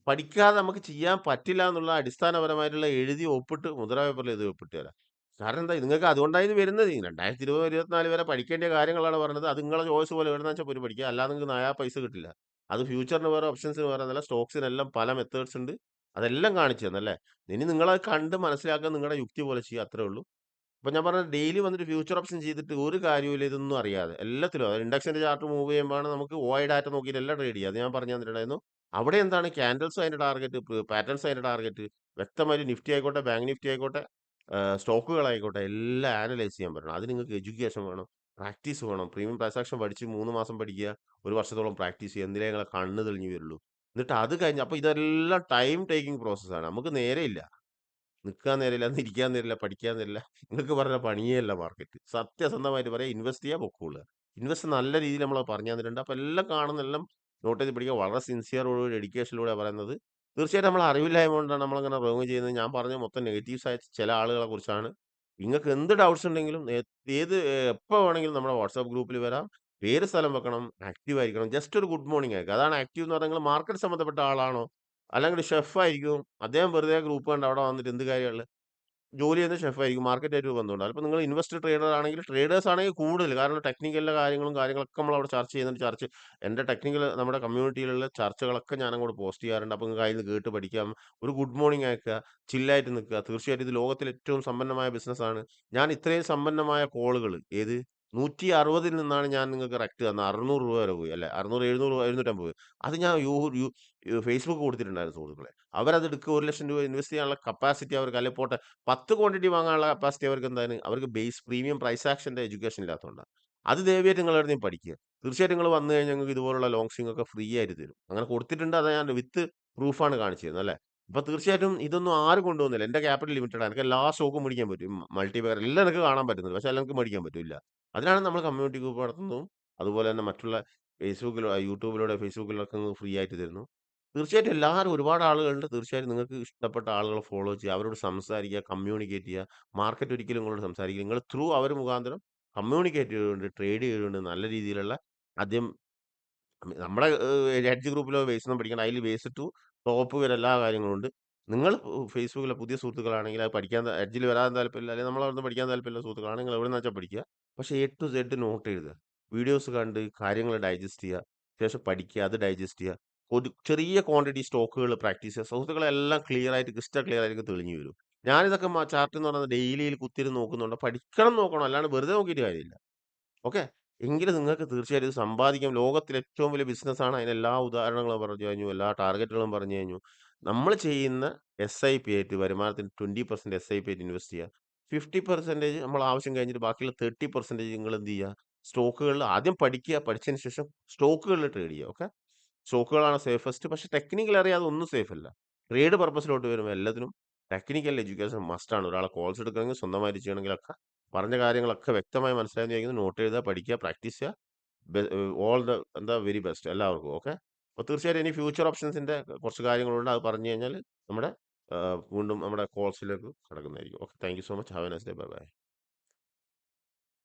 പഠിക്കാതെ നമുക്ക് ചെയ്യാൻ പറ്റില്ല എന്നുള്ള അടിസ്ഥാനപരമായിട്ടുള്ള എഴുതി ഒപ്പിട്ട് മുദ്ര പേപ്പറിൽ എഴുതി ഒപ്പിട്ട് തരാം. കാരണം എന്താ നിങ്ങൾക്ക് അതുകൊണ്ടാണ് ഇത് വരുന്നത്. 2020 24 വരെ പഠിക്കേണ്ട കാര്യങ്ങളാണ് പറഞ്ഞത്. അത് നിങ്ങളെ ചോയ്സ് പോലെ എവിടെന്ന് വെച്ചാൽ പോയി പഠിക്കുക. അല്ലാതെ നിങ്ങൾക്ക് നയാ പൈസ കിട്ടില്ല. അത് ഫ്യൂച്ചറിന് വേറെ ഓപ്ഷൻസിന് വേറെ എന്നല്ല സ്റ്റോക്സിനെല്ലാം പല മെത്തേഡ്സ് ഉണ്ട്. അതെല്ലാം കാണിച്ചു തന്നല്ലേ. ഇനി നിങ്ങളത് കണ്ട് മനസ്സിലാക്കാൻ നിങ്ങളുടെ യുക്തി പോലെ ചെയ്യുക അത്രേ ഉള്ളൂ. അപ്പൊ ഞാൻ പറഞ്ഞത് ഡെയിലി വന്നിട്ട് ഫ്യൂച്ചർ ഓപ്ഷൻ ചെയ്തിട്ട് ഒരു കാര്യമില്ല ഇതൊന്നും അറിയാതെ എല്ലാത്തിലും അത് ഇൻഡെക്സിന്റെ ചാർട്ട് മൂവ് ചെയ്യുമ്പോഴാണ് നമുക്ക് OI ഡാറ്റ നോക്കിയിട്ട് എല്ലാം ട്രേഡ് ചെയ്യുക. അത് ഞാൻ പറഞ്ഞു തന്നിട്ടുണ്ടായിരുന്നു. അവിടെ എന്താണ് ക്യാൻഡിൽസ് അതിന്റെ ടാർഗറ്റ്, പാറ്റേൺസ് അതിന്റെ ടാർഗറ്റ്, വ്യക്തമായിട്ട് നിഫ്റ്റി ആയിക്കോട്ടെ, ബാങ്ക് നിഫ്റ്റി ആയിക്കോട്ടെ, സ്റ്റോക്കുകളായിക്കോട്ടെ എല്ലാം ആനലൈസ് ചെയ്യാൻ പറ്റണം. അതിന് നിങ്ങൾക്ക് എഡ്യൂക്കേഷൻ വേണം, പ്രാക്ടീസ് വേണം. പ്രീമിയം ട്രാൻസാക്ഷൻ പഠിച്ച് 3 മാസം പഠിക്കുക, ഒരു വർഷത്തോളം പ്രാക്ടീസ് ചെയ്യുക. എന്തിനാ നിങ്ങളെ കണ്ണ് തെളിഞ്ഞു വരുള്ളൂ. എന്നിട്ട് അത് കഴിഞ്ഞ് അപ്പൊ ഇതെല്ലാം ടൈം ടേക്കിംഗ് പ്രോസസ്സാണ്. നമുക്ക് നേരെയില്ല. നിക്കാൻ നേരമില്ല, അന്ന് ഇരിക്കാൻ നേരമില്ല, പഠിക്കാൻ നേരമില്ല. നിങ്ങൾക്ക് പറഞ്ഞ പണിയേ അല്ല മാർക്കറ്റ്. സത്യസന്ധമായിട്ട് പറയാം ഇൻവെസ്റ്റ് ചെയ്യുക പൊക്കോളുക. ഇൻവെസ്റ്റ് നല്ല രീതിയിൽ നമ്മൾ പറഞ്ഞു തന്നിട്ടുണ്ട്. അപ്പോൾ എല്ലാം കാണുന്ന എല്ലാം നോട്ട് ചെയ്ത് പിടിക്കുക. വളരെ സിൻസിയറോട് ഡെഡിക്കേഷനിലൂടെ പറയുന്നത്. തീർച്ചയായിട്ടും നമ്മൾ അറിവില്ലായ്മ കൊണ്ടാണ് നമ്മളങ്ങനെ റോങ് ചെയ്യുന്നത്. ഞാൻ പറഞ്ഞ മൊത്തം നെഗറ്റീവ്സ് ആയ ചില ആളുകളെ കുറിച്ചാണ്. നിങ്ങൾക്ക് എന്ത് ഡൗട്ട്സ് ഉണ്ടെങ്കിലും ഏത് എപ്പോൾ വേണമെങ്കിലും നമ്മുടെ വാട്സാപ്പ് ഗ്രൂപ്പിൽ വരാം. പേര് സ്ഥലം വെക്കണം, ആക്റ്റീവ് ആയിരിക്കണം. ജസ്റ്റ് ഒരു ഗുഡ് മോർണിംഗ് അയക്കുക. അതാണ് ആക്റ്റീവ് എന്ന് പറഞ്ഞാൽ നിങ്ങൾ മാർക്കറ്റ് സംബന്ധപ്പെട്ട ആളാണോ? അല്ലെങ്കിൽ ഷെഫ് ആയിരിക്കും. അദ്ദേഹം വെറുതെ ഗ്രൂപ്പ് കണ്ട് അവിടെ വന്നിട്ട് എന്ത് കാര്യമുള്ളത്? ജോലി ചെയ്യുന്ന ഷെഫായിരിക്കും. മാർക്കറ്റായിട്ട് ബന്ധമുണ്ടാകും. അതിപ്പോൾ നിങ്ങൾ ഇൻവെസ്റ്റർ ട്രേഡർ ആണെങ്കിൽ ട്രേഡേഴ്സ് ആണെങ്കിൽ കൂടുതൽ. കാരണം ടെക്നിക്കലിലെ കാര്യങ്ങളൊക്കെ നമ്മളവിടെ ചർച്ച ചെയ്യുന്നുണ്ട്. എൻ്റെ ടെക്നിക്കൽ നമ്മുടെ കമ്മ്യൂണിറ്റിയിലുള്ള ചർച്ചകളൊക്കെ ഞാൻ അങ്ങോട്ട് പോസ്റ്റ് ചെയ്യാറുണ്ട്. അപ്പോൾ നിങ്ങൾക്ക് അതിൽ നിന്ന് കേട്ട് പഠിക്കാം. ഒരു ഗുഡ് മോർണിംഗ് അയക്കുക. ചില്ലായിട്ട് നിൽക്കുക. തീർച്ചയായിട്ടും ഇത് ലോകത്തിലെ ഏറ്റവും സമ്പന്നമായ ബിസിനസ്സാണ്. ഞാൻ ഇത്രയും സമ്പന്നമായ കോളുകൾ ഏത് 160ൽ നിന്നാണ് ഞാൻ നിങ്ങൾക്ക് റെക്റ്റ് തന്നത്. ₹600 വരെ പോയി അല്ലെ? 600, 700, 750. അത് ഞാൻ ഫേസ്ബുക്ക് കൊടുത്തിട്ടുണ്ടായിരുന്നു സുഹൃത്തുക്കളെ. അവരതെടുക്കുക ₹1,00,000 ഇൻവെസ്റ്റ് ചെയ്യാനുള്ള കപ്പാസിറ്റി അവർക്ക് അല്ലെ പോട്ടെ 10 ക്വാണ്ടിറ്റി വാങ്ങാനുള്ള കപ്പാസിറ്റി അവർക്ക് എന്താണ്? അവർക്ക് ബേസ് പ്രീമിയം പ്രൈസ് ആക്ഷന്റെ എഡ്യൂക്കേഷൻ ഇല്ലാത്തതുകൊണ്ടാണ്. അത് ദയവായിട്ട് നിങ്ങൾ എവിടുന്നേലും പഠിക്കുക. തീർച്ചയായിട്ടും നിങ്ങൾ വന്നു കഴിഞ്ഞാൽ നിങ്ങൾക്ക് ഇതുപോലുള്ള ലോങ്സിംഗ് ഒക്കെ ഫ്രീ ആയിട്ട് തരും. അങ്ങനെ കൊടുത്തിട്ടുണ്ട്. അത് ഞാൻ വിത്ത് പ്രൂഫാണ് കാണിച്ചു തരുന്നത് അല്ലേ. അപ്പൊ തീർച്ചയായിട്ടും ഇതൊന്നും ആരും കൊണ്ടുവന്നില്ല. എന്റെ ക്യാപിറ്റൽ ലിമിറ്റഡ് ആണ്. എനിക്ക് എല്ലാ സ്റ്റോക്കും മേടിക്കാൻ പറ്റും. മൾട്ടി ബാഗർ എല്ലാം എനിക്ക് കാണാൻ പറ്റുന്നത്. പക്ഷെ എല്ലാം എനിക്ക് മേടിക്കാൻ പറ്റില്ല. അതിനാണ് നമ്മൾ കമ്മ്യൂണിറ്റി ഗ്രൂപ്പ് നടത്തുന്നതും അതുപോലെ തന്നെ മറ്റുള്ള ഫേസ്ബുക്കിലോ യൂട്യൂബിലൂടെ ഫേസ്ബുക്കിലൊക്കെ ഫ്രീ ആയിട്ട് തരുന്നു. തീർച്ചയായിട്ടും എല്ലാവരും ഒരുപാട് ആളുകളുണ്ട്. തീർച്ചയായിട്ടും നിങ്ങൾക്ക് ഇഷ്ടപ്പെട്ട ആളുകളെ ഫോളോ ചെയ്യുക. അവരോട് സംസാരിക്കുക, കമ്മ്യൂണിക്കേറ്റ് ചെയ്യുക. മാർക്കറ്റ് ഒരിക്കലും നിങ്ങളോട് സംസാരിക്കില്ല. നിങ്ങൾ ത്രൂ അവർ മുഖാന്തരം കമ്മ്യൂണിക്കേറ്റ് ചെയ്തുകൊണ്ട്, ട്രേഡ് ചെയ്തുകൊണ്ട് നല്ല രീതിയിലുള്ള ആദ്യം നമ്മുടെ എഡ്ജ് ഗ്രൂപ്പിലോ ബേസൊന്നും പഠിക്കണം. അതിൽ ബേസ് ടു ടോപ്പ് വരെ എല്ലാ കാര്യങ്ങളും ഉണ്ട്. നിങ്ങൾ ഫേസ്ബുക്കിലെ പുതിയ സുഹൃത്തുക്കളാണെങ്കിൽ അത് പഠിക്കാൻ എഡ്ജിൽ വരാൻ താല്പര്യമില്ല, അല്ലെങ്കിൽ നമ്മളവിടുന്ന് പഠിക്കാൻ താല്പര്യമുള്ള സുഹൃത്തുക്കളാണെങ്കിൽ നിങ്ങൾ എവിടെ നിന്ന് വെച്ചാൽ പഠിക്കുക. പക്ഷേ എ ടു സെഡ് നോട്ട് എഴുതുക. വീഡിയോസ് കണ്ട് കാര്യങ്ങൾ ഡൈജസ്റ്റ് ചെയ്യുക. ശേഷം പഠിക്കുക, അത് ഡൈജസ്റ്റ് ചെയ്യുക. ഒരു ചെറിയ ക്വാണ്ടിറ്റി സ്റ്റോക്കുകൾ പ്രാക്ടീസ് ചെയ്യുക. സുഹൃത്തുക്കളെല്ലാം ക്ലിയർ ആയിട്ട് ക്രിസ്റ്റൽ ക്ലിയർ ആയിട്ട് തെളിഞ്ഞു വരും. ഞാനിതൊക്കെ ചാർട്ട് എന്ന് പറയുന്നത് ഡെയിലിയിൽ കുത്തിരുന്ന് നോക്കുന്നുണ്ട്. പഠിക്കണം നോക്കണം, അല്ലാണ്ട് വെറുതെ നോക്കിയിട്ട് കാര്യമില്ല. ഓക്കെ. എങ്കിലും നിങ്ങൾക്ക് തീർച്ചയായിട്ടും ഇത് സമ്പാദിക്കാം. ലോകത്തിലെ ഏറ്റവും വലിയ ബിസിനസ്സാണ്. അതിന് എല്ലാ ഉദാഹരണങ്ങളും പറഞ്ഞു കഴിഞ്ഞു. എല്ലാ ടാർഗറ്റുകളും പറഞ്ഞു കഴിഞ്ഞു. നമ്മൾ ചെയ്യുന്ന എസ്ഐപി ആയിട്ട് വരുമാനത്തിന് 20% എസ്ഐപി ആയിട്ട് ഇൻവെസ്റ്റ് ചെയ്യുക. 50% നമ്മൾ ആവശ്യം കഴിഞ്ഞിട്ട് ബാക്കിയുള്ള 30% നിങ്ങൾ എന്ത് ചെയ്യുക? സ്റ്റോക്കുകളിൽ ആദ്യം പഠിക്കുക. പഠിച്ചതിന് ശേഷം സ്റ്റോക്കുകളിൽ ട്രേഡ് ചെയ്യുക. ഓക്കെ. സ്റ്റോക്കുകളാണ് സേഫസ്റ്റ്. പക്ഷേ ടെക്നിക്കൽ അറിയാതെ ഒന്നും സേഫ് അല്ല. ട്രേഡ് പർപ്പസിലോട്ട് വരുമ്പോൾ എല്ലാത്തിനും ടെക്നിക്കൽ എഡ്യൂക്കേഷൻ മസ്റ്റാണ്. ഒരാളെ കോൾസ് എടുക്കണമെങ്കിൽ സ്വന്തമായിട്ട് ചെയ്യണമെങ്കിലൊക്കെ പറഞ്ഞ കാര്യങ്ങളൊക്കെ വ്യക്തമായി മനസ്സിലായെന്ന് വിചാരിക്കുന്നു. നോട്ട് എഴുതുക, പഠിക്കുക, പ്രാക്ടീസ് ചെയ്യുക. ഓൾ ദ എന്താ വെരി ബെസ്റ്റ് എല്ലാവർക്കും. ഓക്കെ. അപ്പോൾ തീർച്ചയായിട്ടും ഇനി ഫ്യൂച്ചർ ഓപ്ഷൻസിന്റെ കുറച്ച് കാര്യങ്ങളുണ്ട്. അത് പറഞ്ഞു കഴിഞ്ഞാൽ നമ്മുടെ വീണ്ടും നമ്മുടെ കോൾസിലേക്ക് കടക്കുന്നതായിരിക്കും. Okay. Thank you so much. Have a nice day. Bye by.